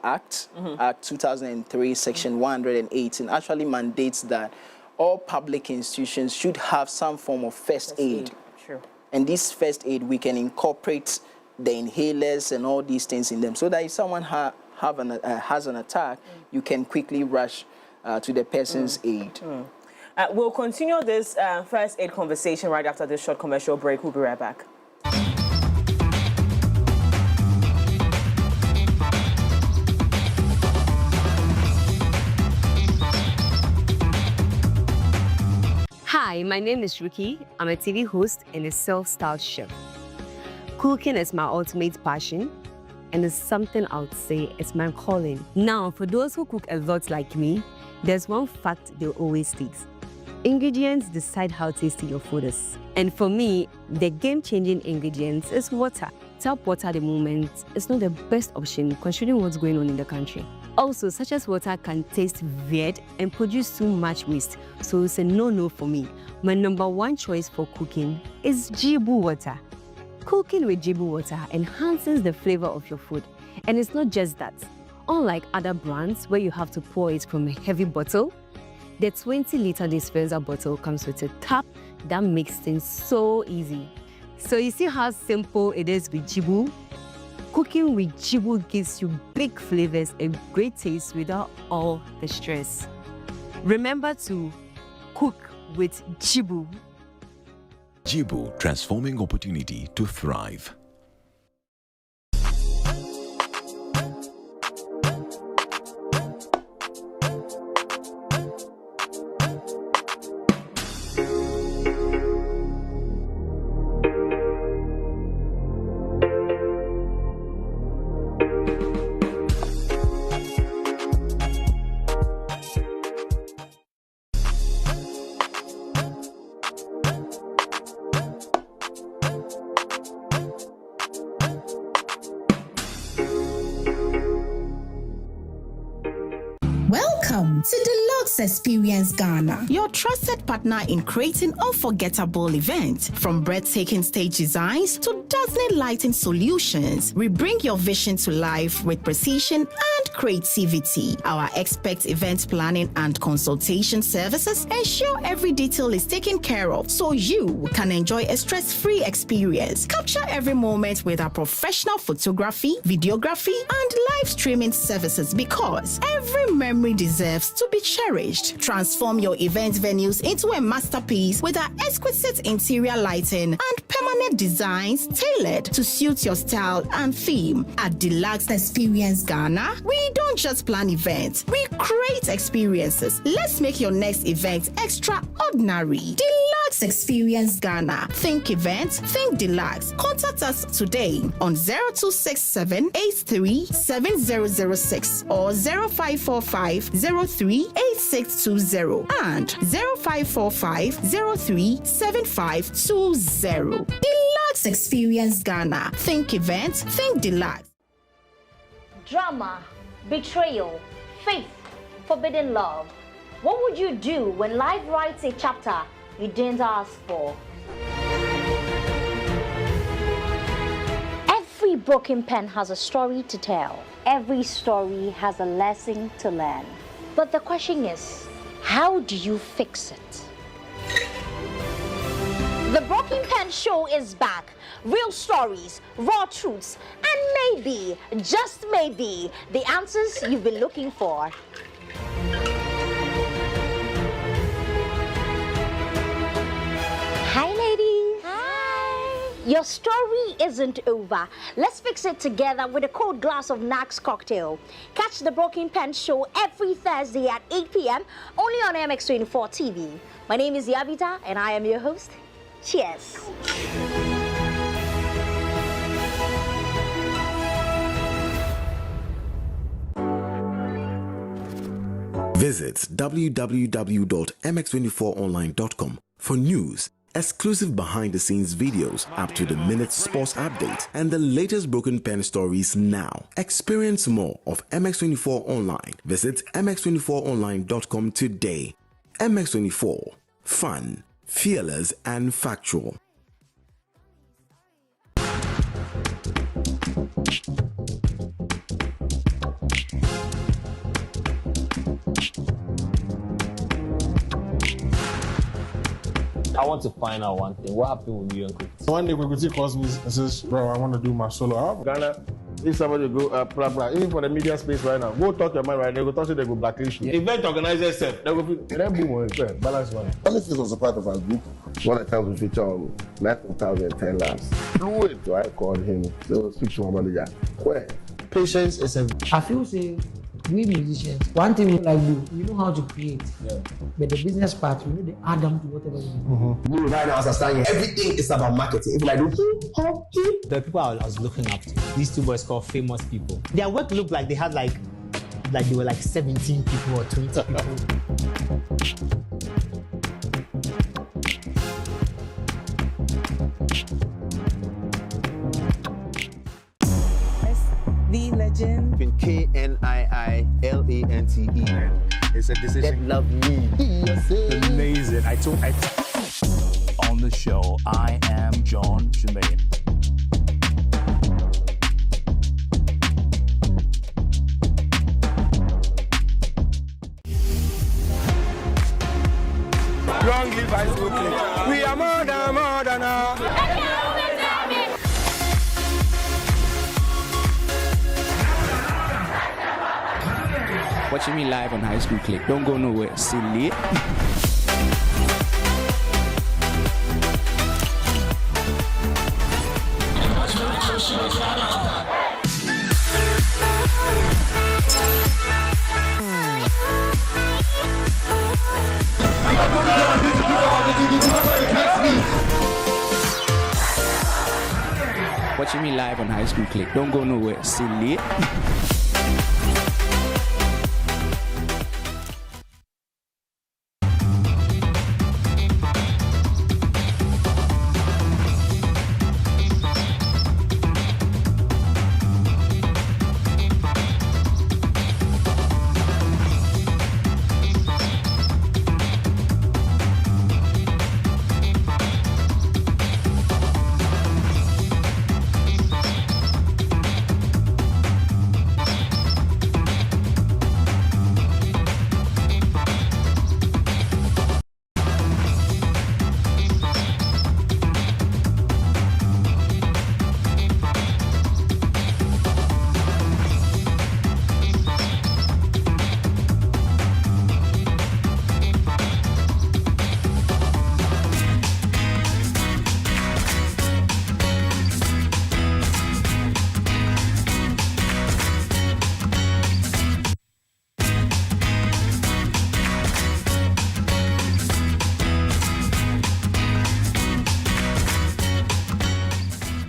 Act, Act 2003, Section 118, actually mandates that all public institutions should have some form of first aid. Sure. And this first aid, we can incorporate the inhalers and all these things in them, so that if someone has an attack, you can quickly rush to the person's aid. We'll continue this first aid conversation right after this short commercial break. We'll be right back. Hi, my name is Ruki. I'm a TV host and a self-styled chef. Cooking is my ultimate passion, and it's something I would say is my calling. Now, for those who cook a lot like me, there's one fact they always state. Ingredients decide how tasty your food is. And for me, the game-changing ingredients is water. Tap water at the moment is not the best option considering what's going on in the country. Also, such as water can taste weird and produce too much waste, so it's a no-no for me. My number one choice for cooking is Jibu water. Cooking with Jibu water enhances the flavor of your food. And it's not just that. Unlike other brands where you have to pour it from a heavy bottle, the 20-liter dispenser bottle comes with a tap that makes things so easy. So you see how simple it is with Jibu? Cooking with Jibu gives you big flavors and great taste without all the stress. Remember to cook with Jibu. Jibu, transforming opportunity to thrive. Welcome to the Deluxe Experience Ghana, your trusted partner in creating unforgettable events. From breathtaking stage designs to dazzling lighting solutions, we bring your vision to life with precision and creativity. Our expert event planning and consultation services ensure every detail is taken care of so you can enjoy a stress-free experience. Capture every moment with our professional photography, videography, and live streaming services because every memory deserves to be cherished. Transform your event venues into a masterpiece with our exquisite interior lighting and permanent designs tailored to suit your style and theme. At Deluxe Experience Ghana, we don't just plan events, we create experiences. Let's make your next event extraordinary. Deluxe Experience Ghana. Think events, think Deluxe. Contact us today on 0267 83 7006 or 0545 03 8620 and 0545 03 7520. Deluxe Experience Ghana. Think events, think Deluxe. Drama, betrayal, faith, forbidden love. What would you do when life writes a chapter you didn't ask for? Every broken pen has a story to tell. Every story has a lesson to learn. But the question is, how do you fix it? The Broken Pen Show is back. Real stories, raw truths, and maybe, just maybe, the answers you've been looking for. Hi, ladies. Hi. Your story isn't over. Let's fix it together with a cold glass of Nax cocktail. Catch the Broken Pen Show every Thursday at 8 p.m. only on MX24 TV. My name is Yabita, and I am your host. Cheers. Visit www.mx24online.com for news, exclusive behind-the-scenes videos, up-to-the-minute sports updates, and the latest Broken Pen stories now. Experience more of MX24 Online. Visit mx24online.com today. MX24. Fun, fearless, and factual. I want to find out one thing. What happened with you and Cookie? One day Cookie calls me and says, bro, I want to do my solo album. Ghana, if somebody go, blah, blah, even for the media space right now, go talk your mind right now, they go talk to they go blacklist you. Event organizers, they go, then boom, balance money. Honestly, was a part of our group. One of the times we feature on 2010 labs. Fluid. So I called him, so speak to my manager. Where? Patience is a... I feel say, we musicians, one thing we like do, we know how to create. Yeah. But the business part, we know the add them to whatever we do. Me right now, as I stand here, everything is about marketing. If I do the people I was looking up to, these two boys called famous people. Their work looked like they had like they were like 17 people or 20 people. The legend. KNIILANTE. It's a decision. That love me. Amazing. On the show, I am John Shemaine. Long live high school clique. We are more than Watching me live on High School Click. Don't go nowhere. Silly. Watching me live on High School Click. Don't go nowhere. Silly.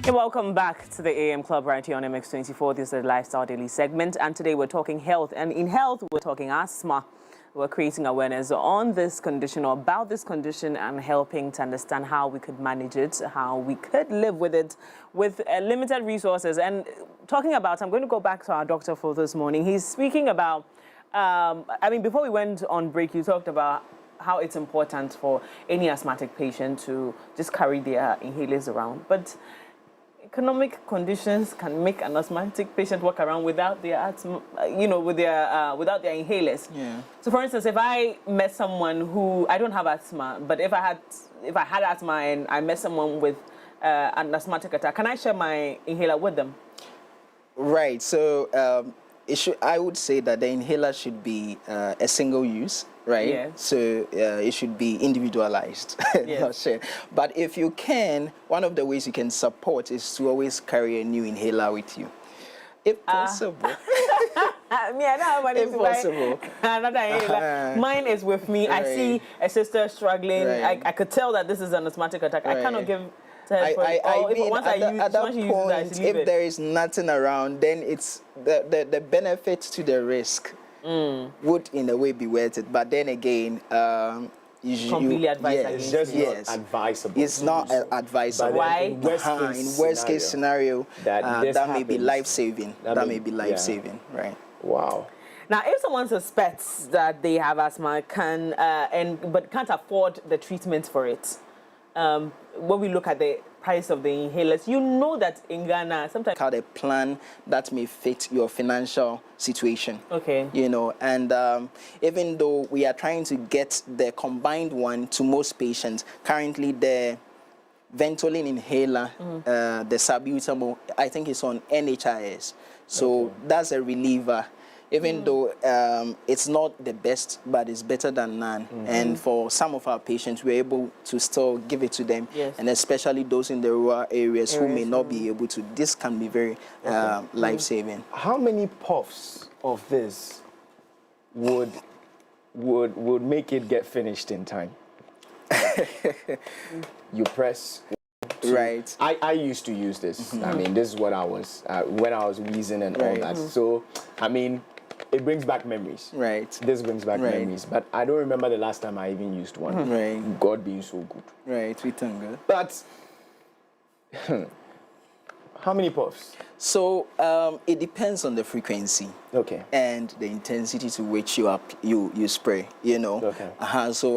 Hey, welcome back to the AM Club right here on MX24. This is the Lifestyle Daily segment, and today we're talking health. And in health, we're talking asthma. We're creating awareness on this condition or about this condition and helping to understand how we could manage it, how we could live with it with limited resources. And talking about, I'm going to go back to our doctor for this morning. He's speaking about, before we went on break, you talked about how it's important for any asthmatic patient to just carry their inhalers around. But economic conditions can make an asthmatic patient walk around without their asthma, without their inhalers. Yeah. So, for instance, if I met someone who I don't have asthma, but if I had asthma and I met someone with an asthmatic attack, can I share my inhaler with them? Right. So I would say that the inhaler should be a single use. Right, yeah. So it should be individualized, yes. Not shared. But if you can, one of the ways you can support is to always carry a new inhaler with you, if possible. I don't have money if possible. Another inhaler. Mine is with me. Right. I see a sister struggling. Right. I could tell that this is an asthmatic attack. Right. I cannot give. At that point, if there is nothing around, then it's the benefit to the risk. Would in a way be worth it, but then again, completely advised. It's just not advisable. It's not advisable. Why? In worst case scenario, that may be life saving. That may be life saving. Right. Wow. Now, if someone suspects that they have asthma, but can't afford the treatment for it, when we look at the price of the inhalers, you know that in Ghana sometimes a plan that may fit your financial situation. Okay. And even though we are trying to get the combined one to most patients, currently the Ventolin inhaler, the salbutamol, I think it's on NHIS. So that's a reliever. Even though it's not the best, but it's better than none. And for some of our patients, we're able to still give it to them. Yes. And especially those in the rural areas who may not be able to. This can be very life-saving. How many puffs of this would make it get finished in time? You press. Right. I used to use this. I mean, this is what I was when I was wheezing and all that. So, I mean, it brings back memories. Right. This brings back memories. But I don't remember the last time I even used one. Right. God being so good. Right. We thank God. But how many puffs? So it depends on the frequency. Okay. And the intensity to which you spray. Okay. So